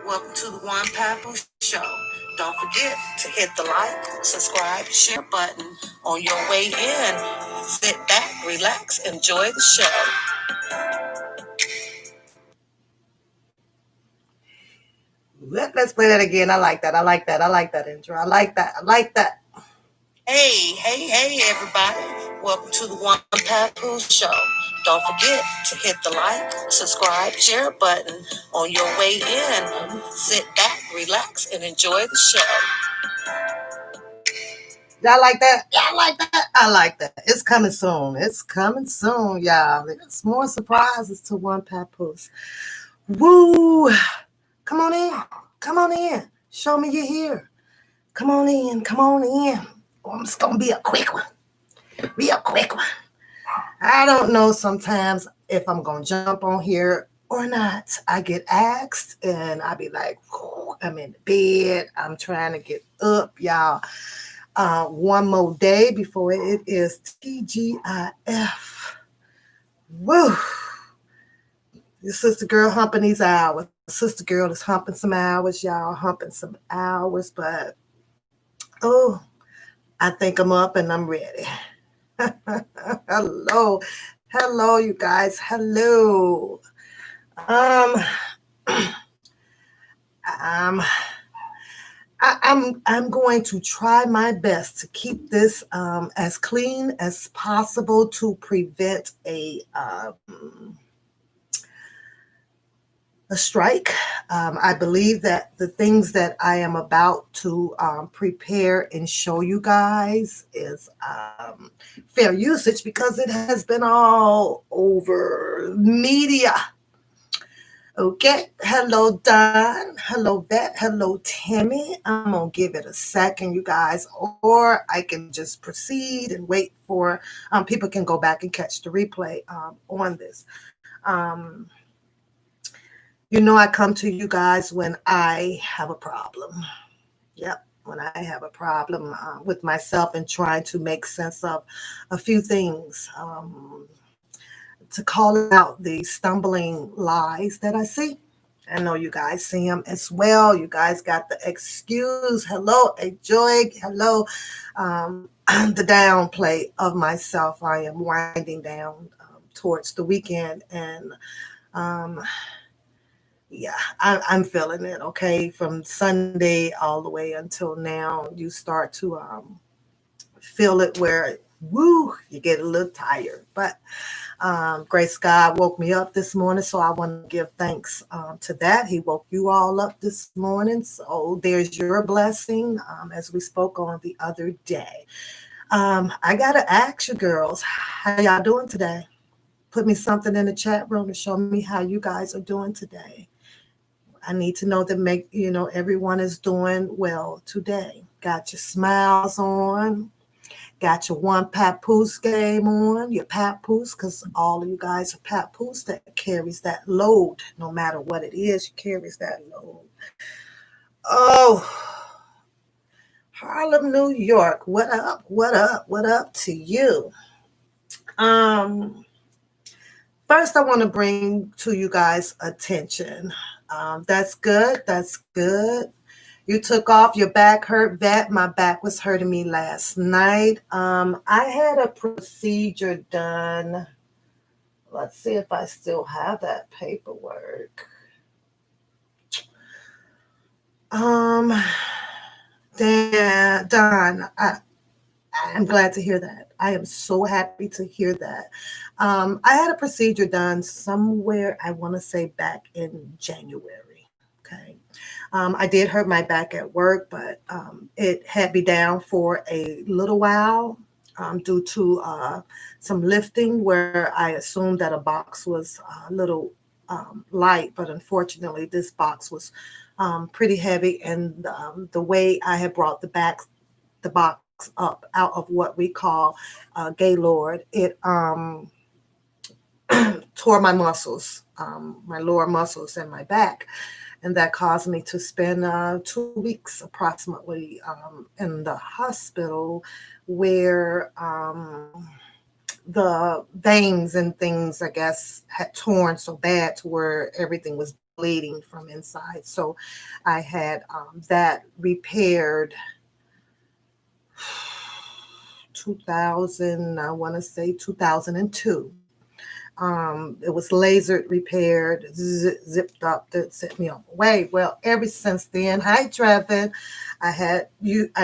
Welcome to the One Papu Show. Don't forget to hit the like, subscribe, share button on your way in. Sit back, relax, enjoy the show. Let's play that again. I like that. I like that. I like that intro. I like that. I like that. Hey, everybody. Welcome to the One Papu Show. Don't forget to hit the like, subscribe, share button on your way in. Sit back, relax, and enjoy the show. Y'all like that? Y'all like that? I like that. It's coming soon. It's coming soon, y'all. There's more surprises to One Papoose. Woo! Come on in. Come on in. Show me you're here. Come on in. Come on in. Oh, it's going to be a quick one. Be a quick one. I don't know sometimes if I'm going to jump on here or not. I get asked and I be like, I'm in the bed. I'm trying to get up, y'all. One more day before it is TGIF. Woo! Your sister girl humping these hours. Sister girl is humping some hours, y'all. Humping some hours, but oh, I think I'm up and I'm ready. Hello, you guys. Hello. I'm going to try my best to keep this as clean as possible to prevent a strike. I believe that the things that I am about to prepare and show you guys is fair usage because it has been all over media. Okay, hello Don, hello Vet, hello Tammy. I'm gonna give it a second, you guys, or I can just proceed and wait for people can go back and catch the replay on this. I come to you guys when I have a problem. Yep, when I have a problem with myself and trying to make sense of a few things. To call out the stumbling lies that I see. I know you guys see them as well. You guys got the excuse. Hello, enjoy. Hello, the downplay of myself. I am winding down towards the weekend, and yeah, I'm feeling it. Okay, from Sunday all the way until now, you start to feel it where woo, you get a little tired, but. Grace God woke me up this morning, so I want to give thanks to that. He woke you all up this morning, so there's your blessing, as we spoke on the other day. I got to ask you girls, how y'all doing today? Put me something in the chat room to show me how you guys are doing today. I need to know that everyone is doing well today. Got your smiles on. Got your One Papoose game on, your Papoose, because all of you guys are Papoose that carries that load. No matter what it is, you carries that load. Oh, Harlem, New York. What up? What up? What up to you? First, I want to bring to you guys attention. That's good. That's good. You took off your back hurt, Vet. My back was hurting me last night. I had a procedure done. Let's see if I still have that paperwork. Don, I'm glad to hear that. I am so happy to hear that. I had a procedure done somewhere, I want to say back in January. Okay. I did hurt my back at work, but it had me down for a little while due to some lifting where I assumed that a box was a little light, but unfortunately this box was pretty heavy, and the way I had brought the box up out of what we call Gaylord, it tore my muscles, my lower muscles and my back. And that caused me to spend 2 weeks approximately in the hospital where the veins and things, I guess, had torn so bad to where everything was bleeding from inside. So I had that repaired 2000, I want to say 2002. It was lasered, repaired, zipped up that set me on my way. Well, ever since then, hi Trevin, I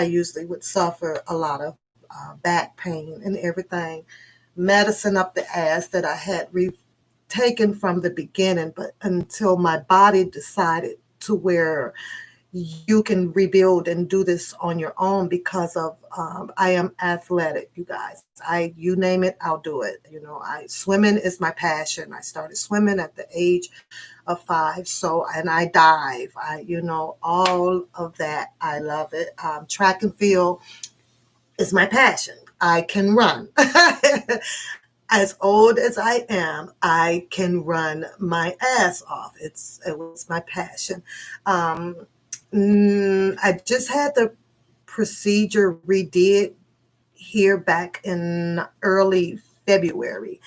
usually would suffer a lot of back pain and everything, medicine up the ass that I had taken from the beginning, but until my body decided to where you can rebuild and do this on your own because of I am athletic, you guys. You name it, I'll do it. I swimming is my passion. I started swimming at the age of 5. So, and I dive. All of that. I love it. Track and field is my passion. I can run. As old as I am, I can run my ass off. It was my passion. Um, I just had the procedure redid here back in early February.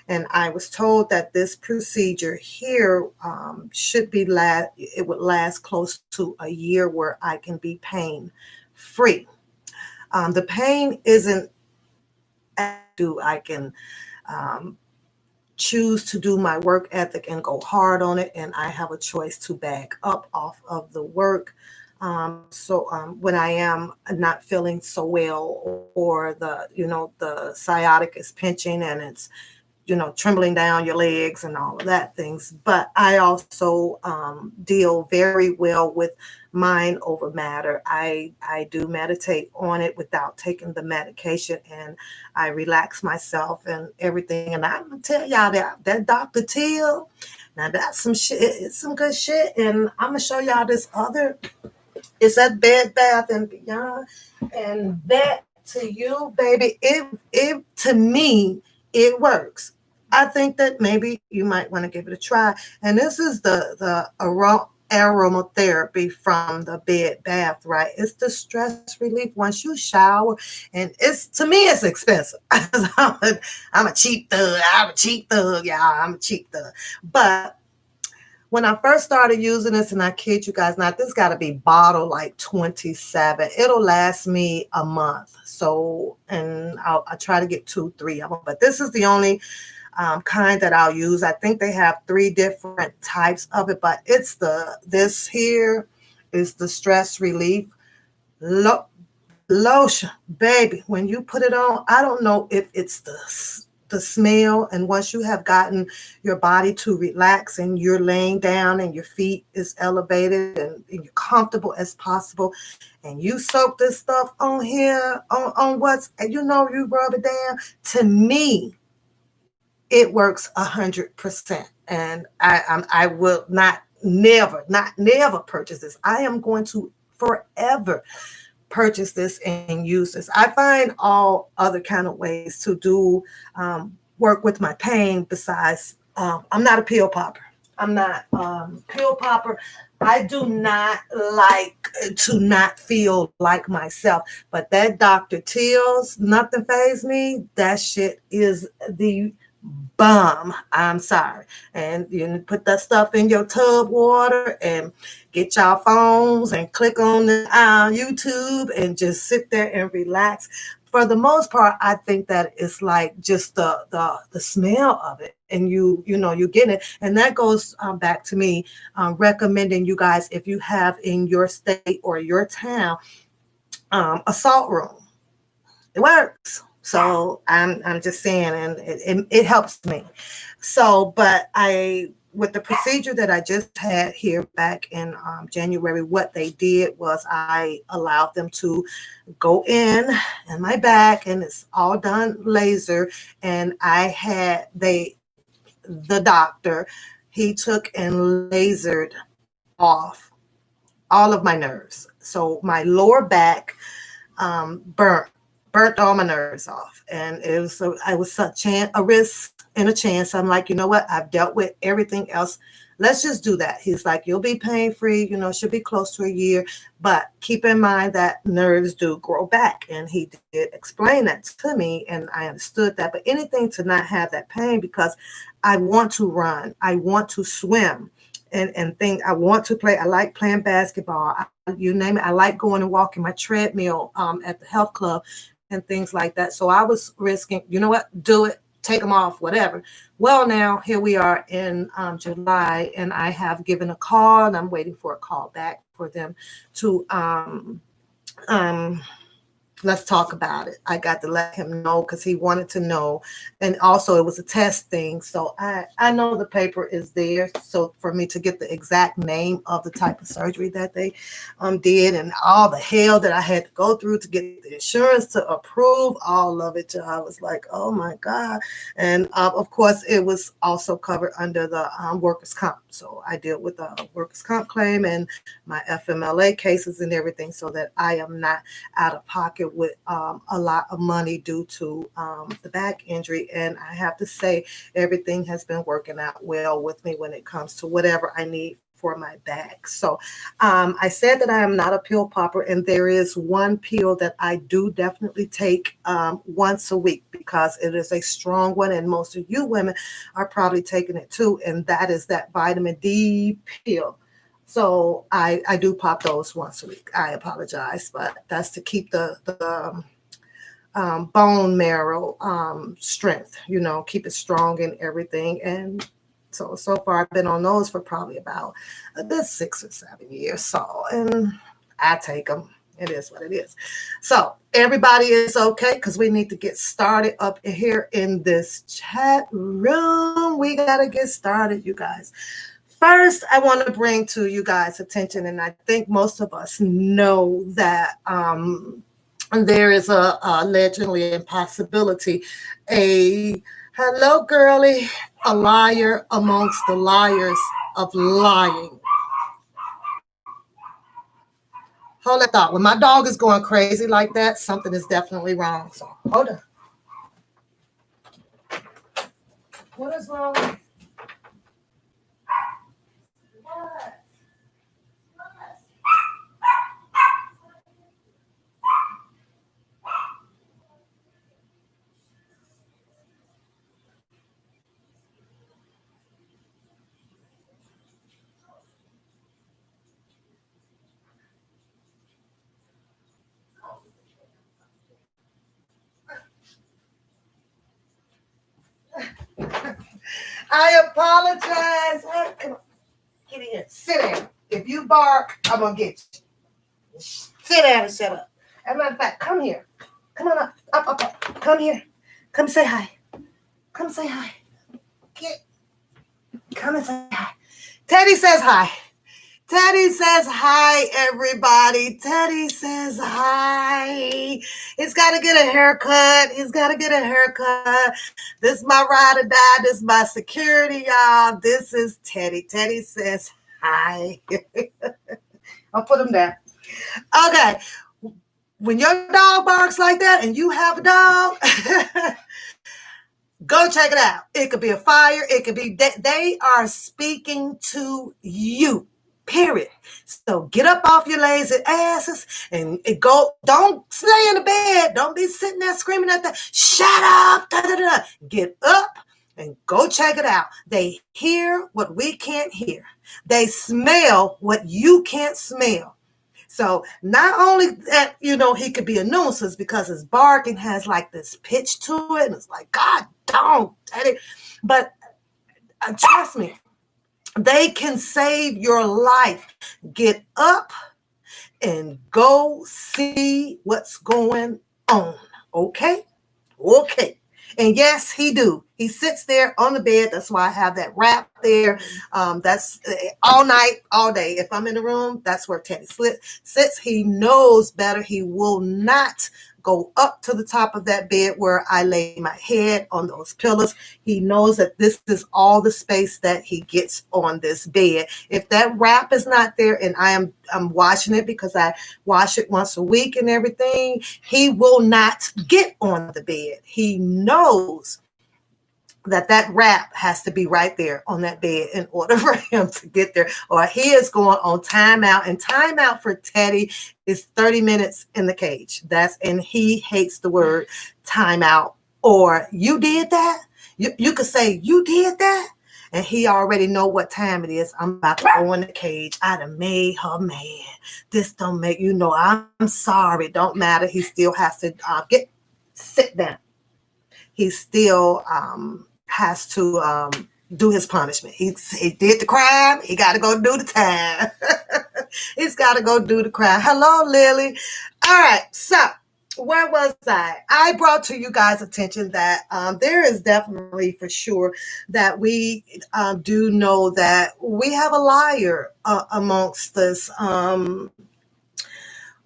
And I was told that this procedure here it would last close to a year where I can be pain free. The pain isn't I can um, choose to do my work ethic and go hard on it, and I have a choice to back up off of the work. So when I am not feeling so well, or the sciatic is pinching and it's trembling down your legs and all of that things. But I also deal very well with mind over matter. I do meditate on it without taking the medication, and I relax myself and everything. And I'm gonna tell y'all that Dr. Till, now that's some shit. It's some good shit, and I'm gonna show y'all this other. It's at Bed Bath and Beyond, and that to you, baby, it to me it works. I think that maybe you might want to give it a try. And this is the aromatherapy from the Bed Bath, right? It's the stress relief once you shower, and it's to me it's expensive. I'm a cheap thug. I'm a cheap thug, y'all. I'm a cheap thug, but when I first started using this, and I kid you guys not, this got to be bottle like 27. It'll last me a month. So, and I try to get 2, 3 of them, but this is the only kind that I'll use. I think they have 3 different types of it, but this here is the stress relief lotion, baby. When you put it on, I don't know if it's the smell, and once you have gotten your body to relax and you're laying down and your feet is elevated and you're comfortable as possible, and you soak this stuff on here on what's you rub it down, to me it works 100%. And I will not never purchase this. I am going to forever purchase this and use this. I find all other kind of ways to do work with my pain besides I'm not a pill popper. I'm not pill popper. I do not like to not feel like myself. But that Dr. Till's Nothing Faze Me, that shit is the bomb. I'm sorry. And you put that stuff in your tub water and get your phones and click on the YouTube and just sit there and relax. For the most part, I think that it's like just the smell of it, and you get it, and that goes back to me recommending you guys, if you have in your state or your town a salt room, it works. So I'm just saying, and it helps me. So, but with the procedure that I just had here back in January, what they did was I allowed them to go in my back, and it's all done laser. And the doctor, he took and lasered off all of my nerves. So my lower back burnt all my nerves off, and I was such a risk and a chance. I'm like, you know what? I've dealt with everything else. Let's just do that. He's like, you'll be pain free. Should be close to a year, but keep in mind that nerves do grow back. And he did explain that to me, and I understood that. But anything to not have that pain, because I want to run, I want to swim. and things. I want to play. I like playing basketball. You name it. I like going and walking my treadmill at the health club and things like that. So I was risking, you know what, do it, take them off, whatever. Well, now here we are in July, and I have given a call, and I'm waiting for a call back for them to um, let's talk about it. I got to let him know because he wanted to know. And also it was a test thing. So I know the paper is there. So for me to get the exact name of the type of surgery that they did, and all the hell that I had to go through to get the insurance to approve all of it. I was like, oh my God. And of course it was also covered under the workers' comp. So I deal with the workers' comp claim and my FMLA cases and everything, so that I am not out of pocket with a lot of money due to the back injury. And I have to say, everything has been working out well with me when it comes to whatever I need for my back. So I said that I am not a pill popper, and there is one pill that I do definitely take once a week because it is a strong one, and most of you women are probably taking it too, and that is that vitamin D pill. So I do pop those once a week. I apologize, but that's to keep the bone marrow strength, keep it strong and everything. And so far I've been on those for probably about a good 6 or 7 years. So, and I take them. It is what it is. So everybody is okay, because we need to get started up here in this chat room. We got to get started, you guys. First, I want to bring to you guys' attention, and I think most of us know that there is a allegedly impossibility, hello girly, a liar amongst the liars of lying. Hold that thought. When my dog is going crazy like that, something is definitely wrong. So hold on. What is wrong? I apologize. Come on. Get in here. Sit down. If you bark, I'm going to get you. Sit down and shut up. As a matter of fact, come here. Come on up. Come here. Come say hi. Come say hi. Come and say hi. Teddy says hi. Teddy says hi, everybody. Teddy says hi. He's got to get a haircut. This is my ride or die. This is my security, y'all. This is Teddy. Teddy says hi. I'll put him down. Okay. When your dog barks like that and you have a dog, go check it out. It could be a fire. It could be, they are speaking to you. Period. So get up off your lazy asses and go. Don't stay in the bed. Don't be sitting there screaming at the, shut up. Da, da, da. Get up and go check it out. They hear what we can't hear. They smell what you can't smell. So not only that, he could be a nuisance because his barking has like this pitch to it. And it's like, God, don't. But trust me, they can save your life. Get up and go see what's going on. Okay? Okay. And yes, he do. He sits there on the bed. That's why I have that wrap there. That's all night, all day. If I'm in the room, that's where Teddy sits. He knows better. He will not go up to the top of that bed where I lay my head on those pillows. He knows that this is all the space that he gets on this bed. If that wrap is not there, and I'm washing it because I wash it once a week and everything, he will not get on the bed. He knows that wrap has to be right there on that bed in order for him to get there, or he is going on timeout. And timeout for Teddy is 30 minutes in the cage. And he hates the word timeout. Or you did that. You could say you did that, and he already know what time it is. I'm about to go in the cage. I done made her mad. This don't make, I'm sorry. Don't matter. He still has to sit down. He still has to do his punishment. He did the crime. He got to go do the time. He's got to go do the crime. Hello, Lily. All right. So where was I? I brought to you guys' attention that there is definitely for sure that we do know that we have a liar amongst this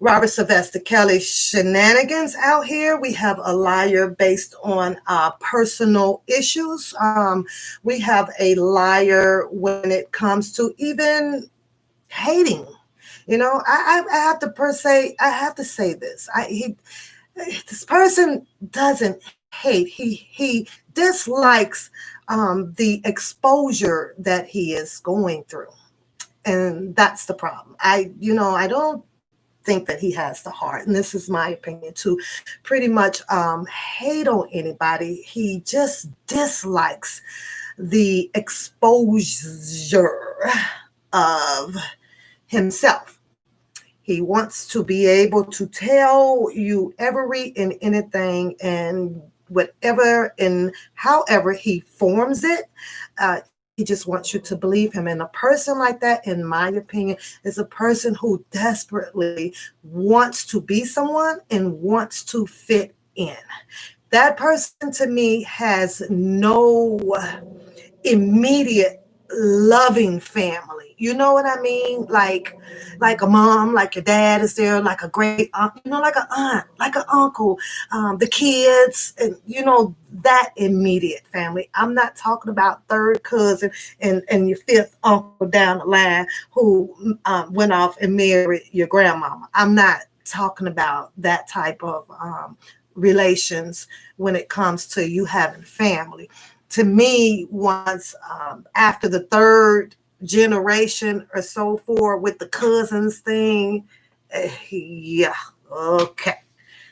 Robert Sylvester Kelly shenanigans out here. We have a liar based on personal issues. We have a liar when it comes to even hating. I have to say this. This person doesn't hate. He dislikes the exposure that he is going through, and that's the problem. I don't think that he has the heart, and this is my opinion, to pretty much hate on anybody. He just dislikes the exposure of himself. He wants to be able to tell you every and anything and whatever and however he forms it. He just wants you to believe him. And a person like that, in my opinion, is a person who desperately wants to be someone and wants to fit in. That person, to me, has no immediate loving family. You know what I mean? Like a mom, like your dad is there, like a great aunt, like an aunt, like an uncle, the kids, and that immediate family. I'm not talking about third cousin and your fifth uncle down the line who went off and married your grandmama. I'm not talking about that type of relations when it comes to you having family. To me, once after the third generation or so forth with the cousins thing, yeah, okay.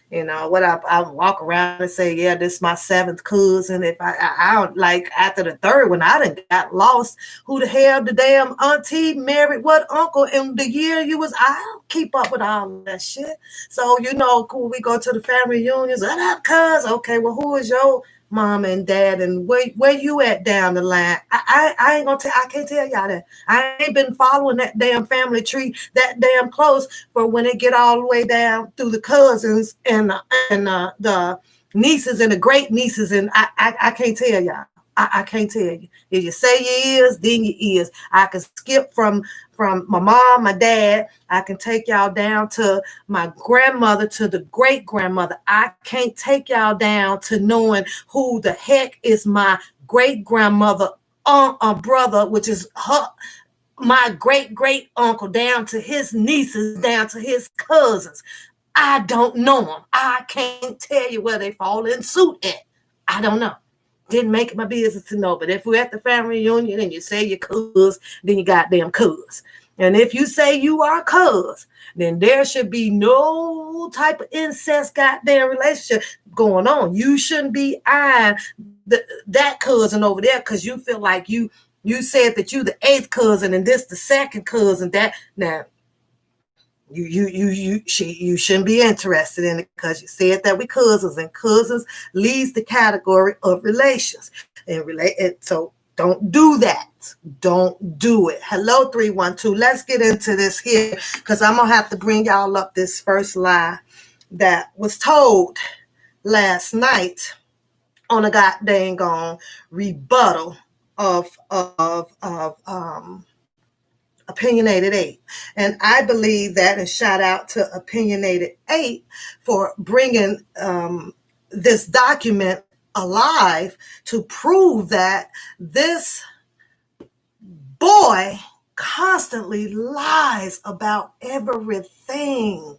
What I walk around and say, yeah, this is my seventh cousin. If I don't like after the third one, I done got lost. Who the hell the damn auntie married what uncle in the year you was? I don't keep up with all that shit. So cool. We go to the family reunions. What up, cuz? Okay, well, who is your mom and dad, and where you at down the line? I ain't gonna tell. I can't tell y'all that. I ain't been following that damn family tree that damn close for when it get all the way down through the cousins and the nieces and the great nieces, and I can't tell y'all. I can't tell you. If you say you is, then you is. I can skip from my mom, my dad. I can take y'all down to my grandmother, to the great grandmother. I can't take y'all down to knowing who the heck is my great grandmother brother, which is my great great uncle, down to his nieces, down to his cousins. I don't know them. I can't tell you where they fall in suit at. I don't know. Didn't make it my business to know. But if we're at the family reunion and you say you're cuz, then you goddamn cuz. And if you say you are cuz, then there should be no type of incest goddamn relationship going on. You shouldn't be eyeing that cousin over there because you feel like you said that you the eighth cousin and this the second cousin. That now you shouldn't be interested in it because you said that we cousins, and cousins leads the category of relations and so don't do that. Don't do it. Hello, 312. Let's get into this here because I'm gonna have to bring y'all up this first lie that was told last night on a goddamn rebuttal of Opinionated 8. And I believe that, and shout out to Opinionated 8 for bringing this document alive to prove that this boy constantly lies about everything.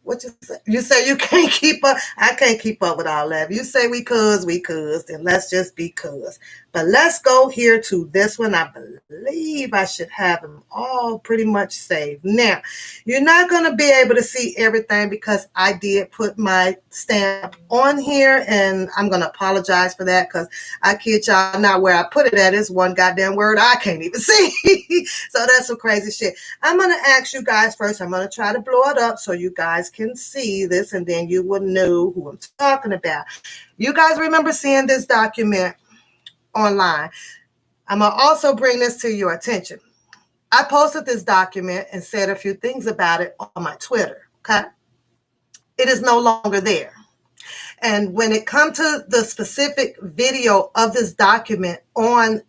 What you say? You say you can't keep up. I can't keep up with all that. You say we cuz, then let's just be cuz. But let's go here to this one. I believe I should have them all pretty much saved. Now, you're not going to be able to see everything because I did put my stamp on here, and I'm going to apologize for that because I kid y'all not, where I put it at is one goddamn word I can't even see. So that's some crazy shit. I'm going to ask you guys first. I'm going to try to blow it up so you guys can see this, and then you will know who I'm talking about. You guys remember seeing this document online. I'm going to also bring this to your attention. I posted this document and said a few things about it on my Twitter, okay? It is no longer there. And when it comes to the specific video of this document on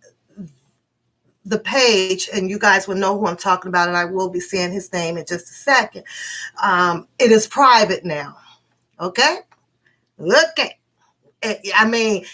the page, and you guys will know who I'm talking about, and I will be saying his name in just a second. It is private now, okay? Okay. I mean,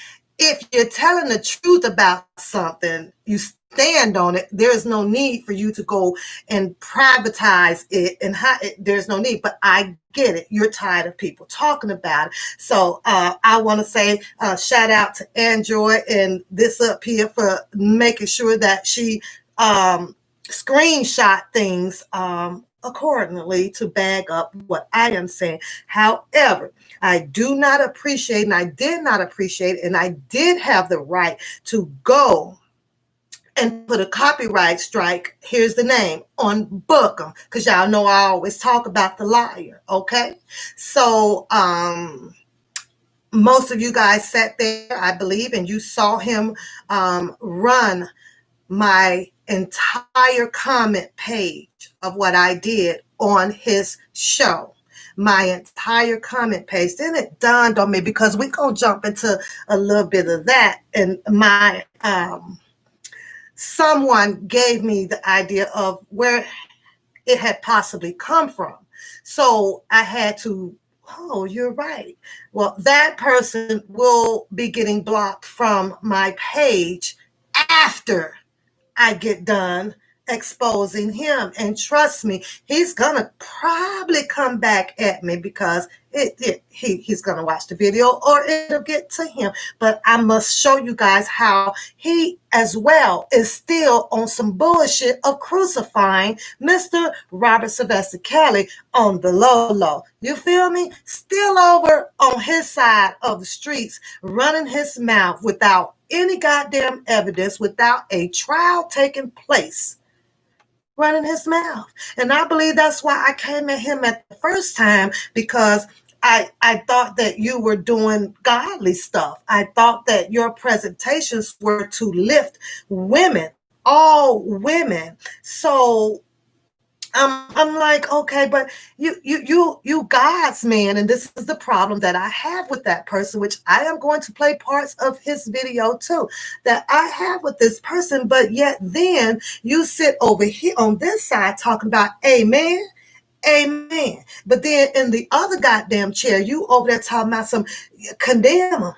if you're telling the truth about something, you stand on it. There's no need for you to go and privatize it, and there's no need. But I get it. You're tired of people talking about it. So I want to say shout out to Android and this up here for making sure that she screenshot things accordingly to bag up what I am saying. However, I do not appreciate, and I did not appreciate, and I did have the right to go and put a copyright strike, here's the name, on Bookham, because y'all know I always talk about the liar, okay? So most of you guys sat there, I believe, and you saw him run my entire comment page of what I did on his show. My entire comment page. Then it dawned on me, because we're going to jump into a little bit of that. And my someone gave me the idea of where it had possibly come from. So I had to, oh, you're right. Well, that person will be getting blocked from my page after I get done exposing him. And trust me, he's gonna probably come back at me, because he's gonna watch the video, or it'll get to him. But I must show you guys how he as well is still on some bullshit of crucifying Mr. Robert Sylvester Kelly on the low. You feel me? Still over on his side of the streets, running his mouth without any goddamn evidence, without a trial taking place, running his mouth. And I believe that's why I came at him at the first time, because I thought that you were doing godly stuff. I thought that your presentations were to lift women, all women. So I'm like, okay, but you God's man, and this is the problem that I have with that person, which I am going to play parts of his video too, that I have with this person. But yet then you sit over here on this side talking about amen. Amen. But then in the other goddamn chair, you over there talking about some condemn him.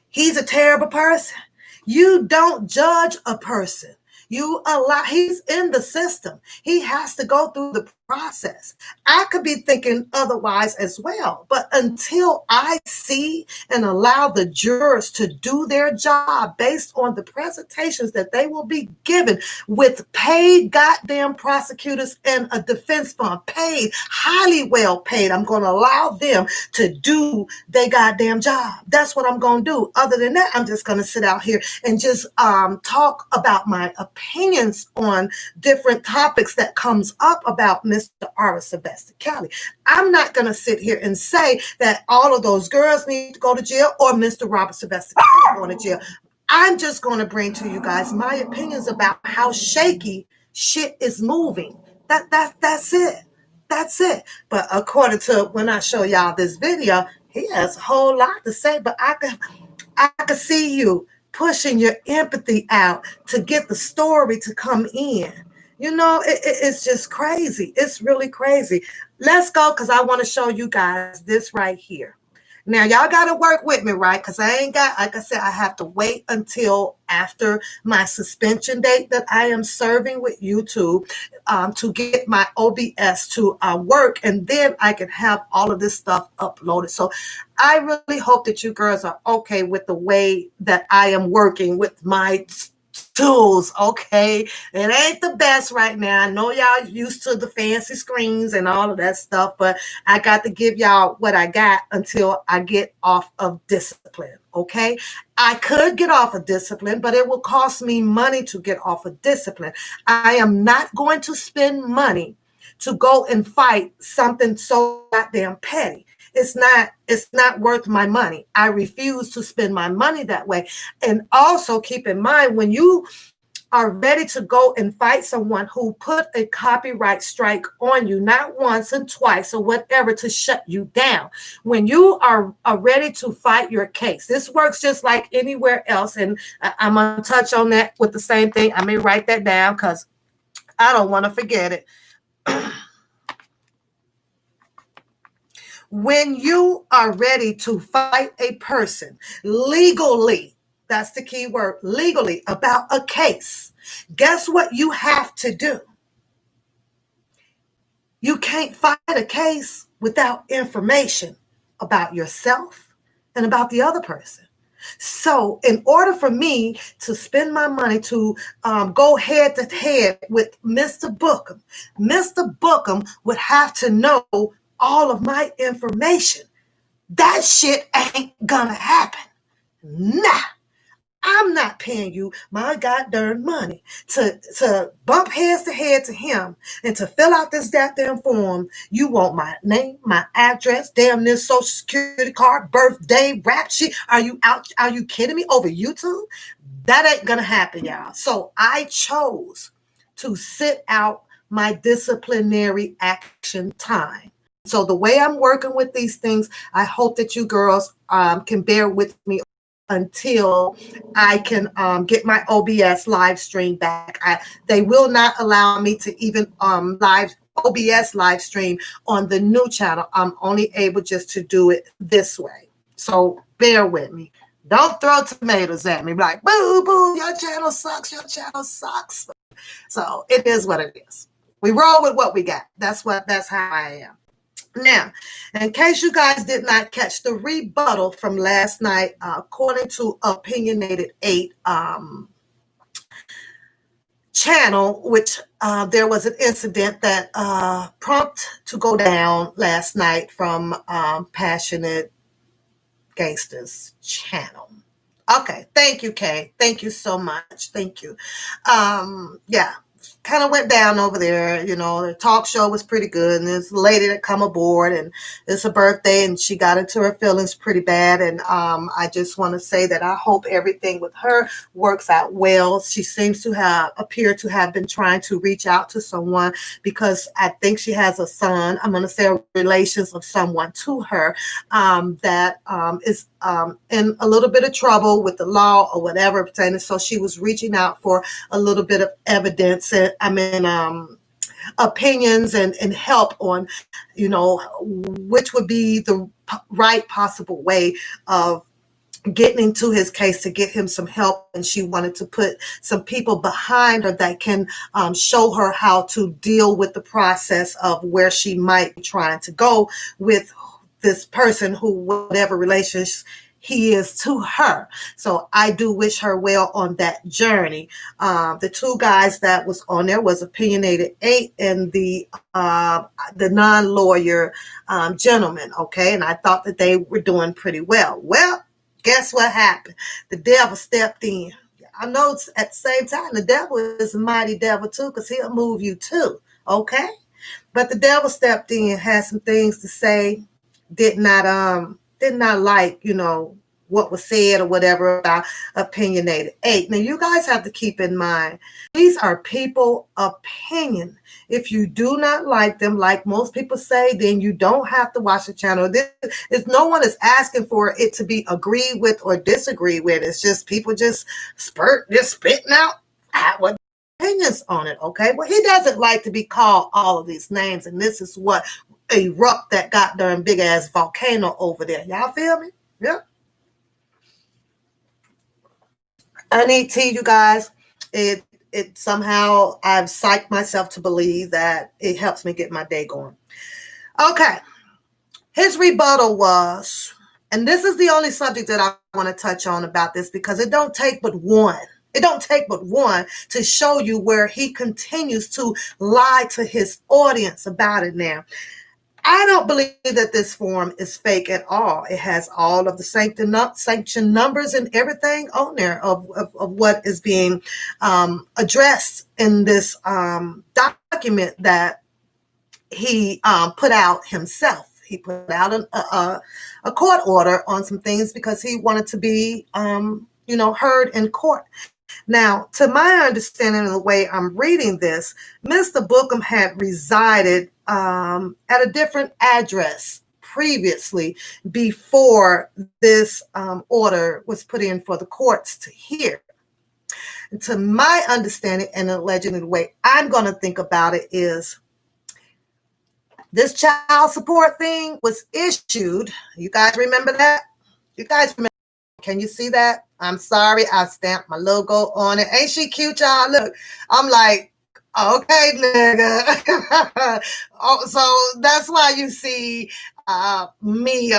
He's a terrible person. You don't judge a person. You allow, he's in the system. He has to go through the process. I could be thinking otherwise as well, but until I see and allow the jurors to do their job based on the presentations that they will be given with paid goddamn prosecutors and a defense fund, paid, highly well paid, I'm going to allow them to do their goddamn job. That's what I'm going to do. Other than that, I'm just going to sit out here and just talk about my opinions on different topics that comes up about Mr. R. Sylvester Kelly. I'm not going to sit here and say that all of those girls need to go to jail or Mr. Robert Sylvester Kelly going to jail. I'm just going to bring to you guys my opinions about how shaky shit is moving. That's it. That's it. But according to when I show y'all this video, he has a whole lot to say, but I could see you pushing your empathy out to get the story to come in. You know, it's just crazy. It's really crazy. Let's go, because I want to show you guys this right here. Now, y'all got to work with me, right? Because I ain't got, like I said, I have to wait until after my suspension date that I am serving with YouTube to get my OBS to work. And then I can have all of this stuff uploaded. So I really hope that you girls are okay with the way that I am working with my tools. Okay, it ain't the best right now. I know y'all used to the fancy screens and all of that stuff, but I got to give y'all what I got until I get off of discipline. Okay, I could get off of discipline, but it will cost me money to get off of discipline. I am not going to spend money to go and fight something so goddamn petty. It's not worth my money. I refuse to spend my money that way. And also keep in mind, when you are ready to go and fight someone who put a copyright strike on you, not once and twice or whatever, to shut you down. When you are ready to fight your case, this works just like anywhere else. And I'm going to touch on that with the same thing. I may write that down because I don't want to forget it. When you are ready to fight a person legally, that's the key word, legally, about a case, guess what you have to do? You can't fight a case without information about yourself and about the other person. So in order for me to spend my money to go head to head with Mr. Bookham would have to know all of my information. That shit ain't gonna happen. Nah. I'm not paying you my goddamn money to bump heads to head to him and to fill out this goddamn form. You want my name, my address, damn near social security card, birthday, rap sheet. Are you out? Are you kidding me? Over YouTube? That ain't gonna happen, y'all. So I chose to sit out my disciplinary action time. So the way I'm working with these things, I hope that you girls can bear with me until I can get my OBS live stream back. They will not allow me to even OBS live stream on the new channel. I'm only able just to do it this way. So bear with me. Don't throw tomatoes at me like, boo, boo, your channel sucks, your channel sucks. So it is what it is. We roll with what we got. That's how I am. Now, in case you guys did not catch the rebuttal from last night, according to Opinionated 8 channel, which there was an incident that prompted to go down last night from Passionate Gangsters channel. Okay, thank you, Kay. Thank you so much. Thank you. Yeah. Kind of went down over there, you know, the talk show was pretty good, and this lady that come aboard, and it's her birthday, and she got into her feelings pretty bad, and I just want to say that I hope everything with her works out well. She seems to appear to have been trying to reach out to someone because I think she has a son, I'm going to say relations of someone to her that is in a little bit of trouble with the law or whatever pertaining. So she was reaching out for a little bit of evidence and opinions and help on, you know, which would be the right possible way of getting into his case to get him some help. And she wanted to put some people behind her that can show her how to deal with the process of where she might be trying to go with this person who, whatever relationship he is to her. So I do wish her well on that journey. The two guys that was on there was Opinionated 8 and the non-lawyer gentleman. Okay. And I thought that they were doing pretty well. Well, guess what happened? The devil stepped in. I know it's at the same time, the devil is a mighty devil too, because he'll move you too. Okay. But the devil stepped in, had some things to say, did not like, you know, what was said or whatever about Opinionated 8. Now, you guys have to keep in mind, these are people opinion. If you do not like them, like most people say, then you don't have to watch the channel. No one is asking for it to be agreed with or disagreed with. It's just people just spitting out what opinions on it. Okay. Well, he doesn't like to be called all of these names, and this is what erupt that goddamn big ass volcano over there. Y'all feel me? Yeah. I need tea, you guys. It somehow I've psyched myself to believe that it helps me get my day going. Okay. His rebuttal was, and this is the only subject that I want to touch on about this because it don't take but one. It don't take but one to show you where he continues to lie to his audience about it now. I don't believe that this form is fake at all. It has all of the sanctioned numbers and everything on there of what is being addressed in this document that he put out himself. He put out a court order on some things because he wanted to be, heard in court. Now, to my understanding of the way I'm reading this, Mr. Bookham had resided at a different address previously before this order was put in for the courts to hear. And to my understanding and allegedly the way I'm going to think about it is this child support thing was issued. You guys remember that? You guys remember? Can you see that? I'm sorry, I stamped my logo on it. Ain't she cute, y'all? Look, I'm like, okay, nigga. Oh, so that's why you see me.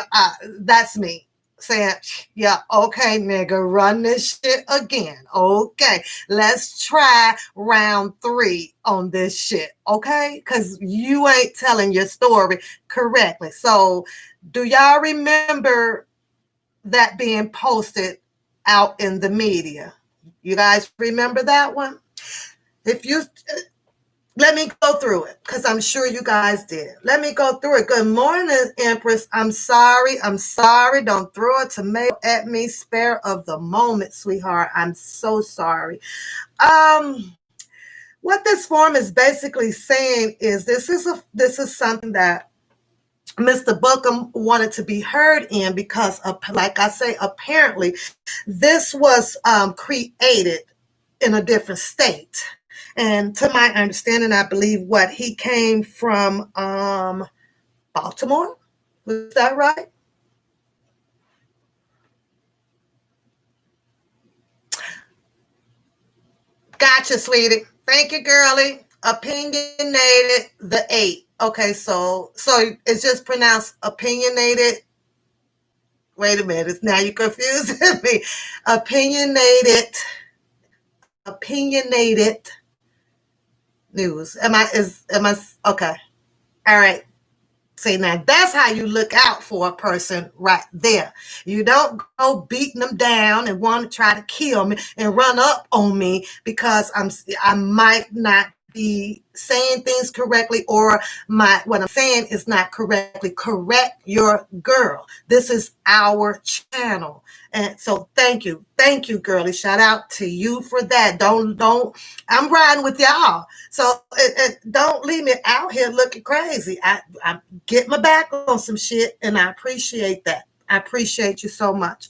That's me saying, yeah, okay, nigga, run this shit again. Okay, let's try round 3 on this shit. Okay, because you ain't telling your story correctly. So, do y'all remember that being posted out in the media? You guys remember that one? If you let me go through it because I'm sure you guys did. Let me go through it. Good morning, Empress. I'm sorry. Don't throw a tomato at me. Spare of the moment, sweetheart. I'm so sorry. What this form is basically saying is this is something that Mr. Bookham wanted to be heard in because, like I say, apparently this was created in a different state. And to my understanding, I believe what he came from Baltimore. Was that right? Gotcha, sweetie. Thank you, girlie. Opinionated the 8. Okay, so it's just pronounced opinionated. Wait a minute. Now you're confusing me. Opinionated news. Am I okay? All right. See, now that's how you look out for a person right there. You don't go beating them down and want to try to kill me and run up on me because I might not be saying things correctly or what I'm saying is not correctly. Correct your girl. This is our channel. And so thank you, girlie. Shout out to you for that. Don't. I'm riding with y'all. So don't leave me out here looking crazy. I get my back on some shit, and I appreciate that. I appreciate you so much.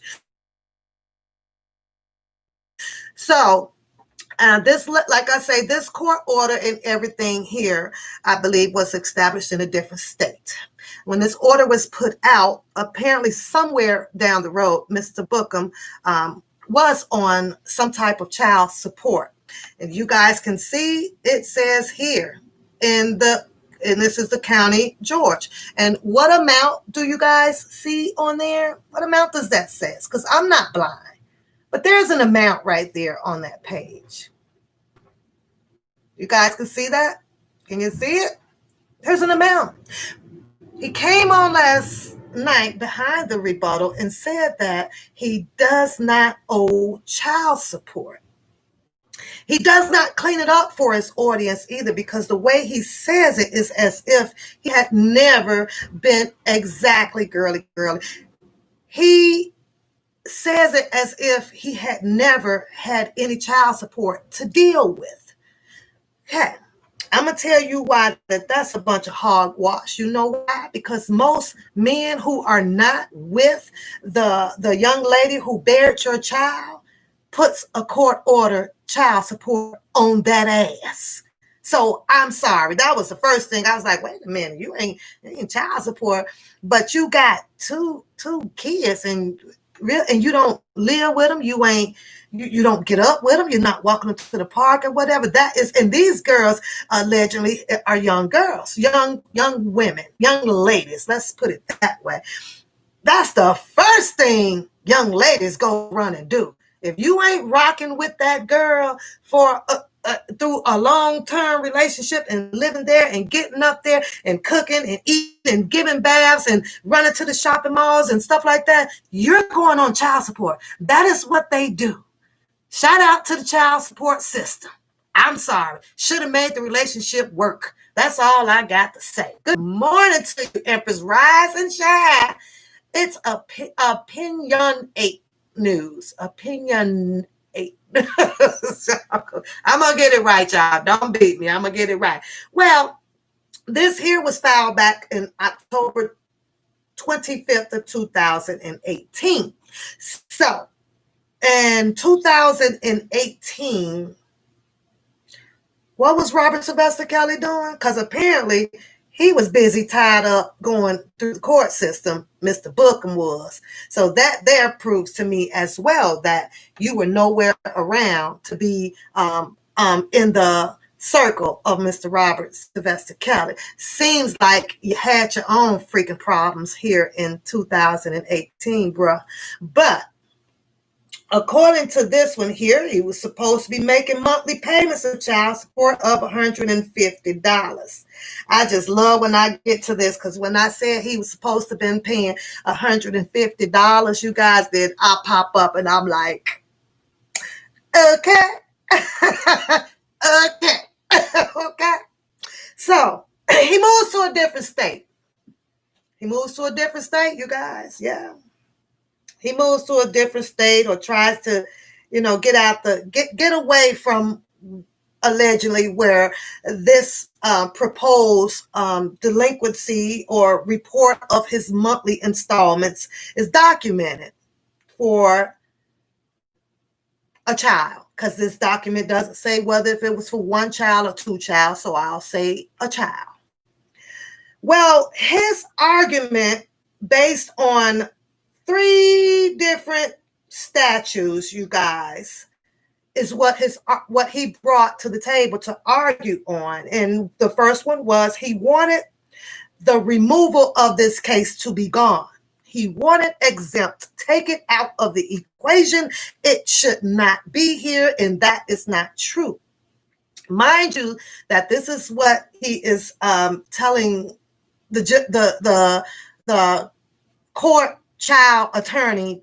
So this, like I say, this court order and everything here, I believe, was established in a different state. When this order was put out, apparently somewhere down the road, Mr. Bookham was on some type of child support. And you guys can see it says here and this is the county, George. And what amount do you guys see on there? What amount does that say? Because I'm not blind. But there's an amount right there on that page. You guys can see that? Can you see it? There's an amount. He came on last night behind the rebuttal and said that he does not owe child support. He does not clean it up for his audience either because the way he says it is as if he had never been exactly girly. He says it as if he had never had any child support to deal with. Hey, I'm going to tell you why that's a bunch of hogwash. You know why? Because most men who are not with the young lady who bared your child puts a court order child support on that ass. So I'm sorry. That was the first thing. I was like, wait a minute, you ain't child support, but you got two kids and you don't live with them. You don't get up with them. You're not walking them to the park or whatever. That is, and these girls allegedly are young girls, young women, young ladies. Let's put it that way. That's the first thing young ladies go run and do. If you ain't rocking with that girl for through a long-term relationship and living there and getting up there and cooking and eating and giving baths and running to the shopping malls and stuff like that, you're going on child support. That is what they do. Shout out to the child support system. I'm sorry. Should have made the relationship work. That's all I got to say. Good morning to you, Empress. Rise and shine. It's Opinion 8 News. Opinion 8. I'm going to get it right, y'all. Don't beat me. I'm going to get it right. Well, this here was filed back in October 25th of 2018. So, in 2018, what was Robert Sylvester Kelly doing? Because apparently he was busy tied up going through the court system, Mr. Bookham was. So that there proves to me as well that you were nowhere around to be in the circle of Mr. Robert Sylvester Kelly. Seems like you had your own freaking problems here in 2018, bruh. But according to this one here, he was supposed to be making monthly payments of child support of $150. I just love when I get to this, because when I said he was supposed to have been paying $150, you guys did, I pop up and I'm like, okay. Okay. Okay. So he moves to a different state. He moves to a different state, you guys. Yeah. He moves to a different state or tries to, get away from allegedly where this proposed delinquency or report of his monthly installments is documented for a child. Because this document doesn't say whether if it was for one child or two child, so I'll say a child. Well, his argument based on 3 different statutes, you guys, is what he brought to the table to argue on. And the first one was he wanted the removal of this case to be gone. He wanted exempt. Take it out of the equation. It should not be here, and that is not true. Mind you, that this is what he is telling the court child attorney,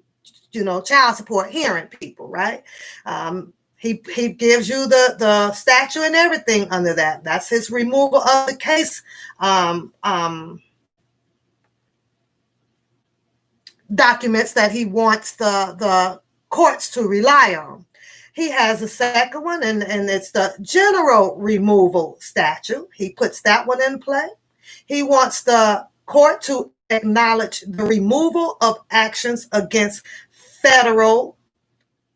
child support hearing people, right? He gives you the statute and everything under that. That's his removal of the case documents that he wants the courts to rely on. He has a second one, and it's the general removal statute. He puts that one in play. He wants the court to acknowledge the removal of actions against federal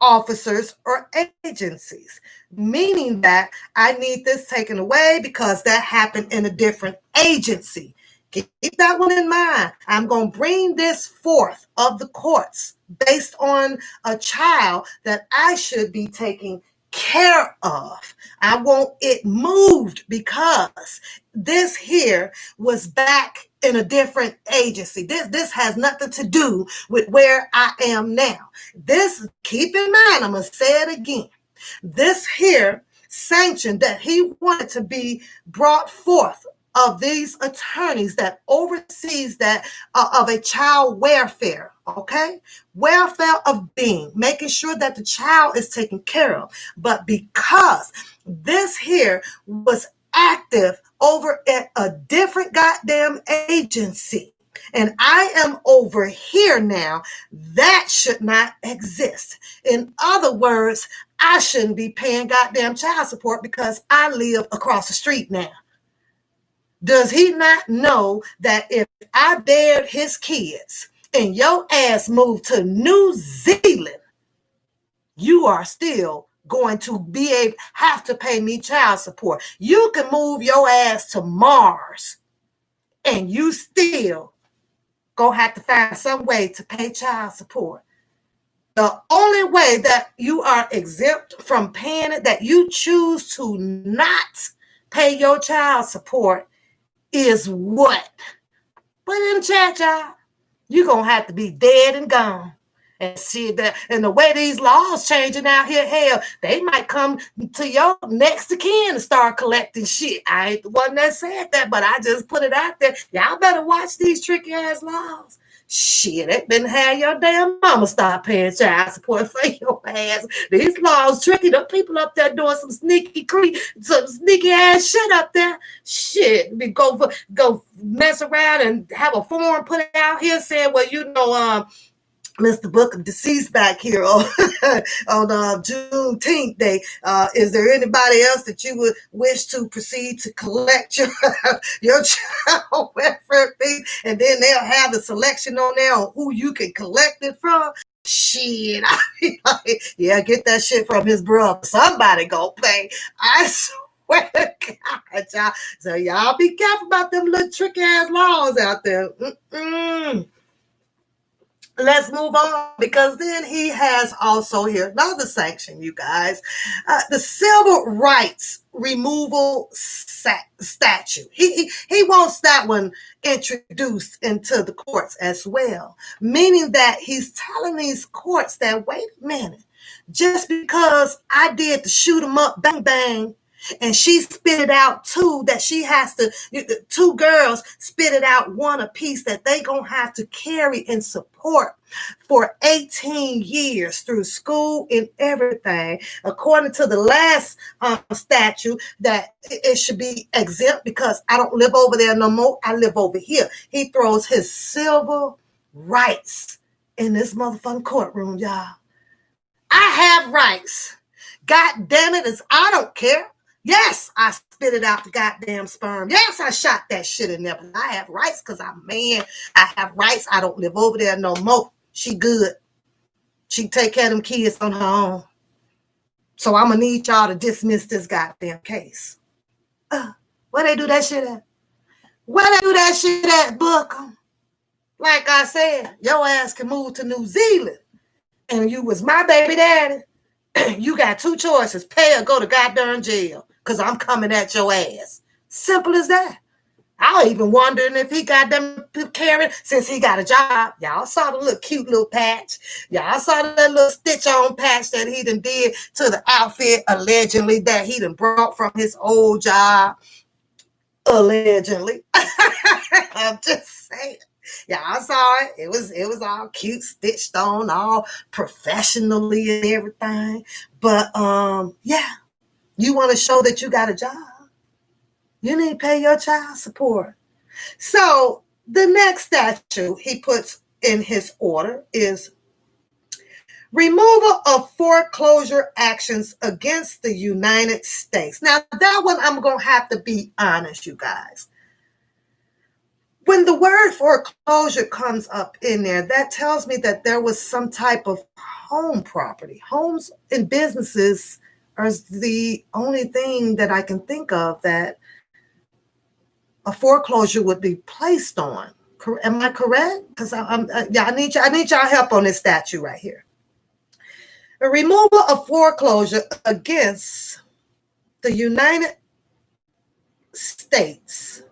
officers or agencies, meaning that I need this taken away because that happened in a different agency. Keep that one in mind. I'm going to bring this forth of the courts based on a child that I should be taking care of. I want it moved because this here was back in a different agency. This has nothing to do with where I am now. This, keep in mind, I'm going to say it again. This here sanction that he wanted to be brought forth of these attorneys that oversees that of a child welfare, okay? Welfare of being, making sure that the child is taken care of. But because this here was active over at a different goddamn agency, and I am over here now, that should not exist. In other words, I shouldn't be paying goddamn child support because I live across the street now. Does he not know that if I bared his kids and your ass moved to New Zealand, you are still going to have to pay me child support. You can move your ass to Mars and you still gonna have to find some way to pay child support. The only way that you are exempt from paying it, that you choose to not pay your child support, is what? Put it in the chat, y'all. You're going to have to be dead and gone. And see that, and the way these laws changing out here, hell, they might come to your next of kin and start collecting shit. I ain't the one that said that, but I just put it out there. Y'all better watch these tricky ass laws. Shit, it been have your damn mama start paying child support for your ass. These laws tricky. The people up there doing some some sneaky ass shit up there. Shit, we go mess around and have a form put out here saying, well, Mr. Booker deceased back here on Juneteenth Day. Is there anybody else that you would wish to proceed to collect your child welfare fees? And then they'll have the selection on there on who you can collect it from. Shit, I mean, like, yeah, get that shit from his brother. Somebody go pay. I swear to God, y'all. So y'all be careful about them little tricky ass laws out there. Let's move on, because then he has also here another sanction, you guys. The civil rights removal statute. He wants that one introduced into the courts as well, meaning that he's telling these courts that, wait a minute, just because I did the shoot 'em up, bang, bang, and she spit it out too, that she has to, two girls spit it out one apiece, that they gonna have to carry and support for 18 years through school and everything. According to the last statute, that it should be exempt because I don't live over there no more. I live over here. He throws his civil rights in this motherfucking courtroom, y'all. I have rights. God damn it, I don't care. Yes, I spit it out the goddamn sperm. Yes, I shot that shit in there. But I have rights because I'm a man. I have rights. I don't live over there no more. She good. She take care of them kids on her own. So I'm going to need y'all to dismiss this goddamn case. Where they do that shit at? Where they do that shit at, Booker? Like I said, your ass can move to New Zealand. And you was my baby daddy. You got two choices. Pay or go to goddamn jail. Because I'm coming at your ass. Simple as that. I was even wondering if he got them carrying, since he got a job. Y'all saw the little cute little patch. Y'all saw that little stitch-on patch that he done did to the outfit, allegedly, that he done brought from his old job. Allegedly. I'm just saying. Y'all saw it. It was all cute, stitched on, all professionally and everything. But yeah. You want to show that you got a job. You need to pay your child support. So the next statute he puts in his order is removal of foreclosure actions against the United States. Now, that one I'm going to have to be honest, you guys. When the word foreclosure comes up in there, that tells me that there was some type of home property. Homes and businesses are the only thing that I can think of that a foreclosure would be placed on. Am I correct? Because I need y'all help on this statute right here. A removal of foreclosure against the United States.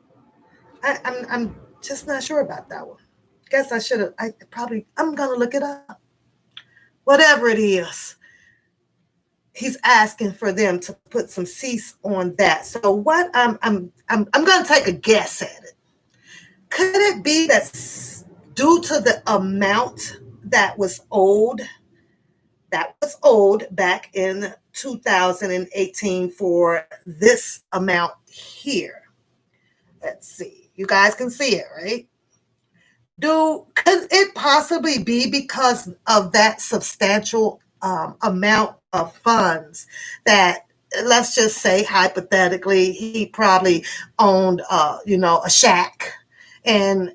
I'm just not sure about that one. Guess I should have. I'm gonna look it up. Whatever it is. He's asking for them to put some cease on that. So what I'm going to take a guess at it. Could it be that due to the amount that was owed back in 2018 for this amount here? Let's see. You guys can see it, right? Could it possibly be because of that substantial amount of funds that, let's just say hypothetically, he probably owned a shack, and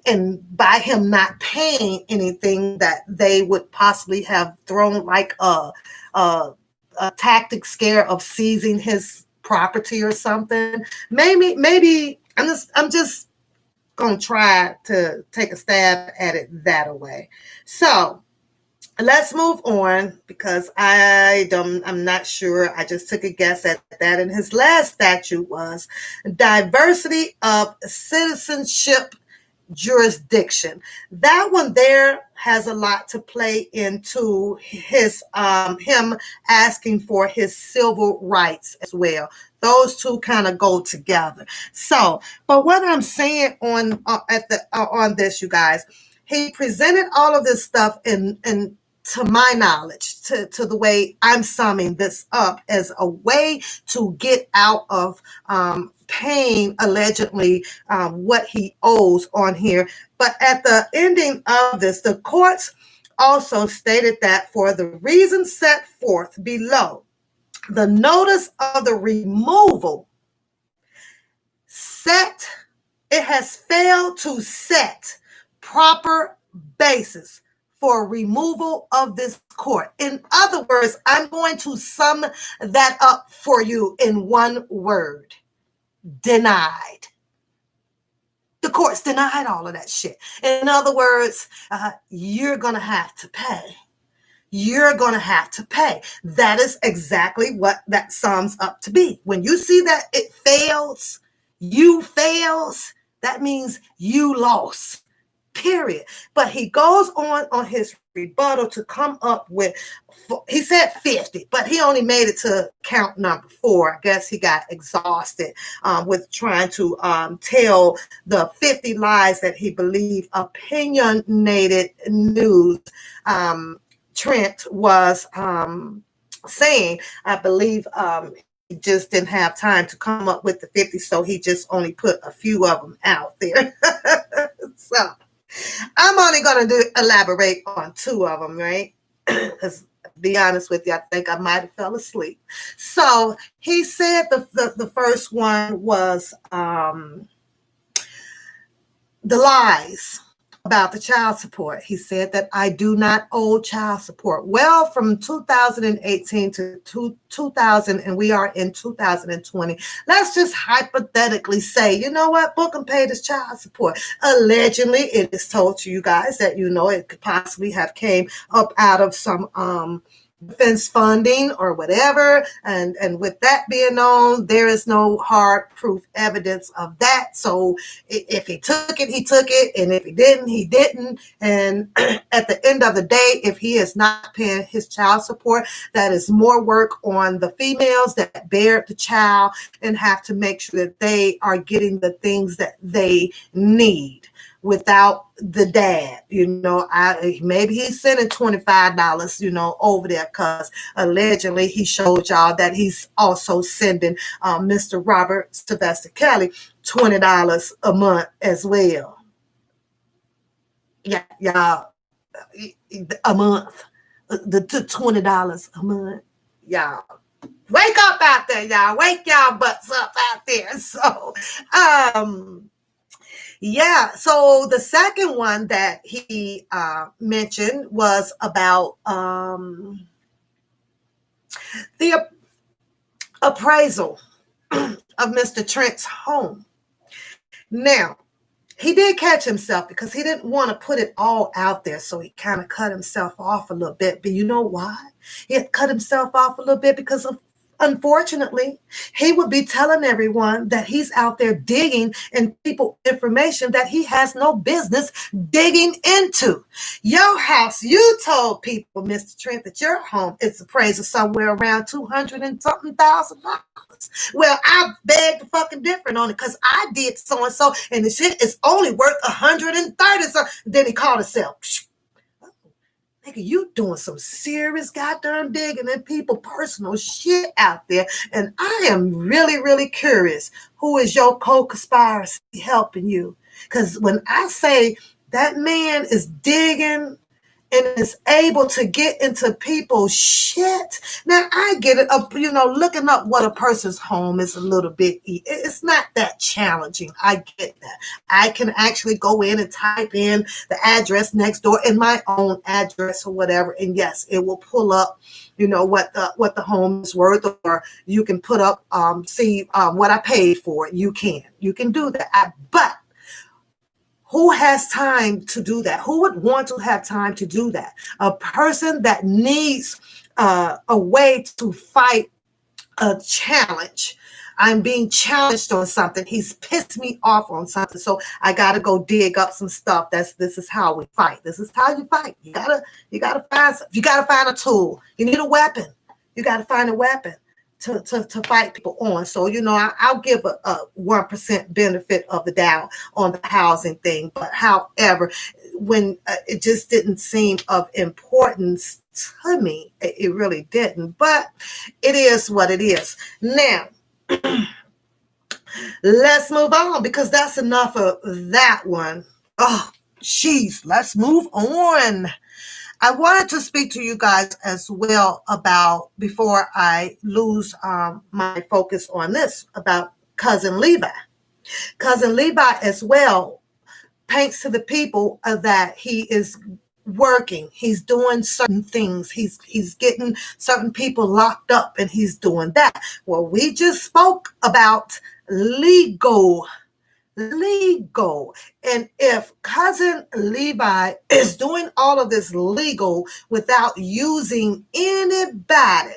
by him not paying anything, that they would possibly have thrown like a a tactic scare of seizing his property or something. Maybe I'm just gonna try to take a stab at it that way. So let's move on because I'm not sure. I just took a guess at that. And his last statute was diversity of citizenship jurisdiction. That one there has a lot to play into his him asking for his civil rights as well. Those two kind of go together. So, but what I'm saying on this, you guys, he presented all of this stuff in to my knowledge, to the way I'm summing this up as a way to get out of paying allegedly what he owes on here. But at the ending of this, the courts also stated that for the reasons set forth below, the notice of the removal has failed to set proper basis for removal of this court. In other words, I'm going to sum that up for you in one word: denied. The courts denied all of that shit. In other words, you're going to have to pay. You're going to have to pay. That is exactly what that sums up to be. When you see that it fails, that means you lost. Period. But he goes on his rebuttal to come up with, he said 50, but he only made it to count number 4. I guess he got exhausted with trying to tell the 50 lies that he believed opinionated news Trent was saying. I believe he just didn't have time to come up with the 50, so he just only put a few of them out there. So I'm only going to elaborate on 2 of them, right? Because to be honest with you, I think I might have fell asleep. So he said the first one was the lies about the child support. He said that I do not owe child support. Well, from 2018 to 2000, and we are in 2020, let's just hypothetically say, you know what, Bookham paid his child support. Allegedly, it is told to you guys that, it could possibly have came up out of some defense funding or whatever, and with that being known, there is no hard proof evidence of that. So if he took it, he took it, and if he didn't, he didn't. And at the end of the day, if he is not paying his child support, that is more work on the females that bear the child and have to make sure that they are getting the things that they need without the dad. Maybe he's sending $25, over there, because allegedly he showed y'all that he's also sending Mr. Robert Sylvester Kelly $20 a month as well. Yeah, y'all, a month, the $20 a month, y'all. Wake up out there, y'all. Wake y'all butts up out there. So, yeah, so the second one that he mentioned was about the appraisal of Mr. Trent's home. Now, he did catch himself because he didn't want to put it all out there, so he kind of cut himself off a little bit. But you know why? He had cut himself off a little bit because of, unfortunately, he would be telling everyone that he's out there digging in people information that he has no business digging into. Your house, you told people, Mr. Trent, that your home is appraised somewhere around $200 and something thousand. Well, I beg to fucking different on it because I did so and so, and the shit is only worth 130. So then he called himself. Nigga, you doing some serious goddamn digging in people personal shit out there. And I am really, really curious, who is your co-conspiracy helping you? Because when I say that man is digging and is able to get into people's shit. Now I get it. Looking up what a person's home is a little bit. It's not that challenging. I get that. I can actually go in and type in the address next door and my own address or whatever, and yes, it will pull up. What the home is worth, or you can put up see what I paid for it. You can do that. But who has time to do that? Who would want to have time to do that? A person that needs a way to fight a challenge. I'm being challenged on something. He's pissed me off on something. So I gotta go dig up some stuff. This is how we fight. This is how you fight. You gotta find a tool. You need a weapon. You gotta find a weapon to fight people on. So, I'll give a 1% benefit of the doubt on the housing thing. But however, when it just didn't seem of importance to me, it really didn't. But it is what it is. Now, let's move on, because that's enough of that one. Oh, jeez, let's move on. I wanted to speak to you guys as well about, before I lose my focus on this, about Cousin Levi. Cousin Levi as well paints to the people that he is working. He's doing certain things. He's getting certain people locked up, and he's doing that. Well, we just spoke about legal. And if Cousin Levi is doing all of this legal without using anybody,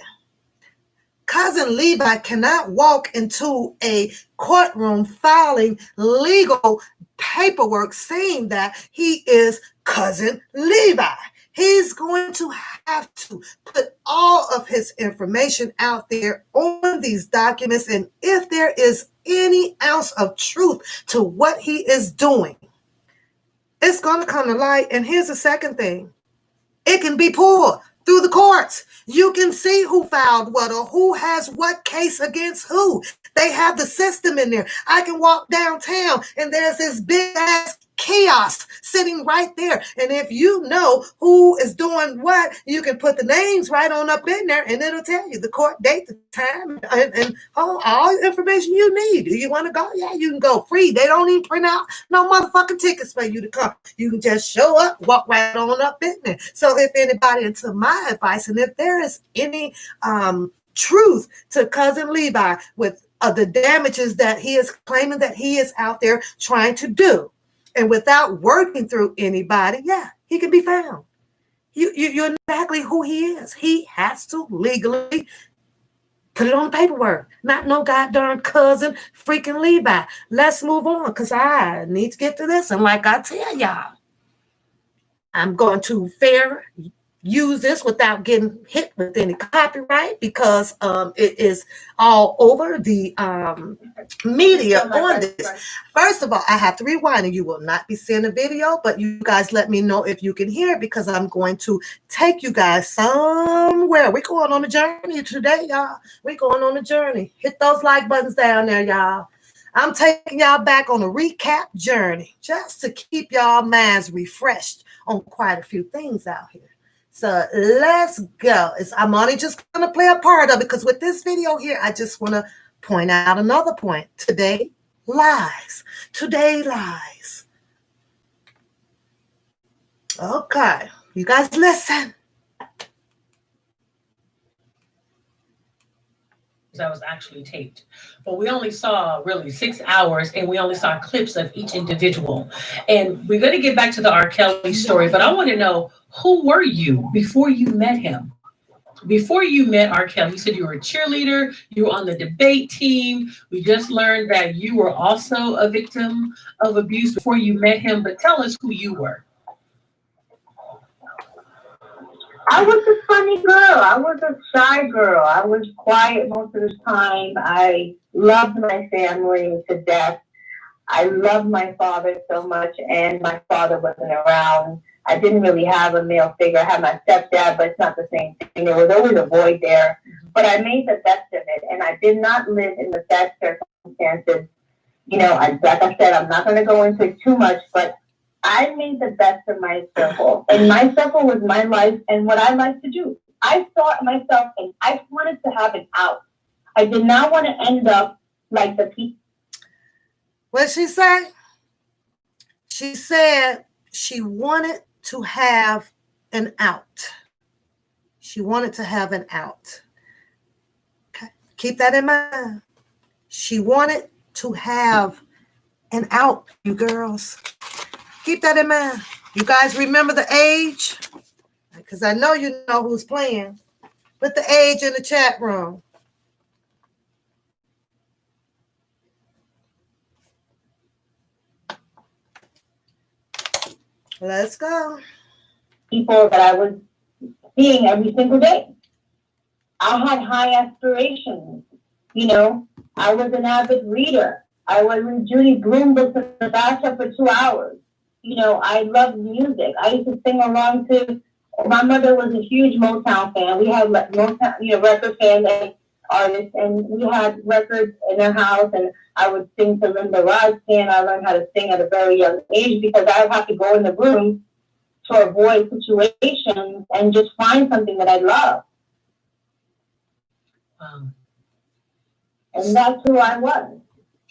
Cousin Levi cannot walk into a courtroom filing legal paperwork saying that he is Cousin Levi. He's going to have to put all of his information out there on these documents. And if there is any ounce of truth to what he is doing, it's going to come to light. And here's the second thing. It can be pulled through the courts. You can see who filed what or who has what case against who. They have the system in there. I can walk downtown and there's this big ass kiosk sitting right there. And if you know who is doing what, you can put the names right on up in there and it'll tell you the court date, the time, and all the information you need. Do you want to go? Yeah, you can go free. They don't even print out no motherfucking tickets for you to come. You can just show up, walk right on up in there. So if anybody, and to my advice, and if there is any truth to Cousin Levi with the damages that he is claiming that he is out there trying to do, and without working through anybody, yeah, he can be found. You're exactly who he is. He has to legally put it on the paperwork. Not no goddamn Cousin freaking Levi. Let's move on, because I need to get to this. And like I tell y'all, I'm going to use this without getting hit with any copyright, because it is all over the media on this. First of all, I have to rewind, and you will not be seeing a video, but you guys let me know if you can hear it, because I'm going to take you guys somewhere. We're going on a journey today, y'all. We're going on a journey. Hit those like buttons down there, y'all. I'm taking y'all back on a recap journey just to keep y'all minds refreshed on quite a few things out here. So let's go. I'm only just going to play a part of it, because with this video here, I just want to point out another point. Today lies. Okay, you guys listen. That was actually taped, but we only saw really 6 hours, and we only saw clips of each individual. And we're going to get back to the R. Kelly story, but I want to know, who were you before you met him? Before you met R. Kelly, you said you were a cheerleader, you were on the debate team. We just learned that you were also a victim of abuse before you met him, but tell us who you were. I was a funny girl. I was a shy girl. I was quiet most of the time. I loved my family to death. I loved my father so much, and my father wasn't around. I didn't really have a male figure. I had my stepdad, but it's not the same thing. There was always a void there. But I made the best of it, and I did not live in the best circumstances. Like I said, I'm not going to go into it too much, but I made the best of my circle, and my circle was my life and what I like to do. I saw myself, and I wanted to have an out. I did not want to end up like the people. What she say? She said she wanted to have an out. She wanted to have an out. Okay. Keep that in mind. She wanted to have an out, you girls. Keep that in mind. You guys remember the age? Because I know you know who's playing. Put the age in the chat room. Let's go. People that I was seeing every single day. I had high aspirations. You know, I was an avid reader. I was in Judy Blume books in the bathtub for 2 hours. You know, I loved music. I used to sing along to. My mother was a huge Motown fan. We had Motown, record fans and artists, and we had records in our house. And I would sing to Linda Ronstadt. I learned how to sing at a very young age because I would have to go in the room to avoid situations and just find something that I love. And that's who I was.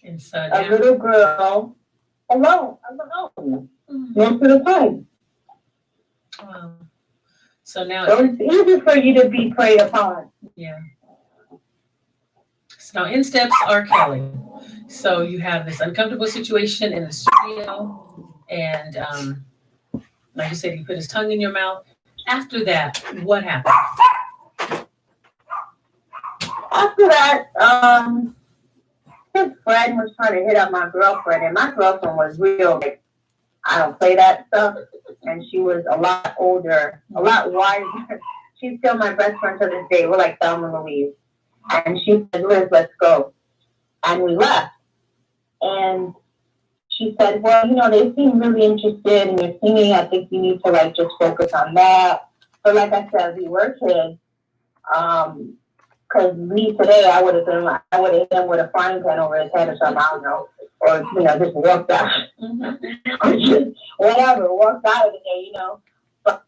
And so a little girl, alone, most of the time. So now so it's easy for you to be preyed upon. Yeah. So now in steps R. Kelly. So you have this uncomfortable situation in the studio, and like you said, he put his tongue in your mouth. After that, what happened? After that, his friend was trying to hit up my girlfriend, and my girlfriend was real. Like, I don't play that stuff, and she was a lot older, a lot wiser. She's still my best friend to this day. We're like Thelma and Louise. And she said, Liz, let's go. And we left. And she said, well, they seem really interested in your singing. I think you need to just focus on that. But like I said, we were kids. Because me today, I would have hit him with a frying pan over his head or something, I don't know. Or, just walked out. Or just whatever, walked out of the day, But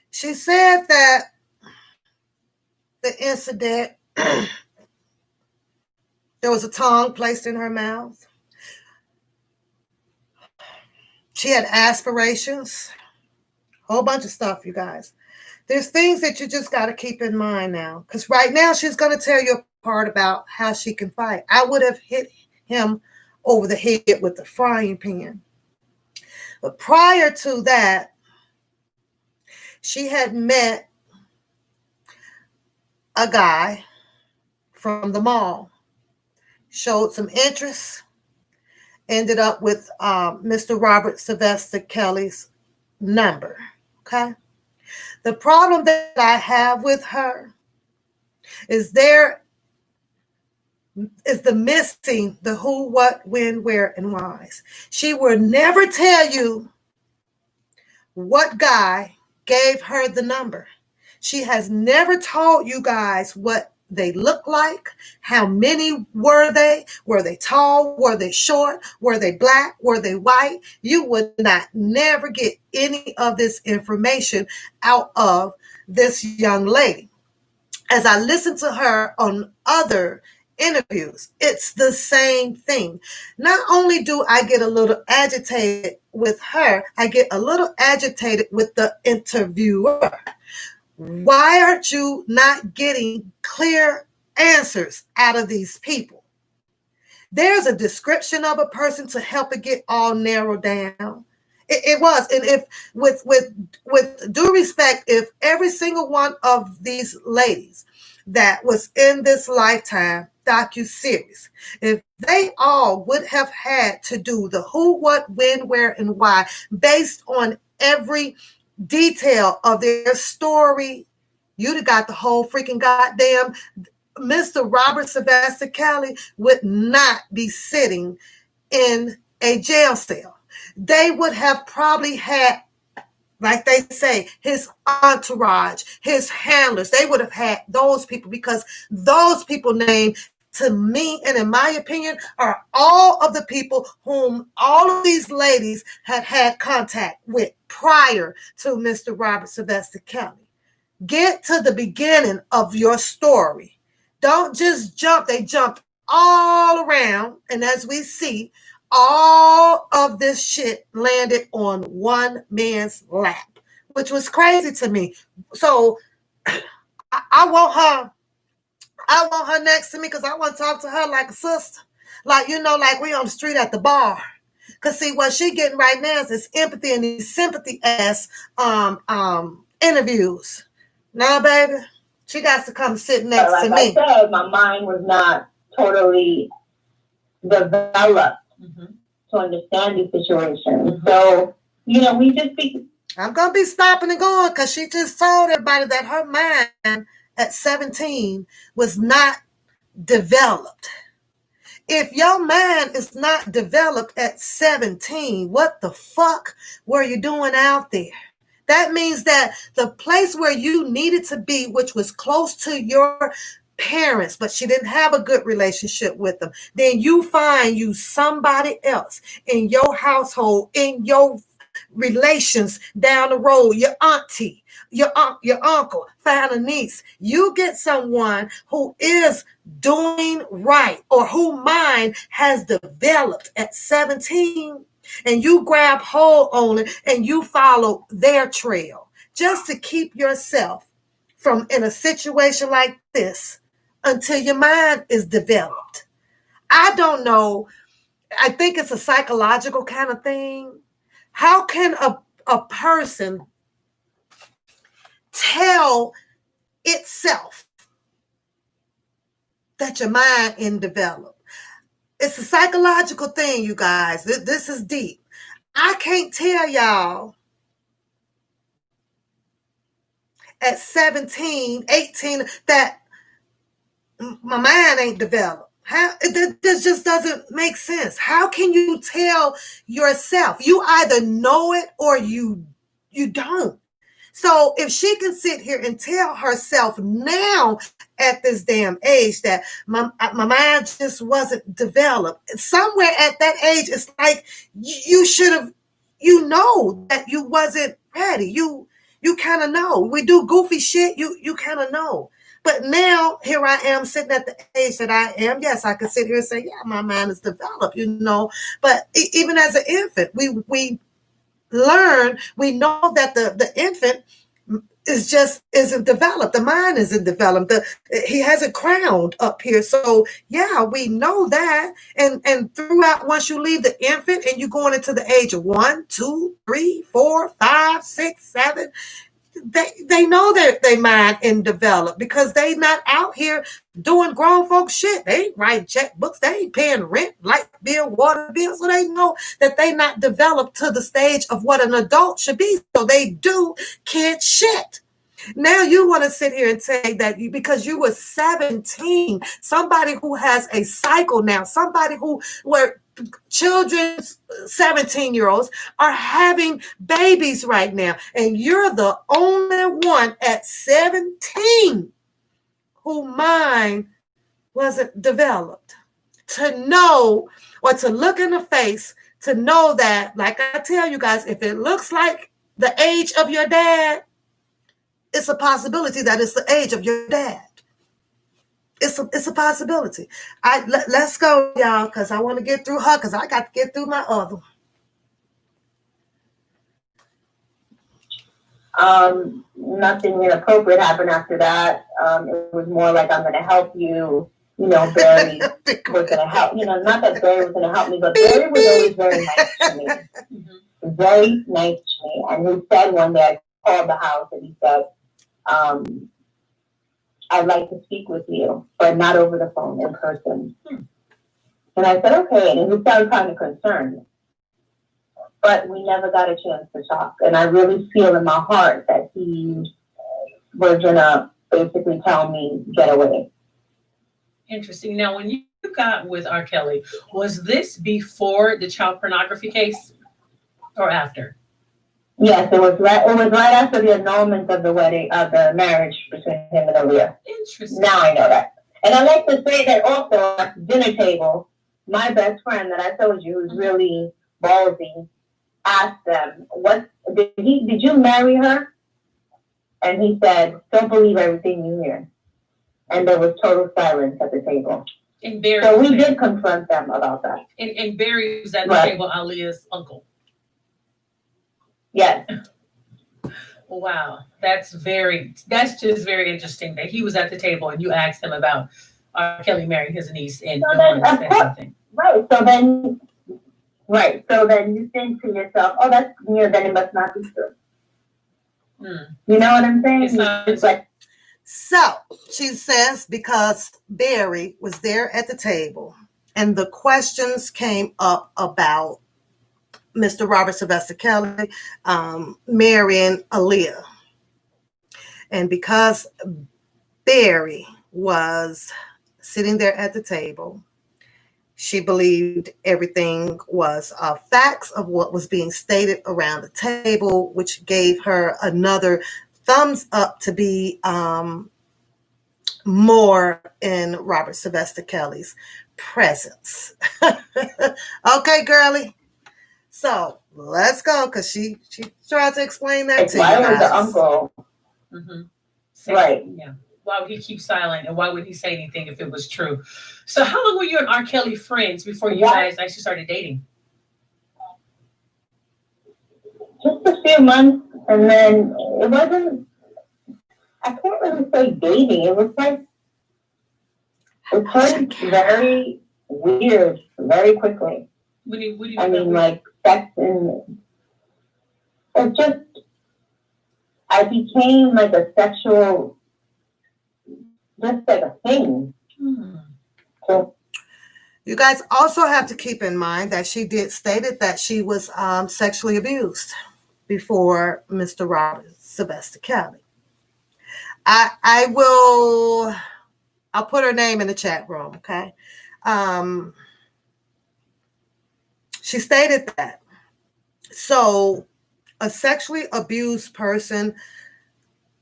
she said that the incident, there was a tongue placed in her mouth. She had aspirations, a whole bunch of stuff, you guys. There's things that you just got to keep in mind now. Because right now, she's going to tell you a part about how she can fight. I would have hit him over the head with the frying pan. But prior to that, she had met a guy from the mall, showed some interest, ended up with Mr. Robert Sylvester Kelly's number. Okay. The problem that I have with her is the missing the who, what, when, where, and whys. She will never tell you what guy gave her the number. She has never told you guys what they look like, how many were they tall, were they short, were they black, were they white. You would never get any of this information out of this young lady. As I listen to her on other interviews, it's the same thing. Not only do I get a little agitated with her, I get a little agitated with the interviewer. Why aren't you not getting clear answers out of these people? There's a description of a person to help it get all narrowed down. It was. And if with due respect, if every single one of these ladies that was in this Lifetime docuseries, if they all would have had to do the who, what, when, where, and why based on every detail of their story, you'd have got the whole freaking goddamn. Mr. Robert Sylvester Kelly would not be sitting in a jail cell. They would have probably had, like they say, his entourage, his handlers. They would have had those people because those people named to me, and in my opinion, are all of the people whom all of these ladies had had contact with prior to Mr. Robert Sylvester Kelly. Get to the beginning of your story. Don't just jump. They jumped all around. And as we see, all of this shit landed on one man's lap, which was crazy to me. So I want her. I want her next to me because I want to talk to her like a sister. Like, like we on the street at the bar. Because see, what she getting right now is this empathy and these sympathy ass interviews. No, baby. She got to come sit next to me. Like I said, my mind was not totally developed to understand these situations. So, we just be. I'm going to be stopping and going because she just told everybody that her mind at 17 was not developed. If your mind is not developed at 17, what the fuck were you doing out there? That means that the place where you needed to be, which was close to your parents, but she didn't have a good relationship with them, then you find you somebody else in your household, in your relations down the road, your auntie, your uncle, find a niece. You get someone who is doing right or who mind has developed at 17, and you grab hold on it and you follow their trail just to keep yourself from in a situation like this until your mind is developed. I don't know. I think it's a psychological kind of thing. How can a person tell itself that your mind isn't developed? It's a psychological thing, you guys. This is deep. I can't tell y'all at 17, 18 that my mind ain't developed. This just doesn't make sense. How can you tell yourself? You either know it or you don't. So if she can sit here and tell herself now at this damn age that my mind just wasn't developed, somewhere at that age, it's like you should have, that you wasn't ready. You kind of know. We do goofy shit. You kind of know. But now here I am sitting at the age that I am. Yes, I can sit here and say, yeah, my mind is developed, But even as an infant, we learn, we know that the infant isn't developed. The mind isn't developed. He hasn't crowned up here. So yeah, we know that. And throughout, once you leave the infant and you're going into the age of 1, 2, 3, 4, 5, 6, 7, they know that they mind and develop because they not out here doing grown folk shit. They ain't writing checkbooks. They ain't paying rent, light bill, water bill. So they know that they not developed to the stage of what an adult should be. So they do kid shit. Now you want to sit here and say that because you were 17, somebody who has a cycle now, somebody where children, 17-year-olds, are having babies right now, and you're the only one at 17 who mind wasn't developed to know or to look in the face to know that, like I tell you guys, if it looks like the age of your dad, it's a possibility that it's the age of your dad. It's a possibility. Let's go, y'all, because I want to get through her because I got to get through my other one. Nothing inappropriate happened after that. It was more like, I'm going to help you. Barry was going to help. Not that Barry was going to help me, but Barry was always very nice to me. Very nice to me. And he said one day, I called the house and he said, I'd like to speak with you, but not over the phone, in person. And I said, okay. And he sounded kind of concerned. But we never got a chance to talk. And I really feel in my heart that he was going to basically tell me, get away. Interesting. Now, when you got with R. Kelly, was this before the child pornography case or after? Yes, it was right after the annulment of the wedding, of the marriage between him and Aaliyah. Interesting. Now I know that. And I like to say that also at the dinner table, my best friend that I told you who's really ballsy asked them, did you marry her? And he said, don't believe everything you hear. And there was total silence at the table. And Barry, so we did confront them about that. And Barry was at the table, Aaliyah's uncle. Yes. Wow, that's just very interesting that he was at the table and you asked him about R. Kelly marrying his niece and so then, of course, So then you think to yourself, oh, that's then it must not be true. You know what I'm saying? It's like. So she says because Barry was there at the table and the questions came up about Mr. Robert Sylvester Kelly marrying Aaliyah. And because Barry was sitting there at the table, she believed everything was facts of what was being stated around the table, which gave her another thumbs up to be more in Robert Sylvester Kelly's presence. Okay, girlie. So let's go, because she tried to explain that to you guys. Why was the uncle? Right. Yeah. Why would he keep silent, and why would he say anything if it was true? So how long were you and R. Kelly friends before you guys actually started dating? Just a few months, and then it wasn't. I can't really say dating. It was like it turned very weird very quickly. What do you I mean, like sex and it just. I became like a sexual, just like a thing. So, you guys also have to keep in mind that she stated that she was sexually abused before Mr. Robert Sylvester Kelly. I'll put her name in the chat room, okay? She stated that. So a sexually abused person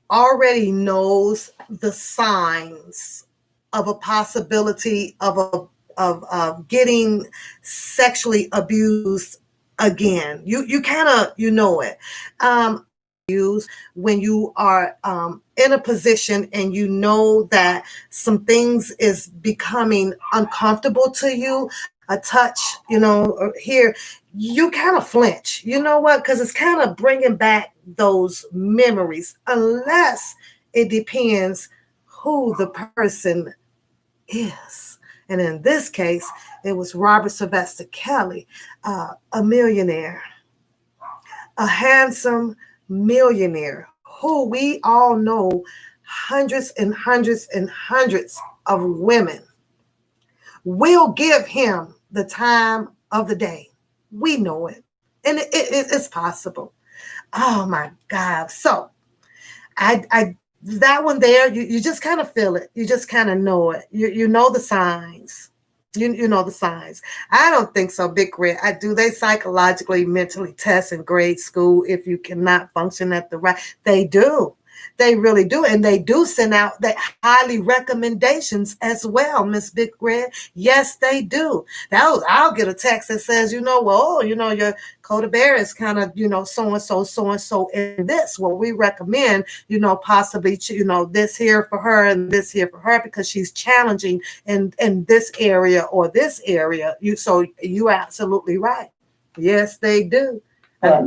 already knows the signs of a possibility of getting sexually abused again. You kind of know it. When you are in a position and you know that some things is becoming uncomfortable to you, a touch, or here, you kind of flinch. You know what? Because it's kind of bringing back those memories, unless it depends who the person is. And in this case, it was Robert Sylvester Kelly, a millionaire, a handsome millionaire who we all know hundreds and hundreds and hundreds of women will give him the time of the day. We know it. And it's possible. Oh my God. So I that one there, you just kind of feel it. You just kind of know it. You know the signs. You know the signs. I don't think so, Big Red. Do they psychologically, mentally test in grade school if you cannot function at the right? They do. They really do. And they do send out that highly recommendations as well, Miss Big Red. Yes, they do. Now I'll get a text that says, your Coda Bear is kind of, so-and-so in this. Well, we recommend, possibly, this here for her and this here for her because she's challenging in this area or this area. You're absolutely right. Yes, they do.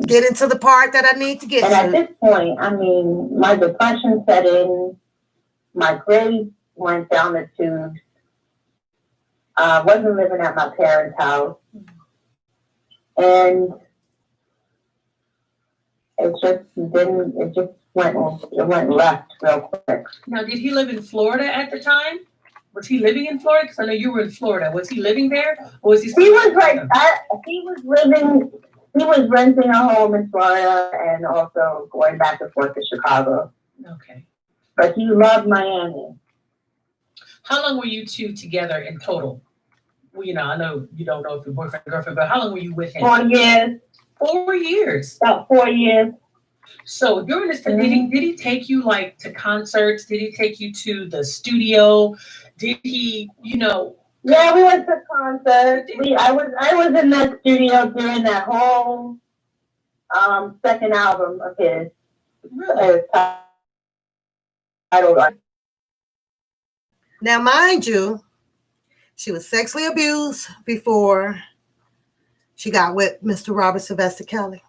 Get into the part that I need to get and to. And at this point, I mean, my depression set in, my grades went down the tubes. Wasn't living at my parents' house. And it went left real quick. Now, did he live in Florida at the time? Was he living in Florida? Because I know you were in Florida. Was he living there? Or was he He was renting a home in Florida and also going back and forth to Chicago. Okay. But he loved Miami. How long were you two together in total? Well, I know you don't know if you're boyfriend or girlfriend, but how long were you with him? 4 years. 4 years. About 4 years. So during this, did he take you like to concerts? Did he take you to the studio? Did he, Yeah, we went to concerts. I was in that studio during that whole second album of his. Really? Titled. Now, mind you, she was sexually abused before she got with Mr. Robert Sylvester Kelly.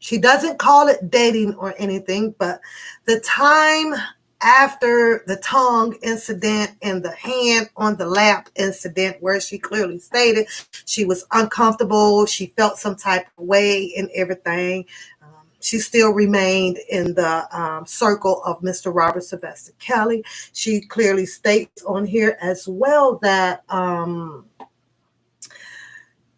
She doesn't call it dating or anything, but the time after the tongue incident and the hand on the lap incident, where she clearly stated she was uncomfortable, she felt some type of way and everything, she still remained in the circle of Mr. Robert Sylvester Kelly. She clearly states on here as well that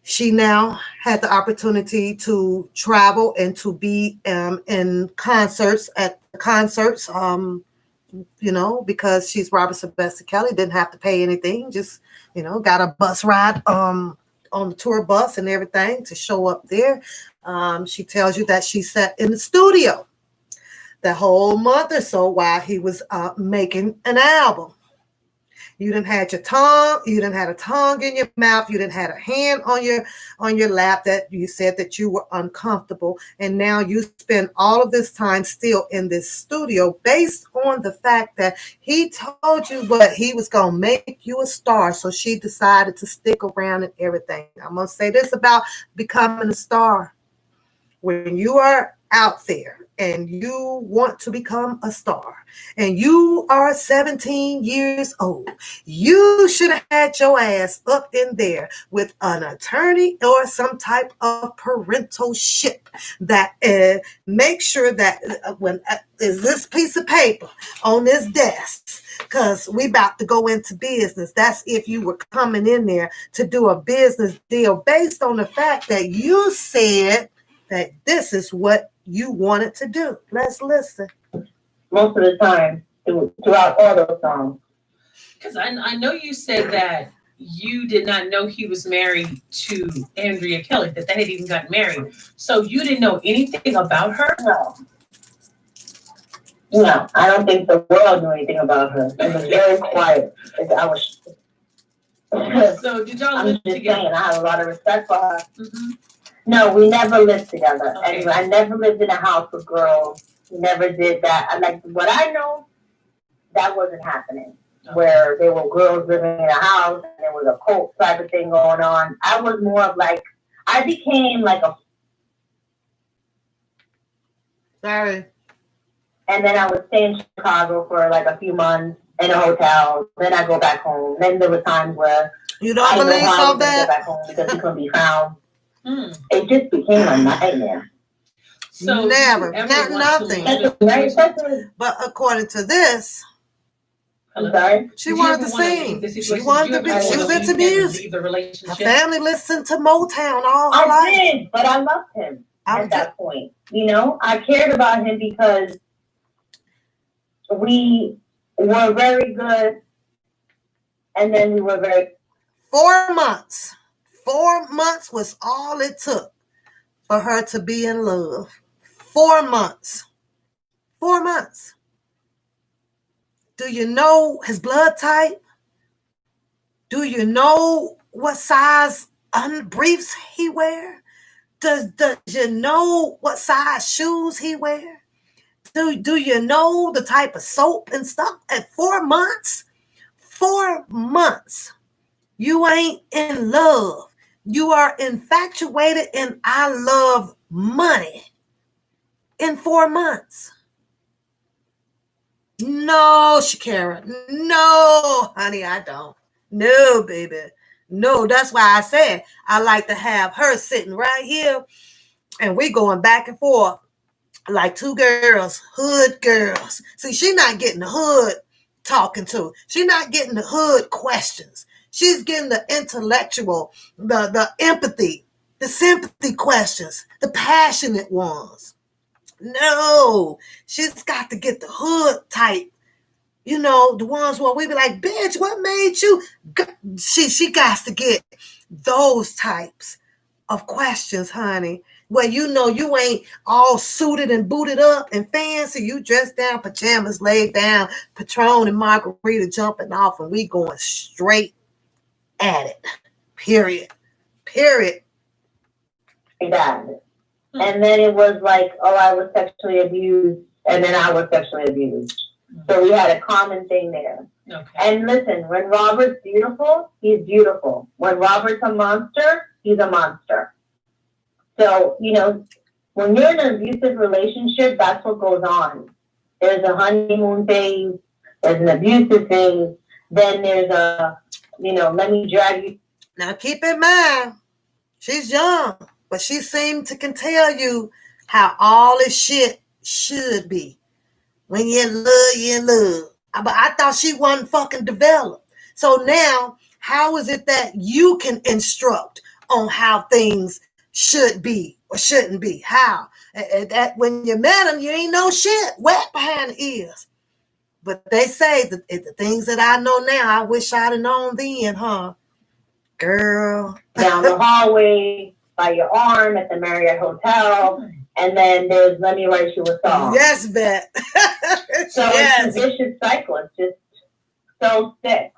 she now had the opportunity to travel and to be in concerts, because she's Robert Sylvester Kelly, didn't have to pay anything, just, got a bus ride on the tour bus and everything to show up there. She tells you that she sat in the studio the whole month or so while he was making an album. You done had your tongue, you done had a tongue in your mouth, you done had a hand on your lap that you said that you were uncomfortable, and now you spend all of this time still in this studio based on the fact that he told you what he was gonna make you a star. So she decided to stick around and everything. I'm gonna say this about becoming a star. When you are out there and you want to become a star and you are 17 years old, you should have had your ass up in there with an attorney or some type of parentalship that make sure that when is this piece of paper on this desk, because we about to go into business. That's if you were coming in there to do a business deal based on the fact that you said that this is what you wanted to do. Let's listen. Most of the time, throughout all those songs. Because I know you said that you did not know he was married to Andrea Kelly, that they had even gotten married. So you didn't know anything about her? No, I don't think the world knew anything about her. It was very quiet. So did y'all I'm live just together? saying, I have a lot of respect for her. Mm-hmm. No, we never lived together. Okay. And I never lived in a house with girls. We never did that. What I know, that wasn't happening. Okay. Where there were girls living in a house and there was a cult type of thing going on. I was more of I became like a... Sorry. And then I would stay in Chicago for a few months in a hotel. Then I go back home. Then there were times where you don't believe so bad? Go back home because he couldn't be found. It just became a nightmare. So never, not nothing. But according to this, I'm sorry? She wanted to sing. She wanted to be. She was into music. Her family listened to Motown all her life. I did, but I loved him at that point. I cared about him because we were very good, and then we were very... 4 months. 4 months was all it took for her to be in love. 4 months. 4 months. Do you know his blood type? Do you know what size briefs he wear? Does you know what size shoes he wear? Do you know the type of soap and stuff? At 4 months, 4 months, you ain't in love. You are infatuated and I love money in 4 months. No, Shakira. No, honey, I don't. No, baby. No, that's why I said I like to have her sitting right here and we going back and forth like two girls, hood girls. See, she's not getting the hood talking to. She's not getting the hood questions. She's getting the intellectual, the empathy, the sympathy questions, the passionate ones. No, she's got to get the hood type, the ones where we be like, bitch, what made you? She got to get those types of questions, honey. where you know you ain't all suited and booted up and fancy. You dressed down, pajamas laid down, Patron and margarita jumping off, and we going straight at it. Period. Dad. And then it was like, oh, I was sexually abused, and then I was sexually abused. So we had a common thing there. Okay. And listen, when Robert's beautiful, he's beautiful. When Robert's a monster, he's a monster. So, you know, when you're in an abusive relationship, that's what goes on. There's a honeymoon phase, there's an abusive phase, then there's a, you know, let me drag you. Now keep in mind, she's young, but she seemed to can tell you how all this shit should be. When you're in love, you're in love. But I thought she wasn't fucking developed. So now, how is it that you can instruct on how things should be or shouldn't be? How? That when you met him, you ain't know shit. Wet behind the ears. But they say that the things that I know now, I wish I'd have known then, huh? Girl. Down the hallway, by your arm at the Marriott Hotel. And then there's Let Me Write You a Song. Yes, Bet. So It's a vicious cycle. It's just so sick.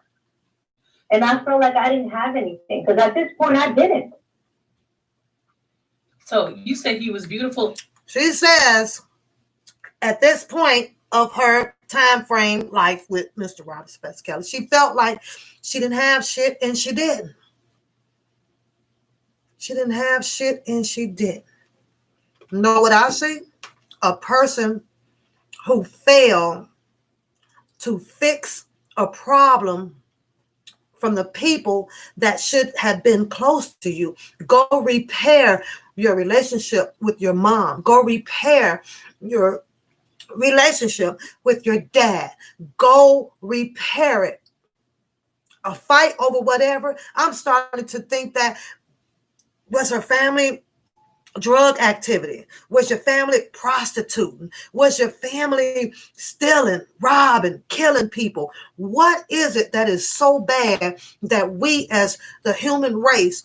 And I feel like I didn't have anything. Because at this point, I didn't. So you said he was beautiful. She says, at this point of her time frame life with Mr. Robert Spence Kelly, she felt like she didn't have shit and she didn't. She didn't have shit and she didn't. You know what I see? A person who failed to fix a problem from the people that should have been close to you. Go repair your relationship with your mom. Go repair your relationship with your dad. Go repair it. A fight over whatever. I'm starting to think that was her family drug activity? Was your family prostituting? Was your family stealing, robbing, killing people? What is it that is so bad that we as the human race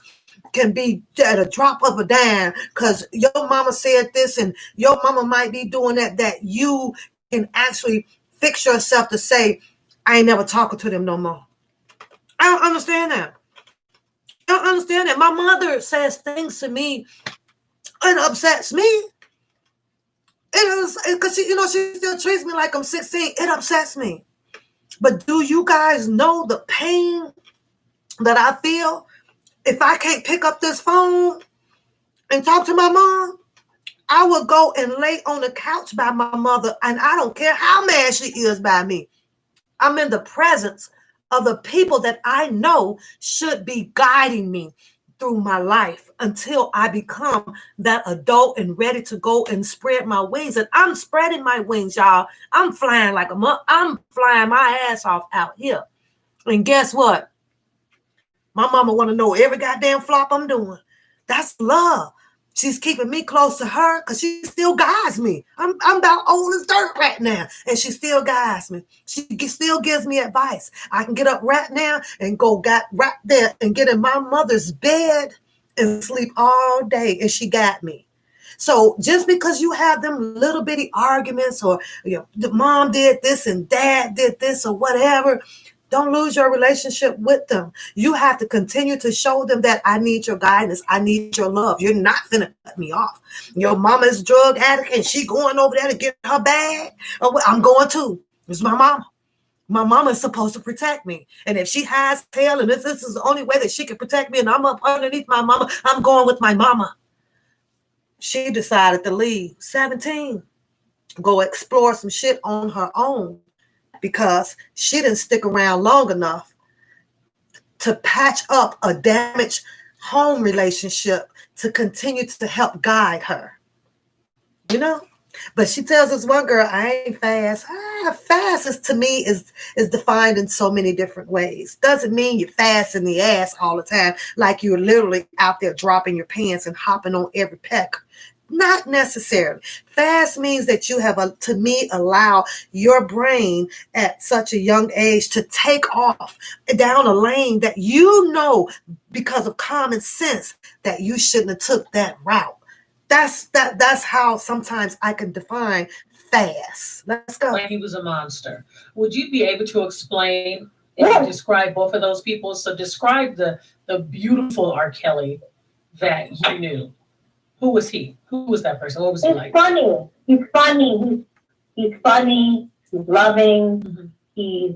can be at a drop of a dime because your mama said this and your mama might be doing that you can actually fix yourself to say, I ain't never talking to them no more. I don't understand that. I don't understand that. My mother says things to me. It upsets me. It is because she still treats me like I'm 16. It upsets me. But do you guys know the pain that I feel if I can't pick up this phone and talk to my mom? I will go and lay on the couch by my mother, and I don't care how mad she is by me. I'm in the presence of the people that I know should be guiding me through my life until I become that adult and ready to go and spread my wings. And I'm spreading my wings, y'all. I'm flying I'm flying my ass off out here. And guess what? My mama want to know every goddamn flop I'm doing. That's love. She's keeping me close to her because she still guides me. I'm about old as dirt right now, and she still guides me. She still gives me advice. I can get up right now and go right there and get in my mother's bed and sleep all day, and she got me. So just because you have them little bitty arguments or the mom did this and dad did this or whatever, don't lose your relationship with them. You have to continue to show them that I need your guidance. I need your love. You're not going to cut me off. Your mama's drug addict and she going over there to get her bag. I'm going too. It's my mama. My mama is supposed to protect me. And if she has tail and if this is the only way that she can protect me and I'm up underneath my mama, I'm going with my mama. She decided to leave 17, go explore some shit on her own, because she didn't stick around long enough to patch up a damaged home relationship to continue to help guide her. But she tells us one girl, I ain't fast. Fast to me is defined in so many different ways. Doesn't mean you're fast in the ass all the time, like you're literally out there dropping your pants and hopping on every peck. Not necessarily. Fast means that you have, allow your brain at such a young age to take off down a lane that because of common sense that you shouldn't have took that route. That's how sometimes I can define fast. Let's go. Like he was a monster. Would you be able to explain and describe both of those people? So describe the beautiful R. Kelly that you knew. Who was he? Who was that person? What was he like? Funny. He's funny. He's funny. He's loving. Mm-hmm. He's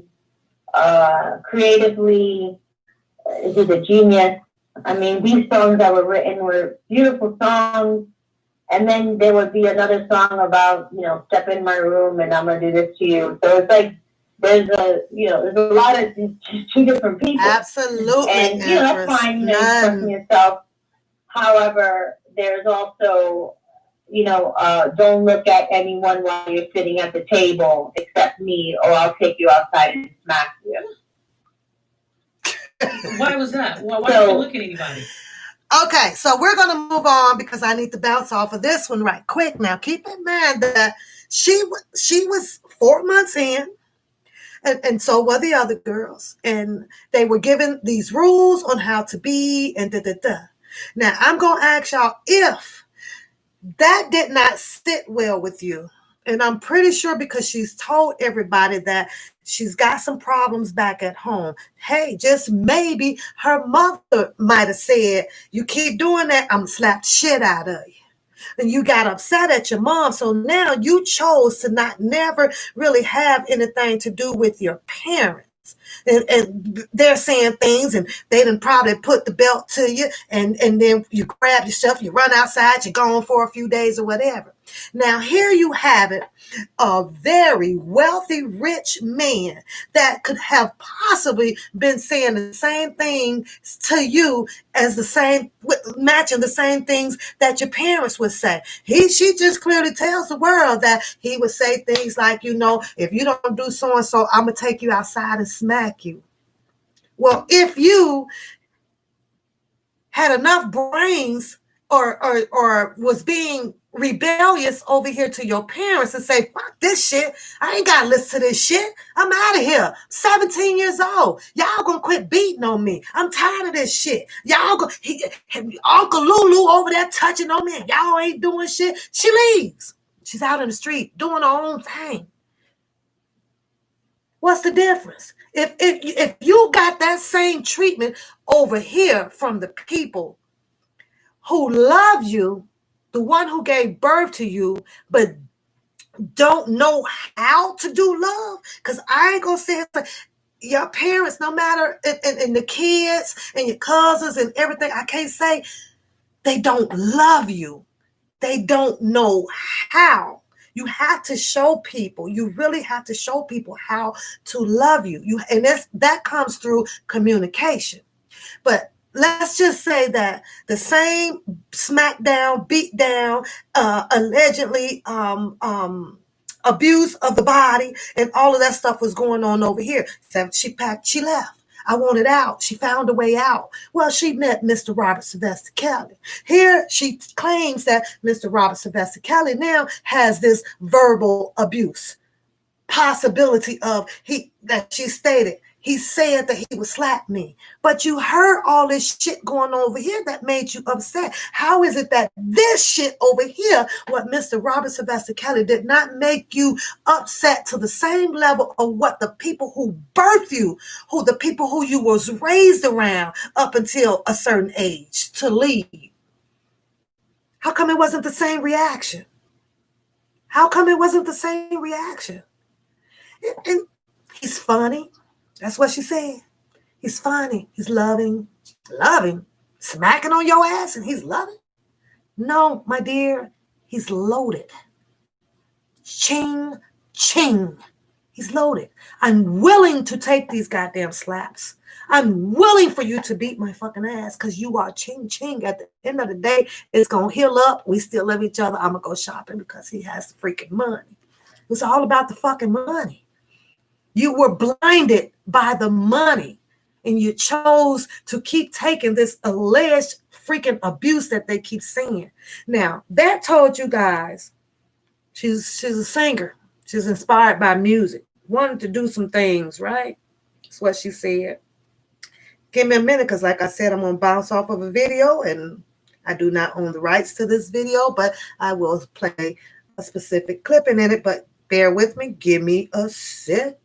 creatively. He's a genius. I mean, these songs that were written were beautiful songs. And then there would be another song about, step in my room and I'm going to do this to you. So it's like, there's a lot of two different people. Absolutely. And, that's fine, expressing yourself. However, there's also, don't look at anyone while you're sitting at the table except me, or I'll take you outside and smack you. Why was that? Why did you look at anybody? Okay, so we're going to move on because I need to bounce off of this one right quick. Now, keep in mind that she was 4 months in, and so were the other girls. And they were given these rules on how to be and da-da-da. Now, I'm going to ask y'all if that did not sit well with you. And I'm pretty sure because she's told everybody that she's got some problems back at home. Hey, just maybe her mother might have said, you keep doing that, I'm going to slap the shit out of you. And you got upset at your mom. So now you chose to not never really have anything to do with your parents. And they're saying things and they done probably put the belt to you and then you grab yourself, you run outside, you're gone for a few days or whatever. Now here you have it, a very wealthy, rich man that could have possibly been saying the same thing to you as matching the same things that your parents would say. She just clearly tells the world that he would say things like, if you don't do so and so, I'm gonna take you outside and smack you. Well, if you had enough brains or was being rebellious over here to your parents and say, fuck this shit. I ain't got to listen to this shit. I'm out of here. 17 years old. Y'all gonna quit beating on me. I'm tired of this shit. Uncle Lulu over there touching on me and y'all ain't doing shit. She leaves. She's out in the street doing her own thing. What's the difference? If you got that same treatment over here from the people who love you, the one who gave birth to you, but don't know how to do love, because I ain't gonna say your parents, no matter and the kids and your cousins and everything, I can't say they don't love you. They don't know how. You have to show people. You really have to show people how to love you. And that comes through communication. But let's just say that the same smackdown, beat down, allegedly abuse of the body, and all of that stuff was going on over here. So she packed, she left. I wanted out. She found a way out. Well, she met Mr. Robert Sylvester Kelly. Here she claims that Mr. Robert Sylvester Kelly now has this verbal abuse possibility of that she stated. He said that he would slap me. But you heard all this shit going on over here that made you upset. How is it that this shit over here, what Mr. Robert Sylvester Kelly did not make you upset to the same level of what the people who birthed you, the people who you was raised around up until a certain age to leave? How come it wasn't the same reaction? How come it wasn't the same reaction? And he's funny. That's what she said. He's funny. He's loving, smacking on your ass, and he's loving. No, my dear, he's loaded. Ching, ching. He's loaded. I'm willing to take these goddamn slaps. I'm willing for you to beat my fucking ass because you are ching, ching. At the end of the day, it's going to heal up. We still love each other. I'm going to go shopping because he has the freaking money. It's all about the fucking money. You were blinded by the money and you chose to keep taking this alleged freaking abuse that they keep saying. Now, that told you guys she's a singer. She's inspired by music. Wanted to do some things, right? That's what she said. Give me a minute because like I said, I'm going to bounce off of a video and I do not own the rights to this video, but I will play a specific clipping in it. But bear with me. Give me a second.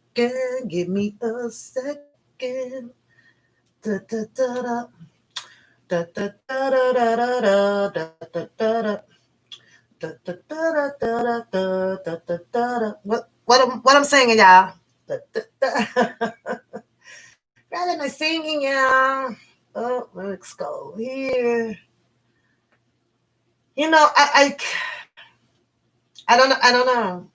Give me a second. Da, da, da, da. Da, da, da, da, da, da, da, da, da, da. Da, da, da, da, da, da, da, da, da. What I'm singing, y'all? Da, da, da. Rather than singing, y'all. Oh, let's go here. You know, I don't know. I don't know.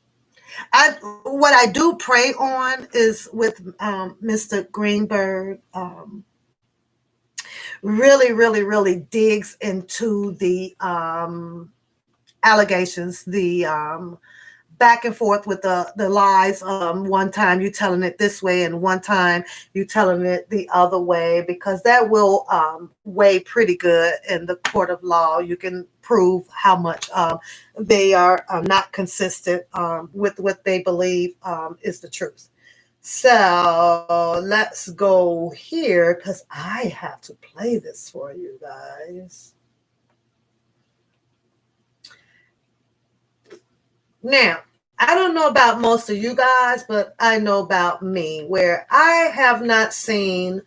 What I do pray on is with Mr. Greenberg. Really, really, really digs into the allegations, the back and forth with the lies. One time you telling it this way, and one time you telling it the other way, because that will weigh pretty good in the court of law. You can prove how much they are not consistent with what they believe is the truth. So let's go here because I have to play this for you guys. Now, I don't know about most of you guys, but I know about me, where I have not seen,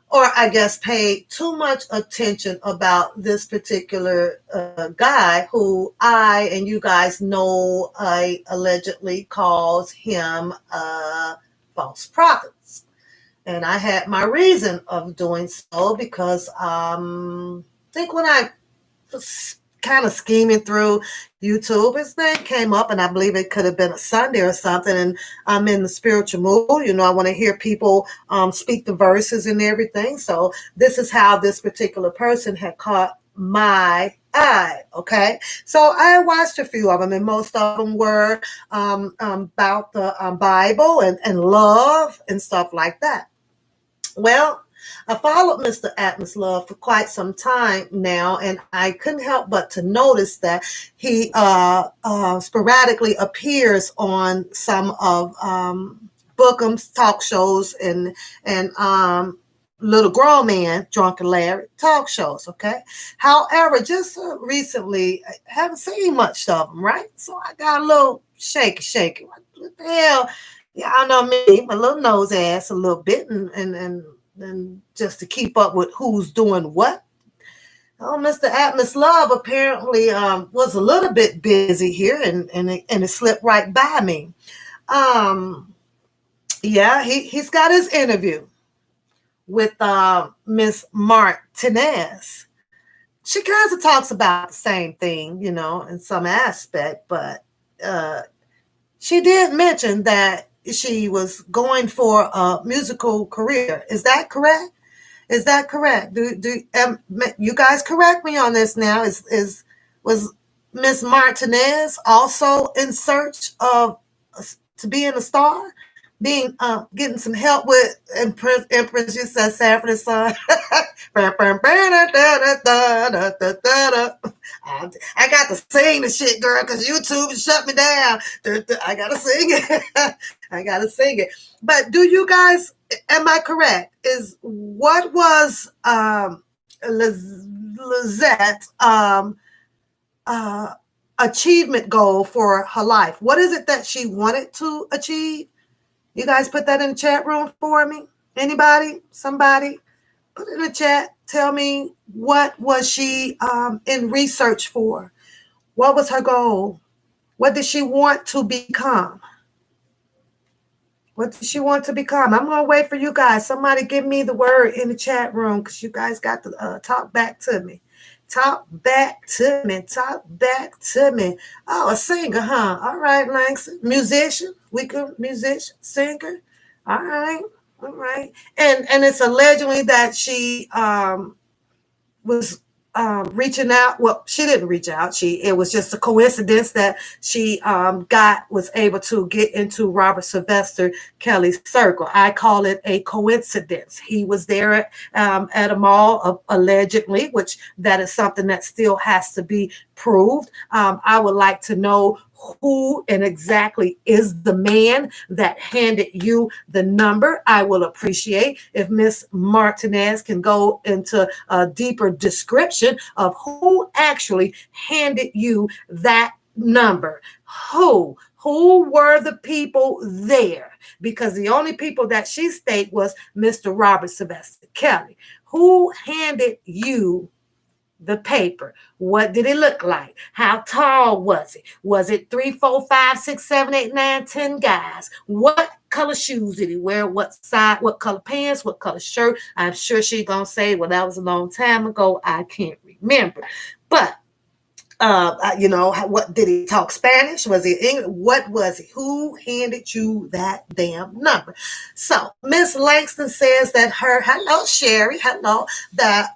or I guess paid too much attention about this particular guy who I and you guys know I allegedly calls him false prophets. And I had my reason of doing so because I think when I was kind of scheming through YouTube, his name came up, and I believe it could have been a Sunday or something. And I'm in the spiritual mood. You know, I want to hear people speak the verses and everything. So this is how this particular person had caught my eye. Okay. So I watched a few of them, and most of them were about the Bible and love and stuff like that. Well, I followed Mr. Atmos Love for quite some time now, and I couldn't help but to notice that he sporadically appears on some of Bookham's talk shows and Little Grown Man, Drunken Larry talk shows, okay? However, just recently, I haven't seen much of them, right? So I got a little shaky. What the hell? Yeah, I know me, my little nose ass a little bit, and just to keep up with who's doing what. Oh, Mr. Atmos Love apparently was a little bit busy here, and it slipped right by me. Yeah, he's got his interview with Miss Martinez. She kind of talks about the same thing, you know, in some aspect, but she did mention that she was going for a musical career. Is that correct? Is that correct? Do you guys correct me on this now? Was Miss Martinez also in search of to being a star, being getting some help with Empress? You said Sanford and Son. I got to sing the shit, girl, because YouTube shut me down. I gotta sing it. I gotta sing it. But do you guys? Am I correct? Is what was Lizette achievement goal for her life? What is it that she wanted to achieve? You guys put that in the chat room for me. Anybody? Somebody? Put it in the chat. Tell me, what was she in research for? What was her goal? What did she want to become? What does she want to become? I'm going to wait for you guys. Somebody give me the word in the chat room, because you guys got to talk back to me. Talk back to me. Talk back to me. Oh, a singer, huh? All right, Langston. Musician. We could musician, singer. All right. All right. And it's allegedly that she was reaching out. Well, she didn't reach out. It was just a coincidence that she was able to get into Robert Sylvester Kelly's circle. I call it a coincidence. He was there at a mall, allegedly, which that is something that still has to be proved. I would like to know who and exactly is the man that handed you the number. I will appreciate if Miss Martinez can go into a deeper description of who actually handed you that number. Who were the people there? Because the only people that she stated was Mr. Robert Sylvester Kelly. Who handed you the paper? What did it look like? How tall was it? Was it 3, 4, 5, 6, 7, 8, 9, 10 guys? What color shoes did he wear? What size? What color pants? What color shirt? I'm sure she's gonna say, well, that was a long time ago, I can't remember. But what did he talk Spanish? Was he English? What was he? Who handed you that damn number? So Miss Langston says that hello Sherry, hello, that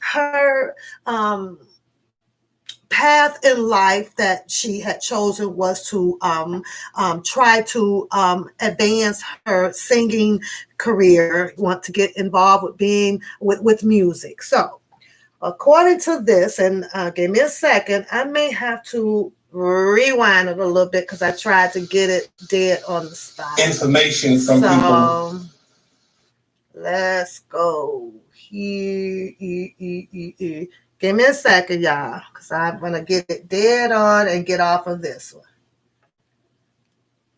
her path in life that she had chosen was to try to advance her singing career, want to get involved with being with music. So according to this, and give me a second, I may have to rewind it a little bit because I tried to get it dead on the spot. Information from people. Let's go here. Give me a second, y'all, because I'm going to get it dead on and get off of this one.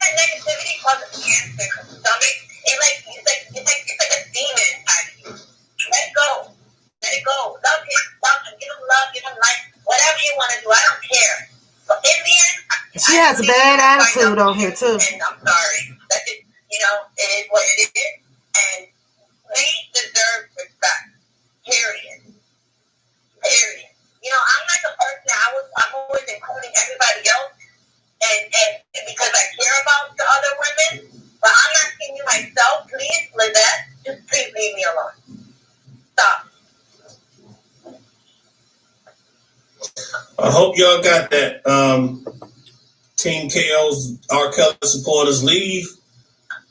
Negativity causes cancer. Stomach, it's like a demon inside of you. Let go. Let it go. Love him. Give him love. Give him life. Whatever you want to do, I don't care. But in the end, she has a bad attitude on here too. And I'm sorry. That's it. It is what it is. And we deserve respect. Period. I'm like a person. I'm always including everybody else, and because I care about the other women. But I'm asking you myself, please, Lizette, just please leave me alone. Stop. I hope y'all got that. Team KO's R. Kelly supporters, leave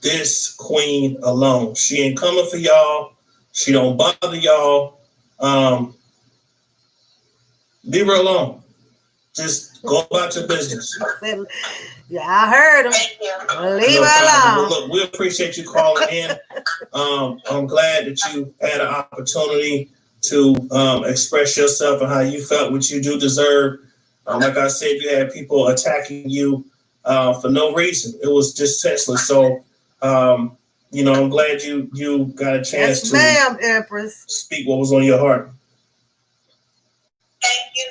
this queen alone. She ain't coming for y'all. She don't bother y'all. Leave her alone. Just go about your business. Yeah, I heard him. Thank you. Leave her alone. Well, look, we appreciate you calling in. I'm glad that you had an opportunity to express yourself and how you felt, which you do deserve. Like I said, you had people attacking you for no reason. It was just senseless. So, I'm glad you got a chance to ma'am, Empress. speak what was on your heart. Thank you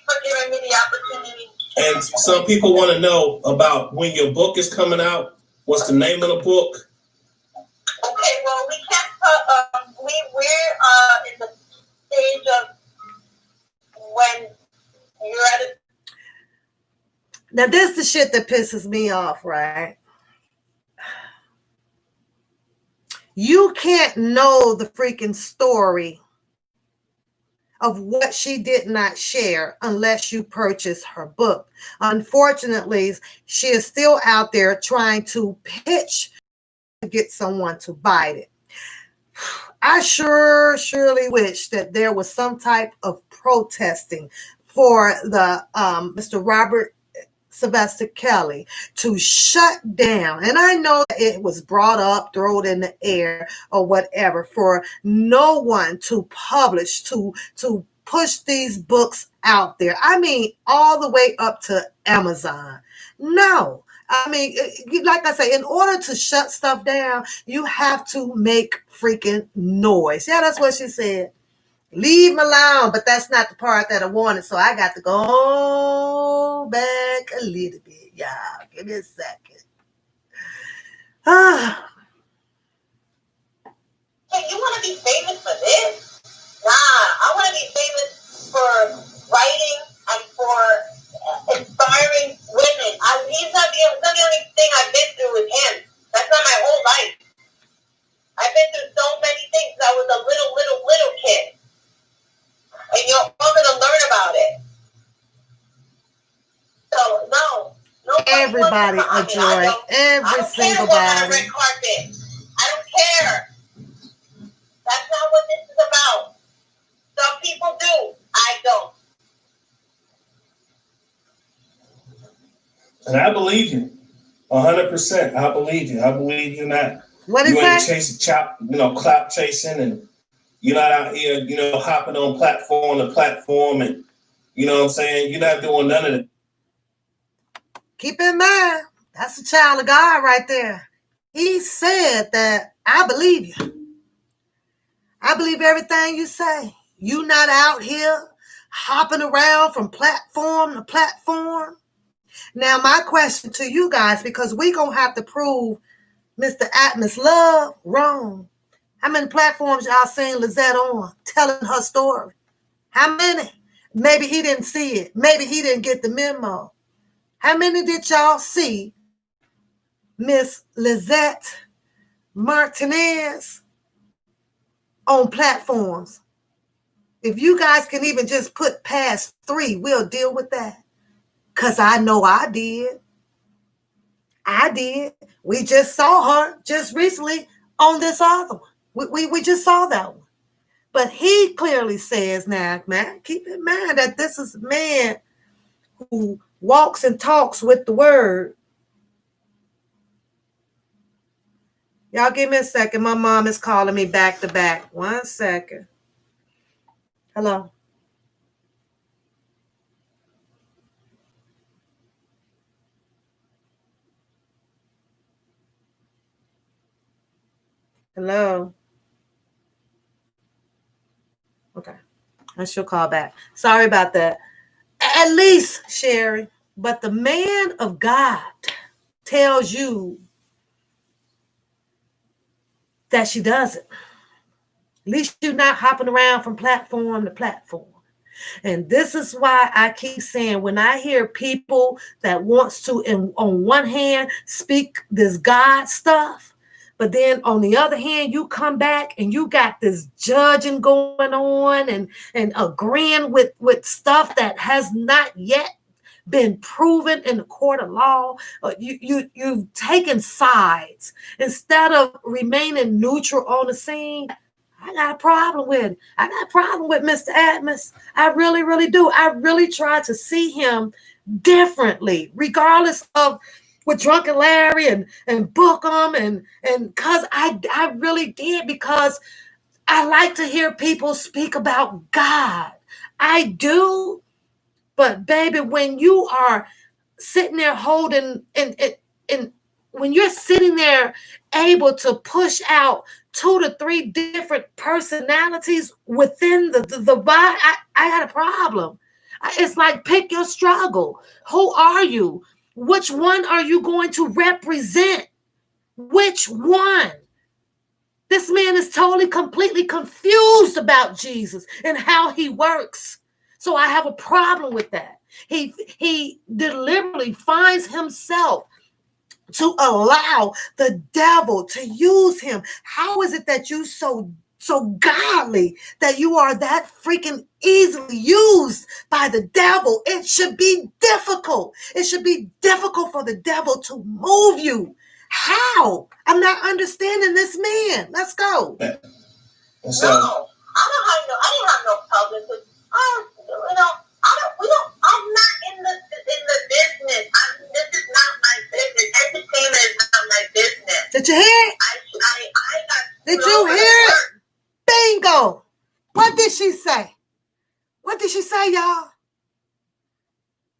for giving me the opportunity. And some people want to know about when your book is coming out. What's the name of the book? Okay, well, we can't. We're in the stage of when you're at it. Now, this is the shit that pisses me off, right? You can't know the freaking story of what she did not share unless you purchase her book. Unfortunately, she is still out there trying to pitch to get someone to buy it. I surely wish that there was some type of protesting for the Mr. Robert Sylvester Kelly to shut down. And I know that it was brought up, thrown in the air or whatever, for no one to publish, to push these books out there. I mean, all the way up to Amazon. No. I mean, like I say, in order to shut stuff down, you have to make freaking noise. Yeah, that's what she said. Leave me alone, but that's not the part that I wanted, so I got to go back a little bit, y'all. Give me a second. Hey, you want to be famous for this? Nah, I want to be famous for writing and for inspiring women. He's not the only thing I've been through with him. That's not my whole life. I've been through so many things. I was a little kid. And you're all going to learn about it. So, no. Everybody a joy. Every single body. I don't care on a red carpet. I don't care. That's not what this is about. Some people do. I don't. And I believe you. 100%. I believe you. I believe you're not. What is you that? ain't chasing clap chasing, and you're not out here, hopping on platform to platform, and you know what I'm saying? You're not doing none of it. Keep in mind, that's a child of God right there. He said that I believe you. I believe everything you say. You not out here hopping around from platform to platform. Now, my question to you guys, because we going to have to prove Mr. Atmos love wrong. How many platforms y'all seen Lizette on telling her story? How many? Maybe he didn't see it. Maybe he didn't get the memo. How many did y'all see Miss Lizette Martinez on platforms? If you guys can even just put past 3, we'll deal with that. Because I know I did. I did. We just saw her just recently on this other one. We just saw that one. But he clearly says now, man, keep in mind that this is a man who walks and talks with the word. Y'all give me a second. My mom is calling me back to back. 1 second. Hello. Hello. Okay. I shall call back. Sorry about that. At least, Sherry. But the man of God tells you that she doesn't. At least you're not hopping around from platform to platform. And this is why I keep saying, when I hear people that wants to, on one hand, speak this God stuff, but then on the other hand, you come back and you got this judging going on and agreeing with stuff that has not yet been proven in the court of law. You've taken sides instead of remaining neutral on the scene. I got a problem with it. I got a problem with Mr. Atmos. I really, really do. I really try to see him differently, regardless of with Drunken Larry and Bookham and because I really did, because I like to hear people speak about God. I do. But baby, when you are sitting there holding and when you're sitting there able to push out 2 to 3 different personalities within the body, I got a problem. It's like, pick your struggle. Who are you? Which one are you going to represent? Which one? This man is totally, completely confused about Jesus and how he works. So I have a problem with that. He deliberately finds himself to allow the devil to use him. How is it that you so godly that you are that freaking easily used by the devil? It should be difficult. It should be difficult for the devil to move you. How? I'm not understanding this man. Let's go. So, I don't have no problem. I'm not in the business. This is not my business. Entertainment is not my business. Did you hear it? Did you hear it? Bingo. What did she say? What did she say, y'all?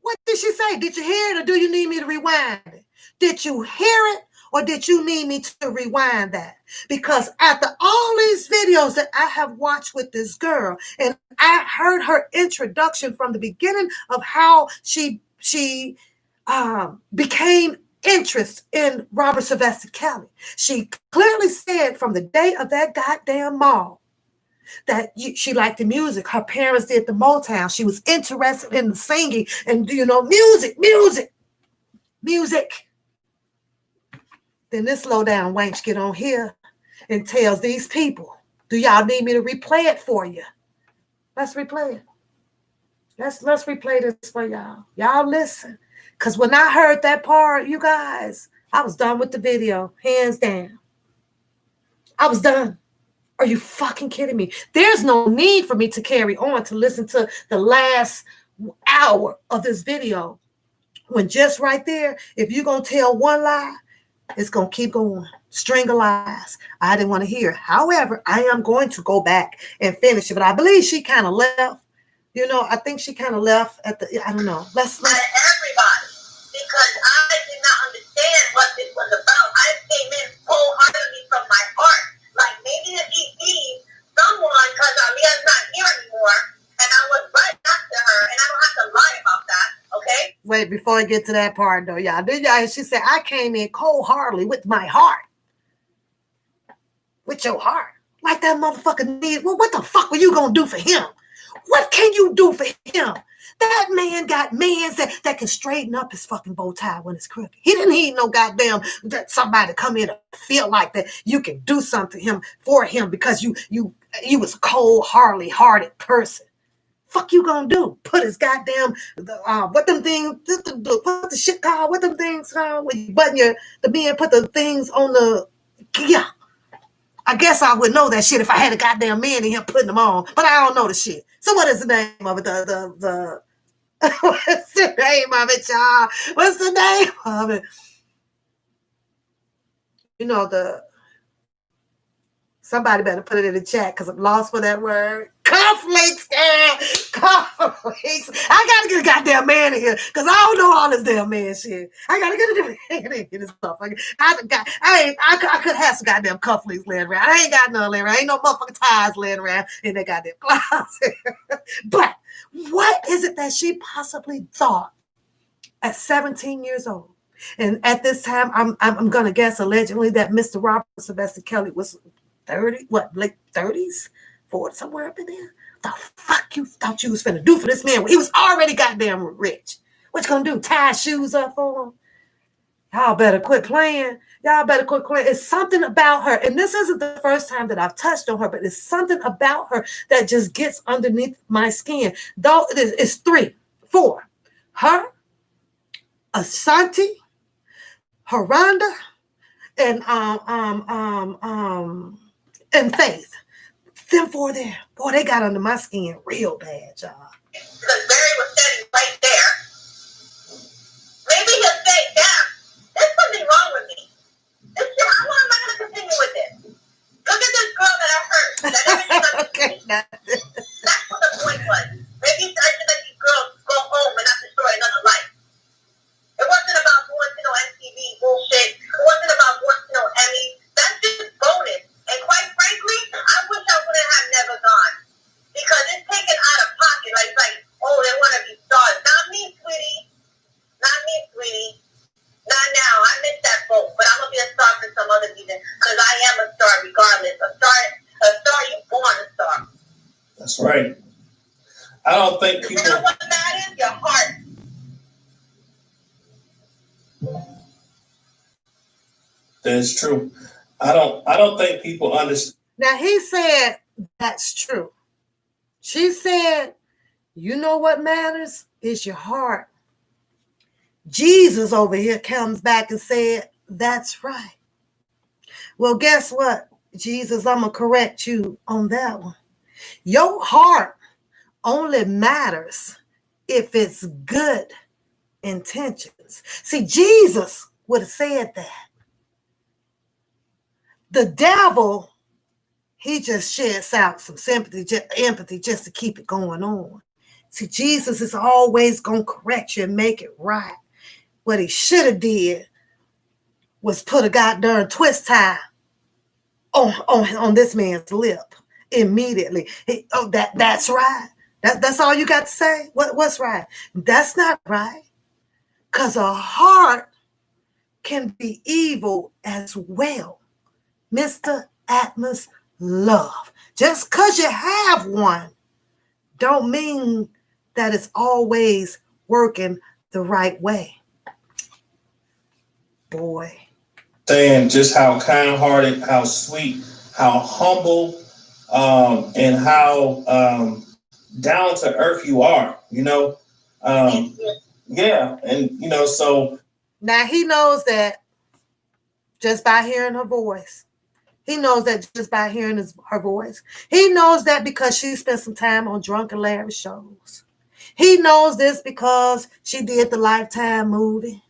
What did she say? Did you hear it, or do you need me to rewind it? Did you hear it, or did you need me to rewind that? Because after all these videos that I have watched with this girl, and I heard her introduction from the beginning of how she became interest in Robert Sylvester Kelly. She clearly said from the day of that goddamn mall that she liked the music. Her parents did the Motown. She was interested in the singing and, music. Then this low down wench get on here and tells these people, do y'all need me to replay it for you? Let's replay it. Let's replay this for y'all. Y'all listen. Because when I heard that part, you guys, I was done with the video. Hands down. I was done. Are you fucking kidding me? There's no need for me to carry on to listen to the last hour of this video When just right there, if you're going to tell one lie, it's going to keep going. String of lies. I didn't want to hear. However, I am going to go back and finish it. But I believe she kind of left. You know, I think she kind of left at the, I don't know. Let's everybody, because I did not understand what this was about. I came in wholeheartedly from my heart. Like, maybe if he sees someone, because Aaliyah's not here anymore, and I was right after her, and I don't have to lie about that, okay? wait, before I get to that part, though, y'all. She said, I came in cold-heartedly with my heart. With your heart. Like that motherfucker need. Well, what the fuck were you going to do for him? What can you do for him? That man got mans that can straighten up his fucking bow tie when it's crooked. He didn't need no goddamn that somebody to come in and feel like that you can do something for him because you was a cold, hearted person. Fuck you gonna do? Put his goddamn what them things? What the shit called? What them things called? When you button the man put the things on the I guess I would know that shit if I had a goddamn man in here putting them on, but I don't know the shit. So what is the name of it? What's the name of it, y'all? What's the name of it? You know, somebody better put it in the chat because I'm lost for that word. Cufflinks, yeah. Cufflinks. I gotta get a goddamn man in here because I don't know all this damn man shit. I gotta get a man in here. This motherfucker. I could have some goddamn cufflinks laying around. I ain't got none laying around. Ain't no motherfucking ties laying around in that goddamn closet. But what is it that she possibly thought at 17 years old? And at this time, I'm gonna guess allegedly that Mr. Robert Sylvester Kelly was 30, late 30s, 40, somewhere up in there. The fuck you thought you was finna do for this man? He was already goddamn rich. What you gonna do? Tie shoes up for him? Y'all better quit playing. It's something about her. And this isn't the first time that I've touched on her, but it's something about her that just gets underneath my skin. Though it's 3, 4. Her, Ashanti, Haronda, and Faith. Them 4 there. Boy, they got under my skin real bad, y'all. Because Barry was standing right there. Maybe he'll say, damn, there's something wrong with me. This shit, how long am I going to continue with this? Look at this girl that I hurt. That everything Okay, that's what the point was. Maybe I should let these girls go home and not destroy another life. It wasn't about going to no MTV bullshit. It wasn't about going to no Emmy. That's just bonus. And quite frankly, I wish I would have never gone. Because it's taken out of pocket. Like, oh, they want to be stars. Not me, sweetie. Not me, sweetie. Not now. I missed that boat. But I'm going to be a star for some other reason. Because I am a star regardless. A star, you born a star. That's right. I don't think people... You know what that is? Your heart. That's true. I don't think people understand. Now he said that's true. She said, you know what matters is your heart. Jesus over here comes back and said, that's right. Well, guess what, Jesus, I'm going to correct you on that one. Your heart only matters if it's good intentions. See, Jesus would have said that. The devil, he just sheds out some sympathy, empathy, just to keep it going on. See, Jesus is always going to correct you and make it right. What he should have did was put a goddamn twist tie on this man's lip immediately. That's right. That's all you got to say? What's right? That's not right. Because a heart can be evil as well. Mr. Atmos love. Just because you have one don't mean that it's always working the right way. Boy. Saying just how kind-hearted, how sweet, how humble, and how down to earth you are, you know? Yeah, and, so... Now, he knows that just by hearing her voice. He knows that just by hearing her voice. He knows that because she spent some time on Drunken Larry shows. He knows this because she did the Lifetime movie.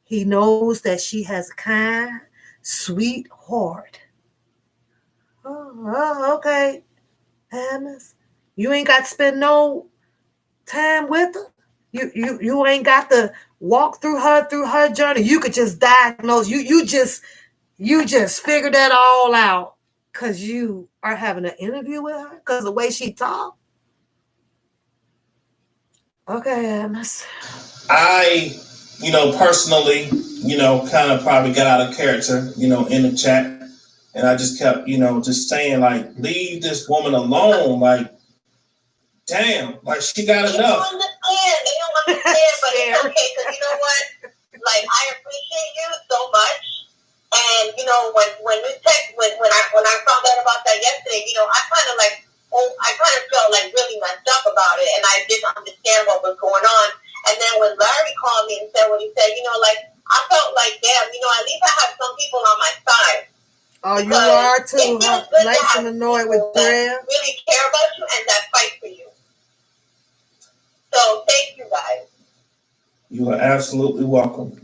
He knows that she has a kind, sweet heart. Oh, okay, Amos. You ain't got to spend no time with her. You ain't got to walk through her journey. You could just diagnose. You just figure that all out because you are having an interview with her because the way she talk. Okay, Amos. I, personally, kind of probably got out of character, in the chat. And I just kept, just saying, like, leave this woman alone. Like, damn, like, she got enough. They don't understand, but it's okay, because you know what? Like, I appreciate you so much. And, when I found out about that yesterday, I kind of felt like really messed up about it. And I didn't understand what was going on. And then when Larry called me and said what he said, I felt like, damn, at least I have some people on my side. Oh, you are too, huh? Nice and annoyed with Drea. Really care about you and that fight for you. So thank you guys. You are absolutely welcome.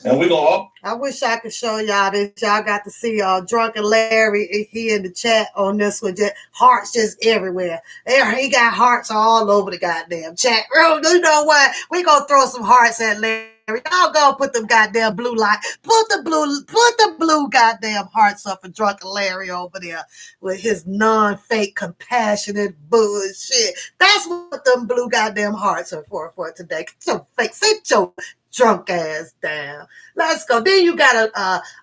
And we're gonna. I wish I could show y'all this. Y'all got to see Drunken Larry. He in the chat on this one. Just hearts just everywhere. He got hearts all over the goddamn chat room. You know what? We gonna throw some hearts at Larry. Y'all go put them goddamn blue light. Put the blue goddamn hearts up for Drunken Larry over there with his non-fake compassionate bullshit. That's what them blue goddamn hearts are for today. Sit your drunk ass down. Let's go. Then you got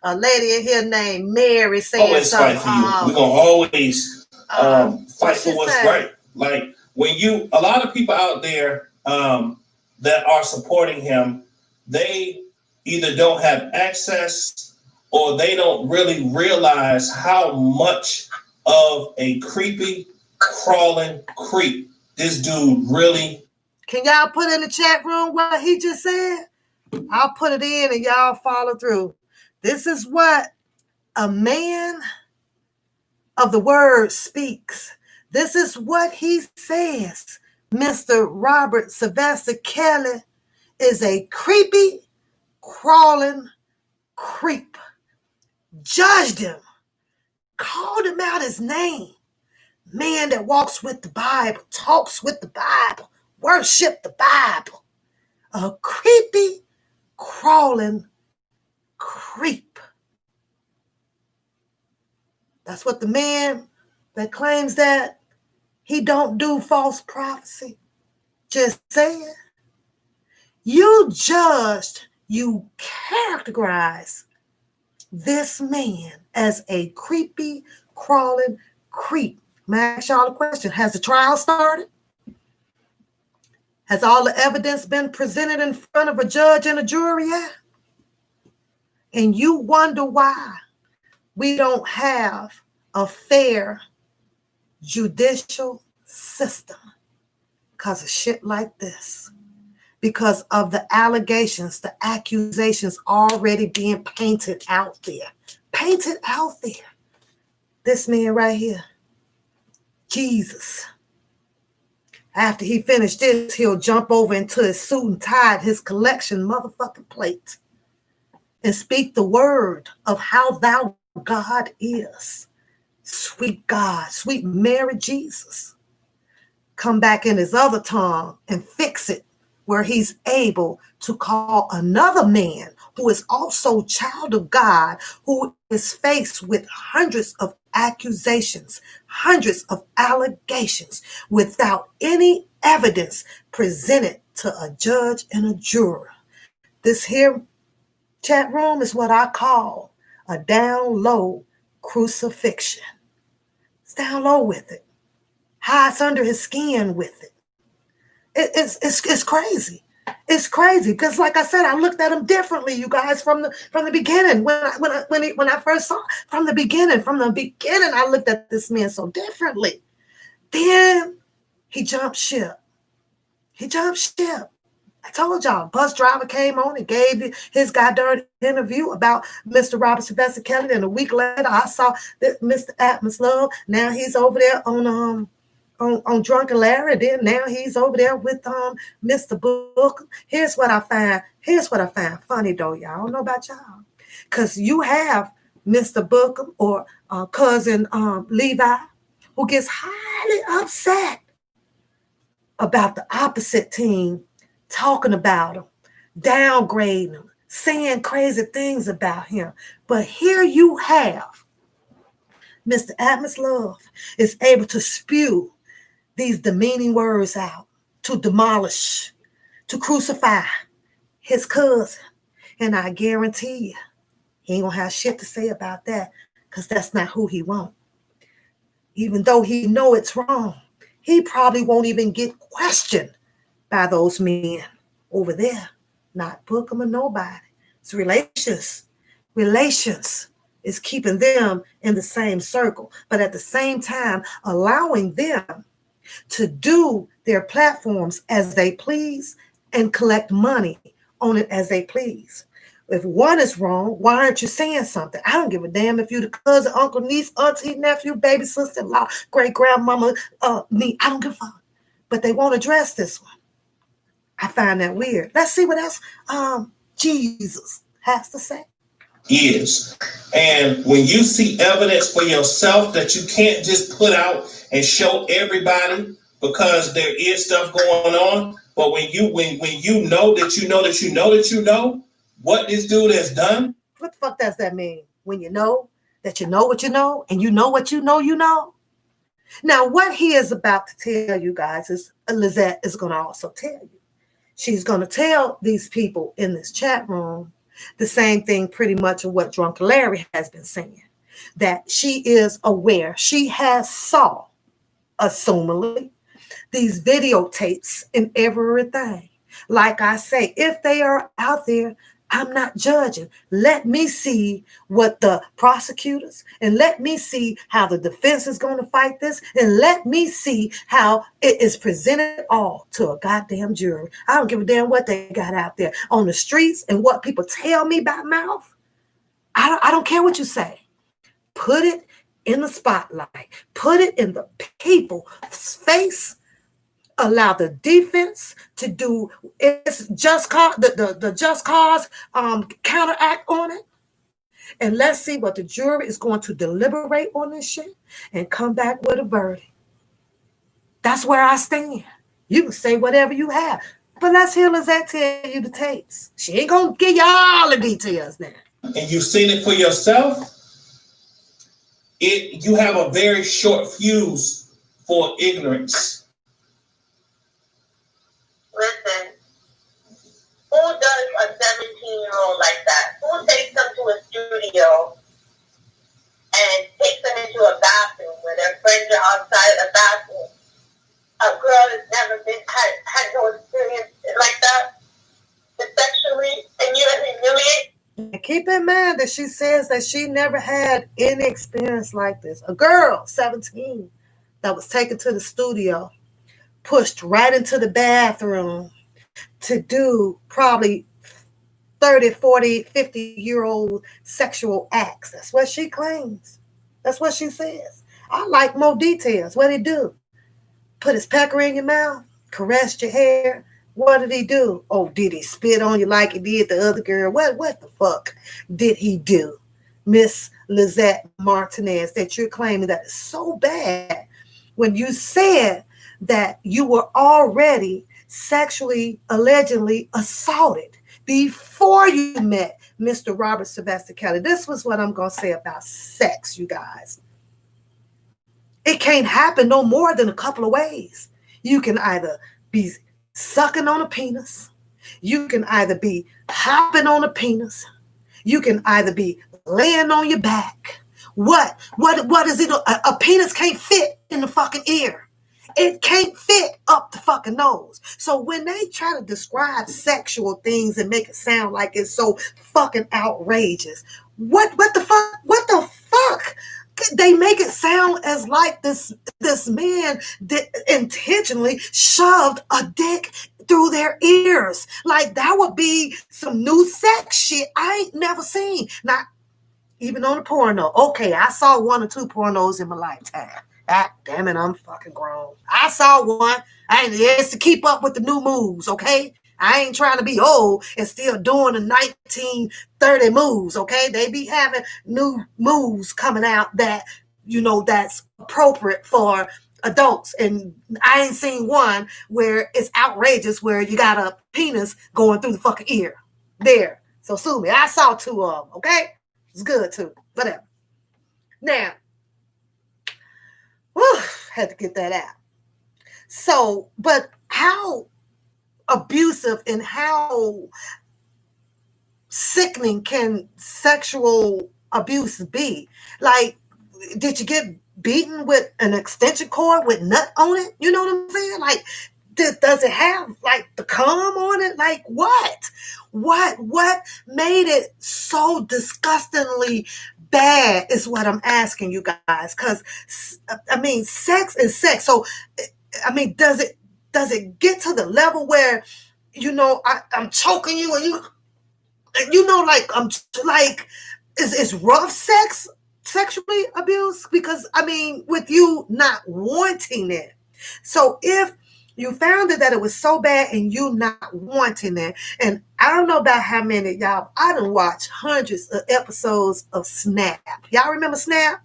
a lady in here named Mary saying always something. Fight for you. We're gonna always fight for what's right. Like when a lot of people out there that are supporting him, they either don't have access or they don't really realize how much of a creepy, crawling creep this dude really. Can y'all put in the chat room what he just said? I'll put it in and y'all follow through. This is what a man of the word speaks. This is what he says. Mr. Robert Sylvester Kelly is a creepy, crawling creep. Judged him. Called him out his name. Man that walks with the Bible, talks with the Bible, worship the Bible. A creepy, crawling creep. That's what the man that claims that he don't do false prophecy just said. You judged, you characterized this man as a creepy, crawling creep. May I ask y'all a question? Has the trial started? Has all the evidence been presented in front of a judge and a jury yet? And you wonder why we don't have a fair judicial system because of shit like this. Because of the allegations, the accusations already being painted out there. Painted out there. This man right here, Jesus. After he finished this, he'll jump over into his suit and tie, his collection motherfucking plate, and speak the word of how thou God is. Sweet God, sweet Mary Jesus. Come back in his other tongue and fix it where he's able to call another man who is also child of God, who is faced with hundreds of accusations, hundreds of allegations without any evidence presented to a judge and a juror. This here chat room is what I call a down low crucifixion. It's down low with it. Hides under his skin with it. It's crazy. It's crazy because, like I said, I looked at him differently, you guys, from the beginning. When I first saw from the beginning, I looked at this man so differently. Then he jumped ship. I told y'all, bus driver came on and gave his goddamn interview about Mr. Robert Sylvester Kelly. And a week later, I saw that Mr. Atmos Love. Now he's over there on on Drunken Larry. Then now he's over there with Mr. Book. Here's what I find funny though, y'all. I don't know about y'all. Cause you have Mr. Booker or cousin Levi who gets highly upset about the opposite team talking about him, downgrading him, saying crazy things about him. But here you have Mr. Atmos Love is able to spew these demeaning words out, to demolish, to crucify his cousin. And I guarantee you, he ain't gonna have shit to say about that, because that's not who he wants. Even though he know it's wrong, he probably won't even get questioned by those men over there. Not Bookham or nobody. It's relations. Relations is keeping them in the same circle, but at the same time allowing them to do their platforms as they please and collect money on it as they please. If one is wrong, why aren't you saying something? I don't give a damn if you're the cousin, uncle, niece, auntie, nephew, baby, sister-in-law, great-grandmama, niece. I don't give a fuck. But they won't address this one. I find that weird. Let's see what else Jesus has to say. Is. And when you see evidence for yourself that you can't just put out and show everybody because there is stuff going on, but when you know that you know that you know that you know what this dude has done. What the fuck does that mean? When you know that you know what you know and you know what you know you know? Now, what he is about to tell you guys is Lizette is going to also tell you. She's going to tell these people in this chat room the same thing pretty much of what Drunken Larry has been saying, that she is aware. She has saw, assumably, these videotapes and everything. Like I say, if they are out there, I'm not judging. Let me see what the prosecutors and let me see how the defense is going to fight this and let me see how it is presented all to a goddamn jury. I don't give a damn what they got out there on the streets and what people tell me by mouth. I don't care what you say. Put it in the spotlight. Put it in the people's face. Allow the defense to do its just cause, the just cause counteract on it. And let's see what the jury is going to deliberate on this shit and come back with a verdict. That's where I stand. You can say whatever you have. But let's hear Lizette tell you the tapes. She ain't going to give you all the details now. And you've seen it for yourself. You have a very short fuse for ignorance. Listen, who does a 17-year-old like that? Who takes them to a studio and takes them into a bathroom where their friends are outside the bathroom? A girl that's never had no experience like that, sexually, and you humiliate. And keep in mind that she says that she never had any experience like this. A girl, 17, that was taken to the studio, pushed right into the bathroom to do probably 30, 40, 50-year-old sexual acts. That's what she claims. That's what she says. I like more details. What did he do? Put his pecker in your mouth? Caressed your hair? What did he do? Oh, did he spit on you like he did the other girl? What the fuck did he do? Miss Lizette Martinez, that you're claiming that is so bad when you said that you were already sexually, allegedly assaulted before you met Mr. Robert Sylvester Kelly. This was what I'm going to say about sex, you guys. It can't happen no more than a couple of ways. You can either be sucking on a penis. You can either be hopping on a penis. You can either be laying on your back. What is it? A penis can't fit in the fucking ear. It can't fit up the fucking nose. So when they try to describe sexual things and make it sound like it's so fucking outrageous, what the fuck? What the fuck? They make it sound as like this man intentionally shoved a dick through their ears. Like that would be some new sex shit I ain't never seen. Not even on a porno. Okay, I saw 1 or 2 pornos in my lifetime. Ah, damn it, I'm fucking grown. I saw one. It's to keep up with the new moves, okay? I ain't trying to be old and still doing the 1930 moves, okay? They be having new moves coming out that, that's appropriate for adults. And I ain't seen one where it's outrageous, where you got a penis going through the fucking ear. There. So sue me. I saw two of them, okay? It's good too. Whatever. Now, had to get that out. So, but how abusive and how sickening can sexual abuse be? Like, did you get beaten with an extension cord with nut on it? You know what I'm saying? Like, does it have like the cum on it? Like what made it so disgustingly bad is what I'm asking you guys. Because I mean, sex is sex. So I mean, does it get to the level where, I'm choking you and like I'm like, is rough sex sexually abuse? Because I mean, with you not wanting it. So if you found that it was so bad and you not wanting it, and I don't know about how many y'all, I done watched hundreds of episodes of Snap. Y'all remember Snap?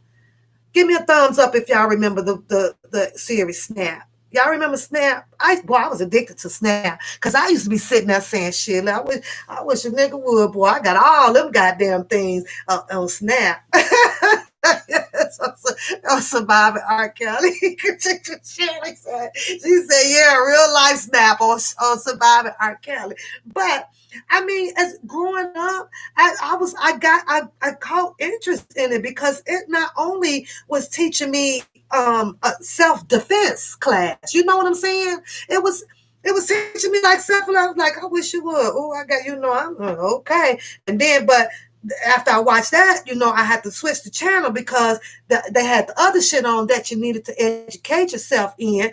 Give me a thumbs up if y'all remember the series Snap. Y'all remember Snap? I was addicted to Snap because I used to be sitting there saying shit. I wish a nigga would, boy. I got all them goddamn things on Snap. So surviving R. Kelly. She said, yeah, real life Snap on surviving R. Kelly. But I mean, as growing up, I caught interest in it because it not only was teaching me a self-defense class. You know what I'm saying? It was teaching me like self-love. Like, I wish you would. Oh, I got, I'm okay. And then, but after I watched that, I had to switch the channel because they had the other shit on that you needed to educate yourself in.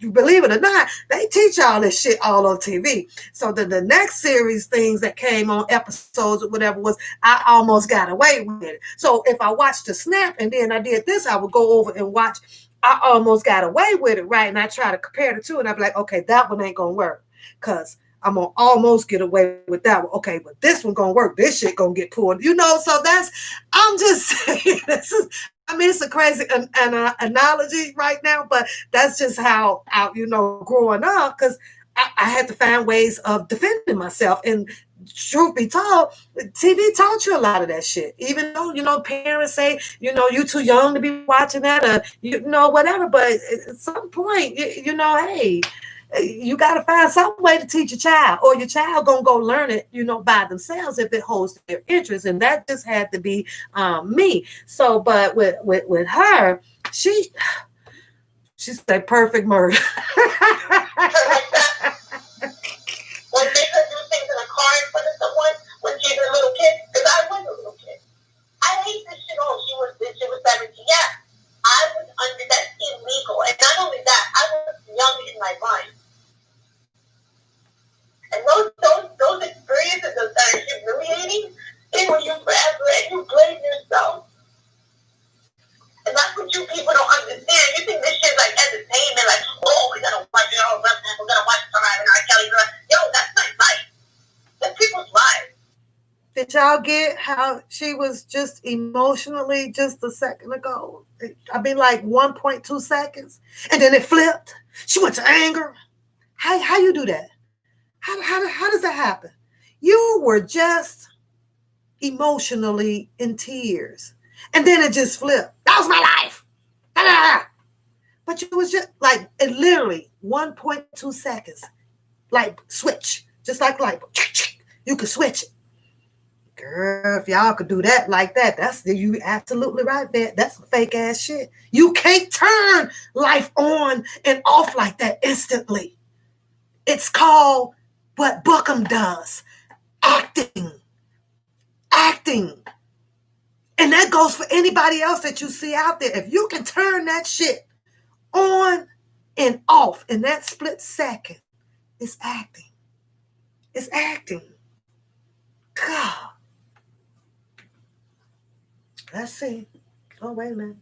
Believe it or not, they teach all this shit all on TV. So the next series things that came on episodes or whatever was, I almost got away with it. So if I watched the Snap and then I did this, I would go over and watch I almost got away with it, right? And I try to compare the two and I'd be like, okay, that one ain't gonna work because I'm gonna almost get away with that one. Okay, but this one gonna work. This shit gonna get pulled. So I'm just saying, it's a crazy analogy right now, but that's just how growing up, because I had to find ways of defending myself. And truth be told, TV taught you a lot of that shit. Even though, parents say, you too young to be watching that or, whatever. But at some point, hey, you got to find some way to teach your child, or your child gonna go learn it, by themselves if it holds their interest. And that just had to be me. So, but with her, she's a perfect murder. When they could do things in a car in front of someone when she's a little kid, because I was a little kid. I hate this shit. Oh, she was 17. Yeah, I was under. That's illegal. And not only that, I was young in my mind. And those experiences that are humiliating, they were you forever, and you blame yourself. And that's what you people don't understand. You think this shit's like entertainment, like, oh, we're gonna watch it all, we're gonna watch Surviving R. Kelly. Yo, that's my life. That's people's lives. Did y'all get how she was just emotionally just a second ago? I mean, like 1.2 seconds, and then it flipped. She went to anger. How you do that? How does that happen? You were just emotionally in tears, and then it just flipped. That was my life. But you was just like, it literally 1.2 seconds, like switch, just like light bulb. You could switch it. Girl, if y'all could do that like that, you absolutely right, man. That's some fake ass shit. You can't turn life on and off like that instantly. It's called what Buckham does. Acting. And that goes for anybody else that you see out there. If you can turn that shit on and off in that split second, it's acting. It's acting. God. Let's see. Oh, wait a minute.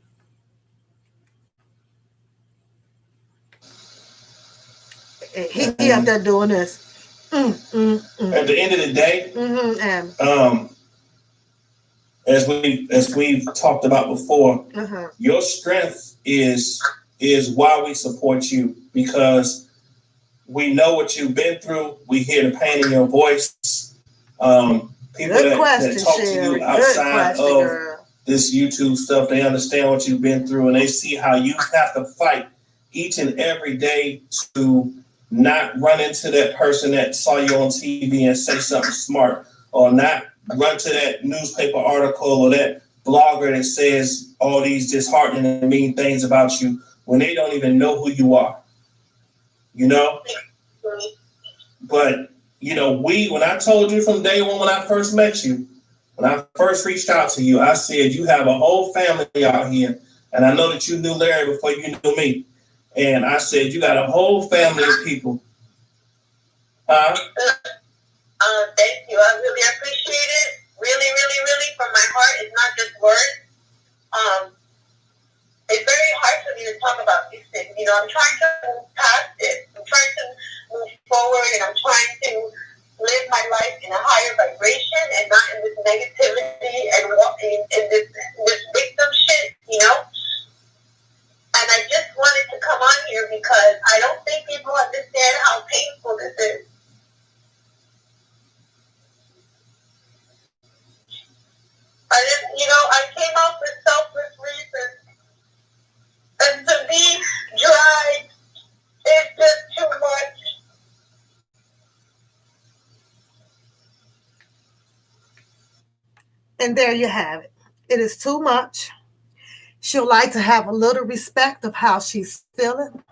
He up there doing this. At the end of the day, as we've talked about before, your strength is why we support you, because we know what you've been through. We hear the pain in your voice. People that talk to you outside of this YouTube stuff, they understand what you've been through, and they see how you have to fight each and every day to not run into that person that saw you on TV and say something smart, or not run to that newspaper article or that blogger that says all these disheartening and mean things about you when they don't even know who you are. You know? But, you know, when I told you from day one when I first met you, when I first reached out to you, I said you have a whole family out here. And I know that you knew Larry before you knew me. And I said you got a whole family of people. Thank you. I really appreciate it. Really, really, really, from my heart. It's not just words. It's very hard for me to talk about these things. You know, I'm trying to move past it. I'm trying to move forward, and I'm trying to live my life in a higher vibration and not in this negativity and in this victim shit, you know? And I just wanted to come on here because I don't think people understand how painful this is. I came out for selfless reasons. And to be dried is just too much. And there you have it. It is too much. She'll like to have a little respect of how she's feeling.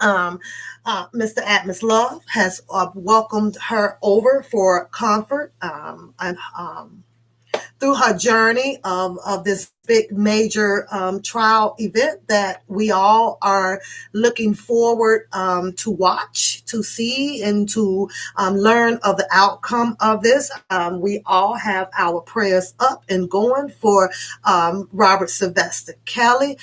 Mr. Atmos Love has welcomed her over for comfort and through her journey of this big major trial event that we all are looking forward to watch, to see, and to learn of the outcome of this. We all have our prayers up and going for Robert Sylvester Kelly.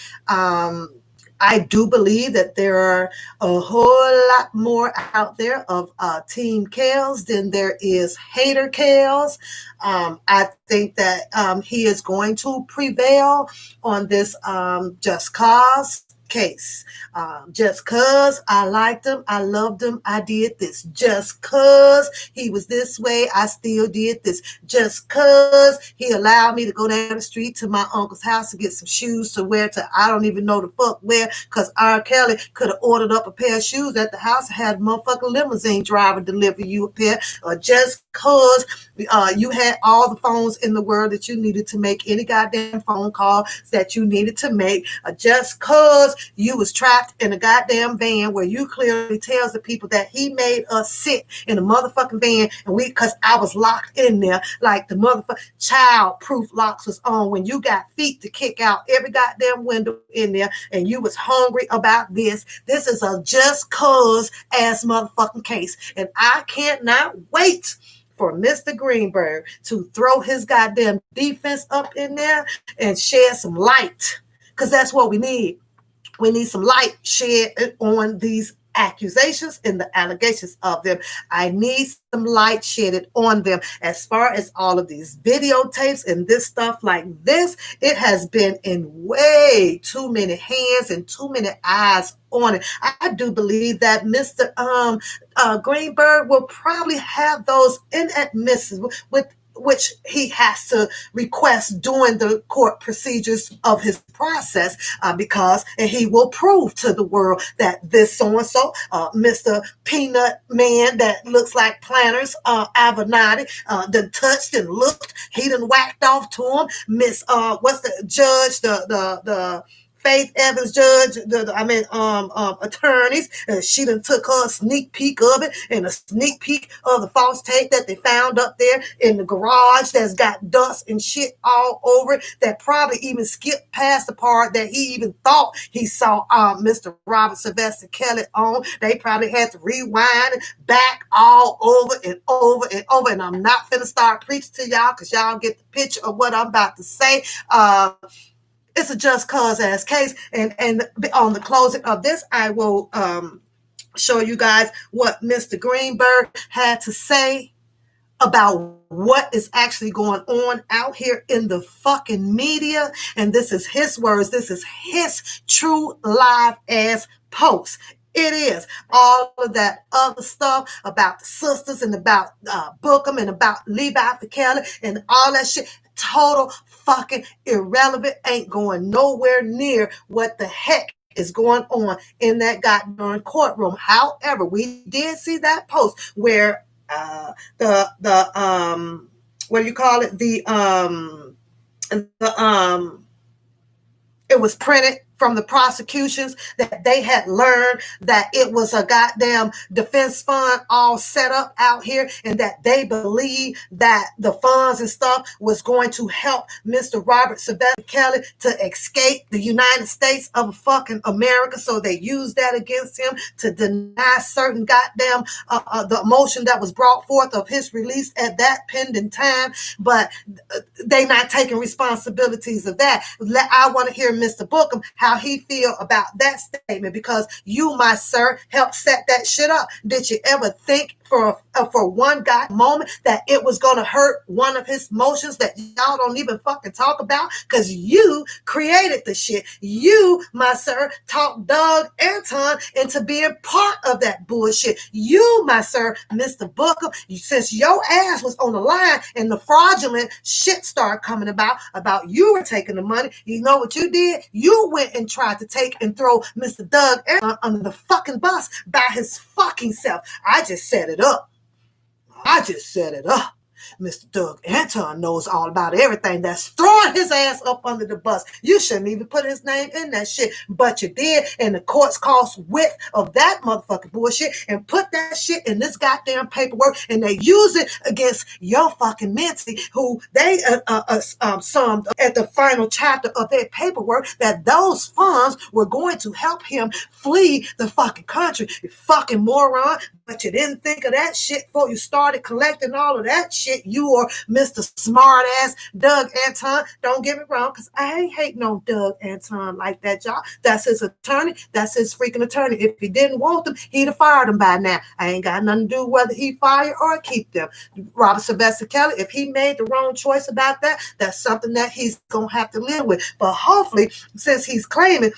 I do believe that there are a whole lot more out there of Team Kales than there is hater Kales. I think that he is going to prevail on this just cause case. Just cause I liked him, I loved him, I did this. Just cause he was this way, I still did this. Just cause he allowed me to go down the street to my uncle's house to get some shoes to wear to I don't even know the fuck where, because R. Kelly could have ordered up a pair of shoes at the house and had a motherfucking limousine driver deliver you a pair. Or just cause you had all the phones in the world that you needed to make any goddamn phone call that you needed to make. Just cause you was trapped in a goddamn van where you clearly tells the people that he made us sit in a motherfucking van, and because I was locked in there like the motherfucking child-proof locks was on when you got feet to kick out every goddamn window in there, and you was hungry about this. This is a just cause ass motherfucking case, and I cannot wait for Mr. Greenberg to throw his goddamn defense up in there and shed some light, because that's what we need. We need some light shed on these accusations and the allegations of them. I need some light shedded on them. As far as all of these videotapes and this stuff like this, it has been in way too many hands and too many eyes on it. I do believe that Mr. Greenberg will probably have those inadmissible with which he has to request during the court procedures of his process, because and he will prove to the world that this so-and-so, Mr. Peanut Man that looks like Planters, Avenatti, done touched and looked, he done whacked off to him. Miss, what's the judge, the Faith Evans judge, attorneys, she done took her a sneak peek of it and a sneak peek of the false tape that they found up there in the garage that's got dust and shit all over it, that probably even skipped past the part that he even thought he saw Mr. Robert Sylvester Kelly on. They probably had to rewind it back all over and over and over, and I'm not finna start preaching to y'all because y'all get the picture of what I'm about to say. It's a just cause ass case, and on the closing of this, I will show you guys what Mr. Greenberg had to say about what is actually going on out here in the fucking media. And this is his words. This is his true live ass post. It is all of that other stuff about the sisters and about Bookham and about Levi Kelly and all that shit. Total fucking irrelevant. Ain't going nowhere near what the heck is going on in that goddamn courtroom. However, we did see that post where what do you call it? It was printed from the prosecutions that they had learned that it was a goddamn defense fund all set up out here, and that they believe that the funds and stuff was going to help Mr. Robert Sylvester Kelly to escape the United States of fucking America. So they used that against him to deny certain goddamn the motion that was brought forth of his release at that pending time. But they not taking responsibilities of that. I want to hear Mr. Bookham how he feel about that statement, because you, my sir, helped set that shit up. Did you ever think for one god moment that it was going to hurt one of his motions that y'all don't even fucking talk about? Because you created the shit. You, my sir, talked Doug Anton into being part of that bullshit. You, my sir, Mr. Bookham, since your ass was on the line and the fraudulent shit started coming about you were taking the money, you know what you did? You went and tried to take and throw Mr. Doug Anton under the fucking bus by his fucking self. I just set it up. Mr. Doug Anton knows all about everything. That's throwing his ass up under the bus. You shouldn't even put his name in that shit, but you did, and the courts caused width of that motherfucking bullshit and put that shit in this goddamn paperwork, and they use it against your fucking Mincy, who they summed at the final chapter of their paperwork that those funds were going to help him flee the fucking country. You fucking moron. But you didn't think of that shit before you started collecting all of that shit. You or Mr. Smart ass Doug Anton. Don't get me wrong, because I ain't hating on Doug Anton like that, y'all. That's his attorney. That's his freaking attorney. If he didn't want them, he'd have fired them by now. I ain't got nothing to do whether he fire or keep them. Robert Sylvester Kelly, if he made the wrong choice about that, that's something that he's going to have to live with. But hopefully, since he's claiming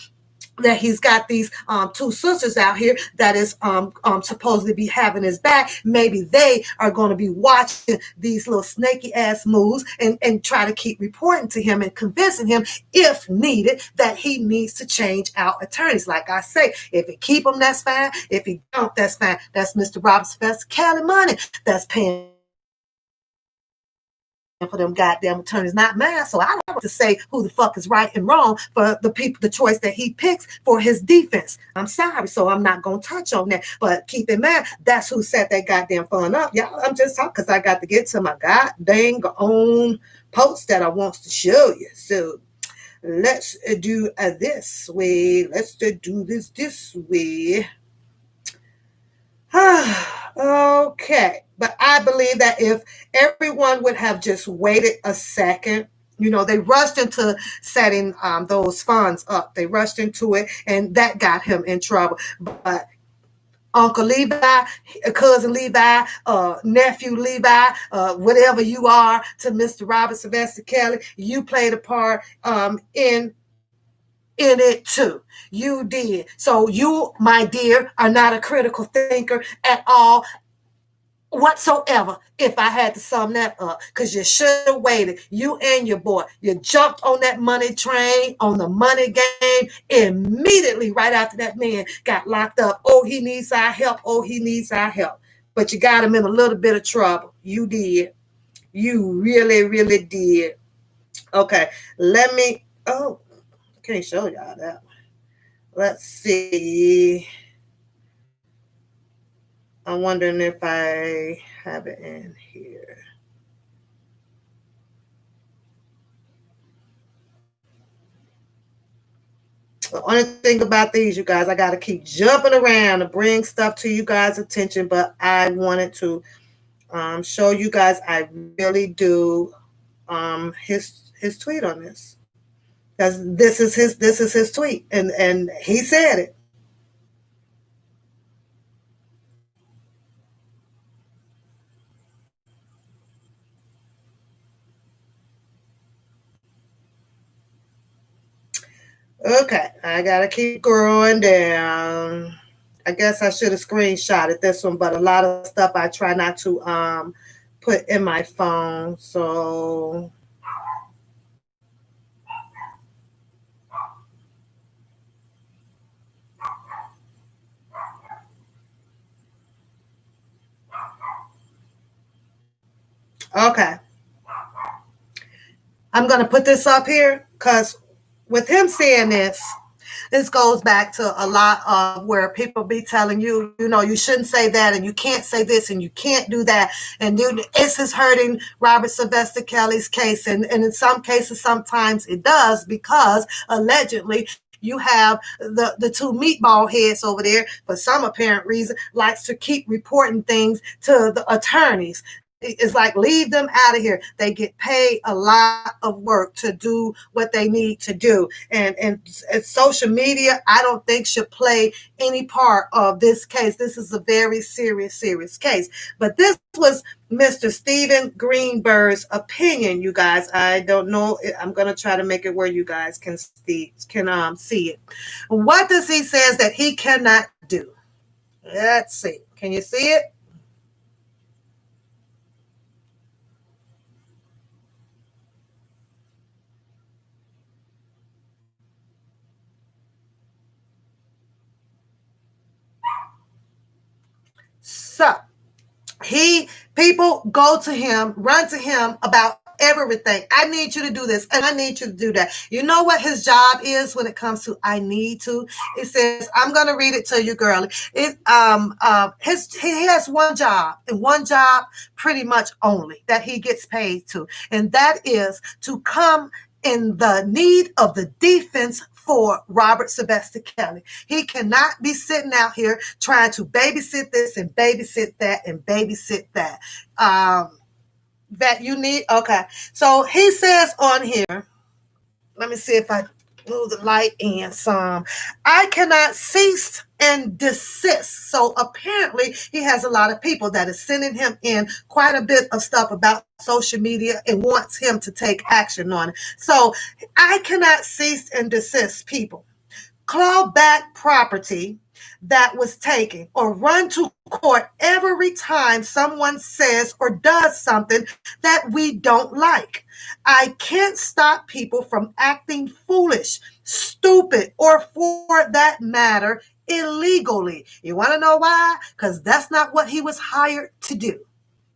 that he's got these two sisters out here that is supposedly be having his back, maybe they are going to be watching these little snaky ass moves and try to keep reporting to him and convincing him, if needed, that he needs to change out attorneys. Like I say, if he keep them, that's fine. If he don't, that's fine. That's Mr. Robert Sylvester Kelly money that's paying for them goddamn attorneys, not mine. So I don't have to say who the fuck is right and wrong for the people, the choice that he picks for his defense. I'm sorry, so I'm not gonna touch on that. But keep in mind, that's who set that goddamn fun up, y'all. I'm just talking because I got to get to my goddamn own post that I wants to show you. So let's do this way. Let's do this way. Okay. But I believe that if everyone would have just waited a second, you know, they rushed into setting those funds up. They rushed into it, and that got him in trouble. But Uncle Levi, cousin Levi, nephew Levi, whatever you are to Mr. Robert Sylvester Kelly, you played a part in it too. You did. So you, my dear, are not a critical thinker at all whatsoever, if I had to sum that up, because you should have waited. You and your boy, you jumped on that money train, on the money game, immediately right after that man got locked up. Oh, he needs our help. Oh, he needs our help. But you got him in a little bit of trouble. You did. You really, really did. Okay, let me, oh, I can't show y'all that one. Let's see. I'm wondering if I have it in here. The only thing about these, you guys, I got to keep jumping around to bring stuff to you guys' attention, but I wanted to show you guys I really do his tweet on this. Because this is his tweet, and he said it. Okay, I gotta keep going down. I guess I should have screenshotted this one, but a lot of stuff I try not to put in my phone. So okay, I'm gonna put this up here because with him saying this goes back to a lot of where people be telling you, you know, you shouldn't say that and you can't say this and you can't do that. And this is hurting Robert Sylvester Kelly's case. And in some cases, sometimes it does because allegedly you have the two meatball heads over there, for some apparent reason, likes to keep reporting things to the attorneys. It's like, leave them out of here. They get paid a lot of work to do what they need to do. And social media, I don't think should play any part of this case. This is a very serious case. But this was Mr. Stephen Greenberg's opinion, you guys. I don't know. I'm going to try to make it where you guys can see it. What does he says that he cannot do? Let's see. Can you see it? So people go to him, run to him about everything. I need you to do this and I need you to do that. You know what his job is when it comes to I need to? It says, I'm gonna read it to you, girlie. He has one job, and one job pretty much only that he gets paid to, and that is to come in the need of the defense for Robert Sylvester Kelly. He cannot be sitting out here trying to babysit this and babysit that and babysit that. That you need. Okay. So he says on here, let me see if I move the light in some. I cannot cease and desist. So apparently he has a lot of people that is sending him in quite a bit of stuff about social media and wants him to take action on it. So I cannot cease and desist, people. Claw back property that was taken or run to court every time someone says or does something that we don't like. I can't stop people from acting foolish, stupid, or for that matter, illegally. You want to know why? Because that's not what he was hired to do.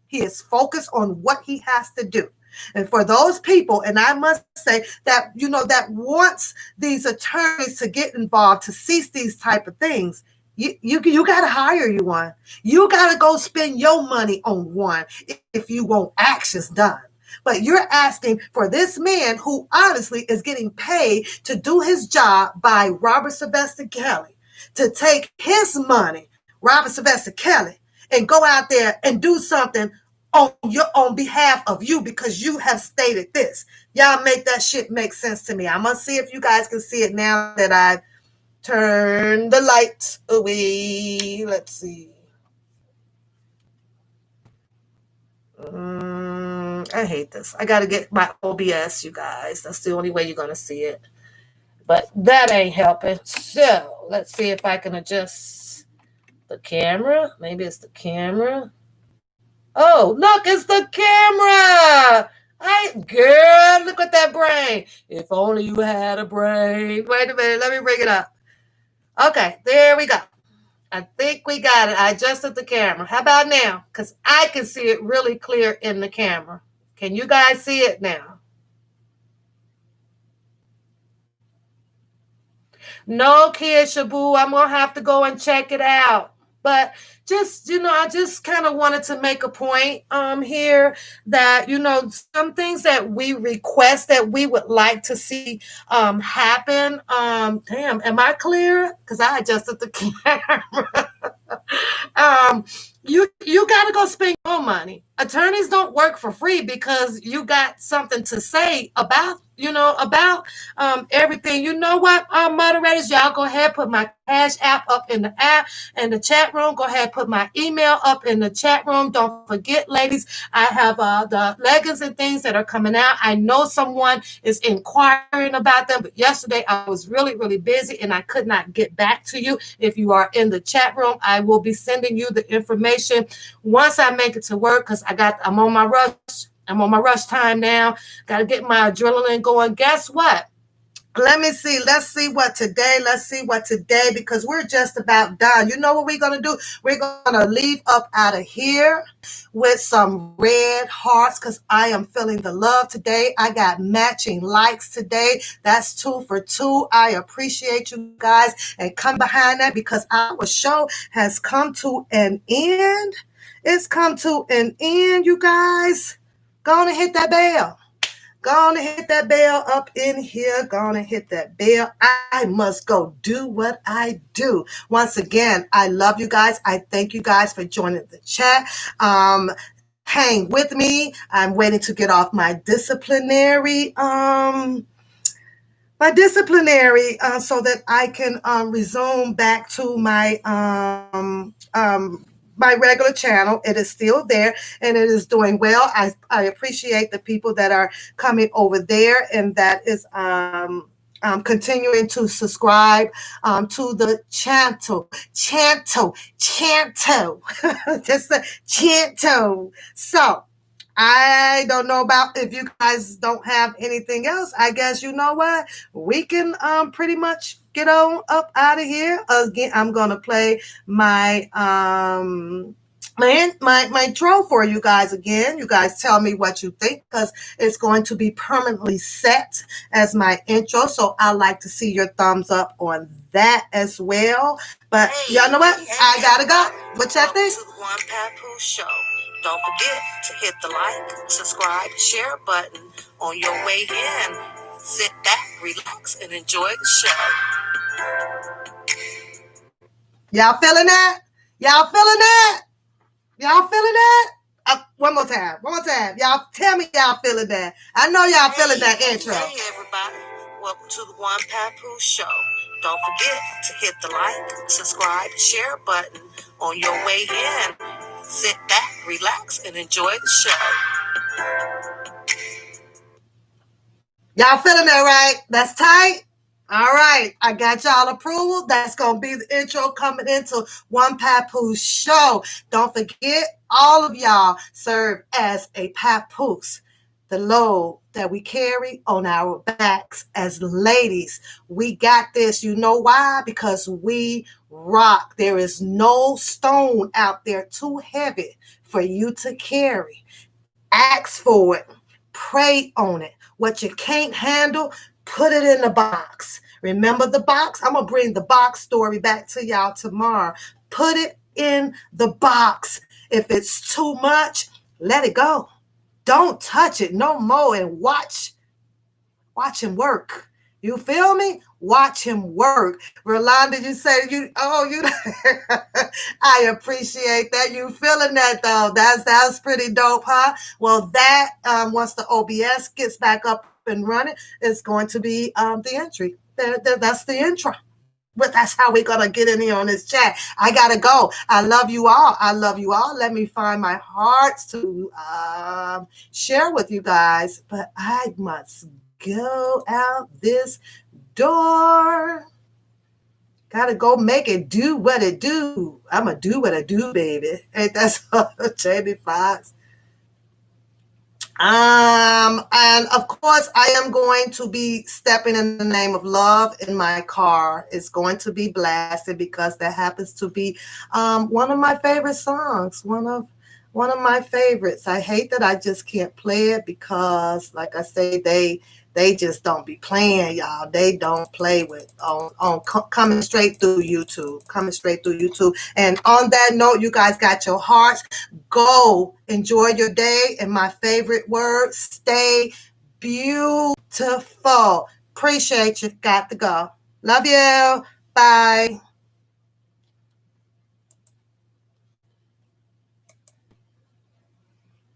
He is focused on what he has to do. And for those people, and I must say that, you know, that wants these attorneys to get involved, to cease these type of things, you got to hire you one. You got to go spend your money on one if you want actions done. But you're asking for this man who honestly is getting paid to do his job by Robert Sylvester Kelly to take his money, Robert Sylvester Kelly, and go out there and do something on behalf of you because you have stated this. Y'all make that shit make sense to me. I'm gonna see if you guys can see it now that I've turned the lights away. Let's see. I hate this. I gotta get my OBS, you guys. That's the only way you're gonna see it. But that ain't helping. So let's see if I can adjust the camera. Maybe it's the camera. Oh, look, it's the camera. Girl, look at that brain. If only you had a brain. Wait a minute, let me bring it up. Okay, there we go. I think we got it. I adjusted the camera. How about now? Because I can see it really clear in the camera. Can you guys see it now? No, Kid Shabu, I'm going to have to go and check it out. But just, you know, I just kind of wanted to make a point here that, you know, some things that we request that we would like to see happen. Damn, am I clear? Because I adjusted the camera. You got to go spend your money. Attorneys don't work for free because you got something to say about about everything. You know what, moderators, y'all go ahead, put my Cash App up in the chat room. Go ahead, put my email up in the chat room. Don't forget, ladies, I have the leggings and things that are coming out. I know someone is inquiring about them, but yesterday I was really, really busy and I could not get back to you. If you are in the chat room, I will be sending you the information once I make it to work, because I'm on my rush. I'm on my rush time now. Got to get my adrenaline going. Guess what? Let's see what today, because we're just about done. You know what we're going to do? We're going to leave up out of here with some red hearts, because I am feeling the love today. I got matching likes today. That's 2 for 2. I appreciate you guys, and come behind that, because our show has come to an end. It's come to an end, you guys. Go on and hit that bell. Go on and hit that bell up in here. Go on and hit that bell. I must go do what I do. Once again, I love you guys. I thank you guys for joining the chat. Hang with me. I'm waiting to get off my disciplinary so that I can resume back to my regular channel. It is still there and it is doing well. I appreciate the people that are coming over there and that is continuing to subscribe to the channel. Just the channel. So I don't know about if you guys don't have anything else. I guess you know what? We can pretty much get on up out of here. Again, I'm gonna play my my intro for you guys again. You guys tell me what you think, because it's going to be permanently set as my intro. So I like to see your thumbs up on that as well. But y'all know what? I gotta go. What y'all think? To the One Papoose Show. Don't forget to hit the like, subscribe, share button on your way in. Sit back, relax, and enjoy the show. Y'all feeling that? Y'all feeling that? Y'all feeling that? One more time. Y'all tell me y'all feeling that. I know y'all feeling that intro. Hey, everybody. Welcome to the One Papoose Show. Don't forget to hit the like, subscribe, share button on your way in. Sit back, relax, and enjoy the show. Y'all feeling that, right? That's tight? All right. I got y'all approval. That's going to be the intro coming into One Papoose Show. Don't forget, all of y'all serve as a papoose. The load that we carry on our backs as ladies. We got this. You know why? Because we rock. There is no stone out there too heavy for you to carry. Ask for it. Pray on it. What you can't handle, put it in the box. Remember the box? I'm going to bring the box story back to y'all tomorrow. Put it in the box. If it's too much, let it go. Don't touch it no more, and watch him work. You feel me? Watch him work. Rolanda, you say I appreciate that. You feeling that though? That's pretty dope, huh? Well, that once the OBS gets back up and running, it's going to be the entry. That's the intro. But that's how we're going to get in here on this chat. I got to go. I love you all. Let me find my hearts to share with you guys. But I must go out this door. Gotta go make it do what it do. I'm going to do what I do, baby. Ain't that so, Jamie Foxx? And of course, I am going to be stepping in the name of love in my car. It's going to be blasted because that happens to be one of my favorite songs. One of my favorites. I hate that I just can't play it because, like I say, they just don't be playing, y'all. They don't play with on coming straight through YouTube. And on that note, you guys got your hearts. Go enjoy your day. And my favorite word, stay beautiful. Appreciate you. Got to go. Love you. Bye.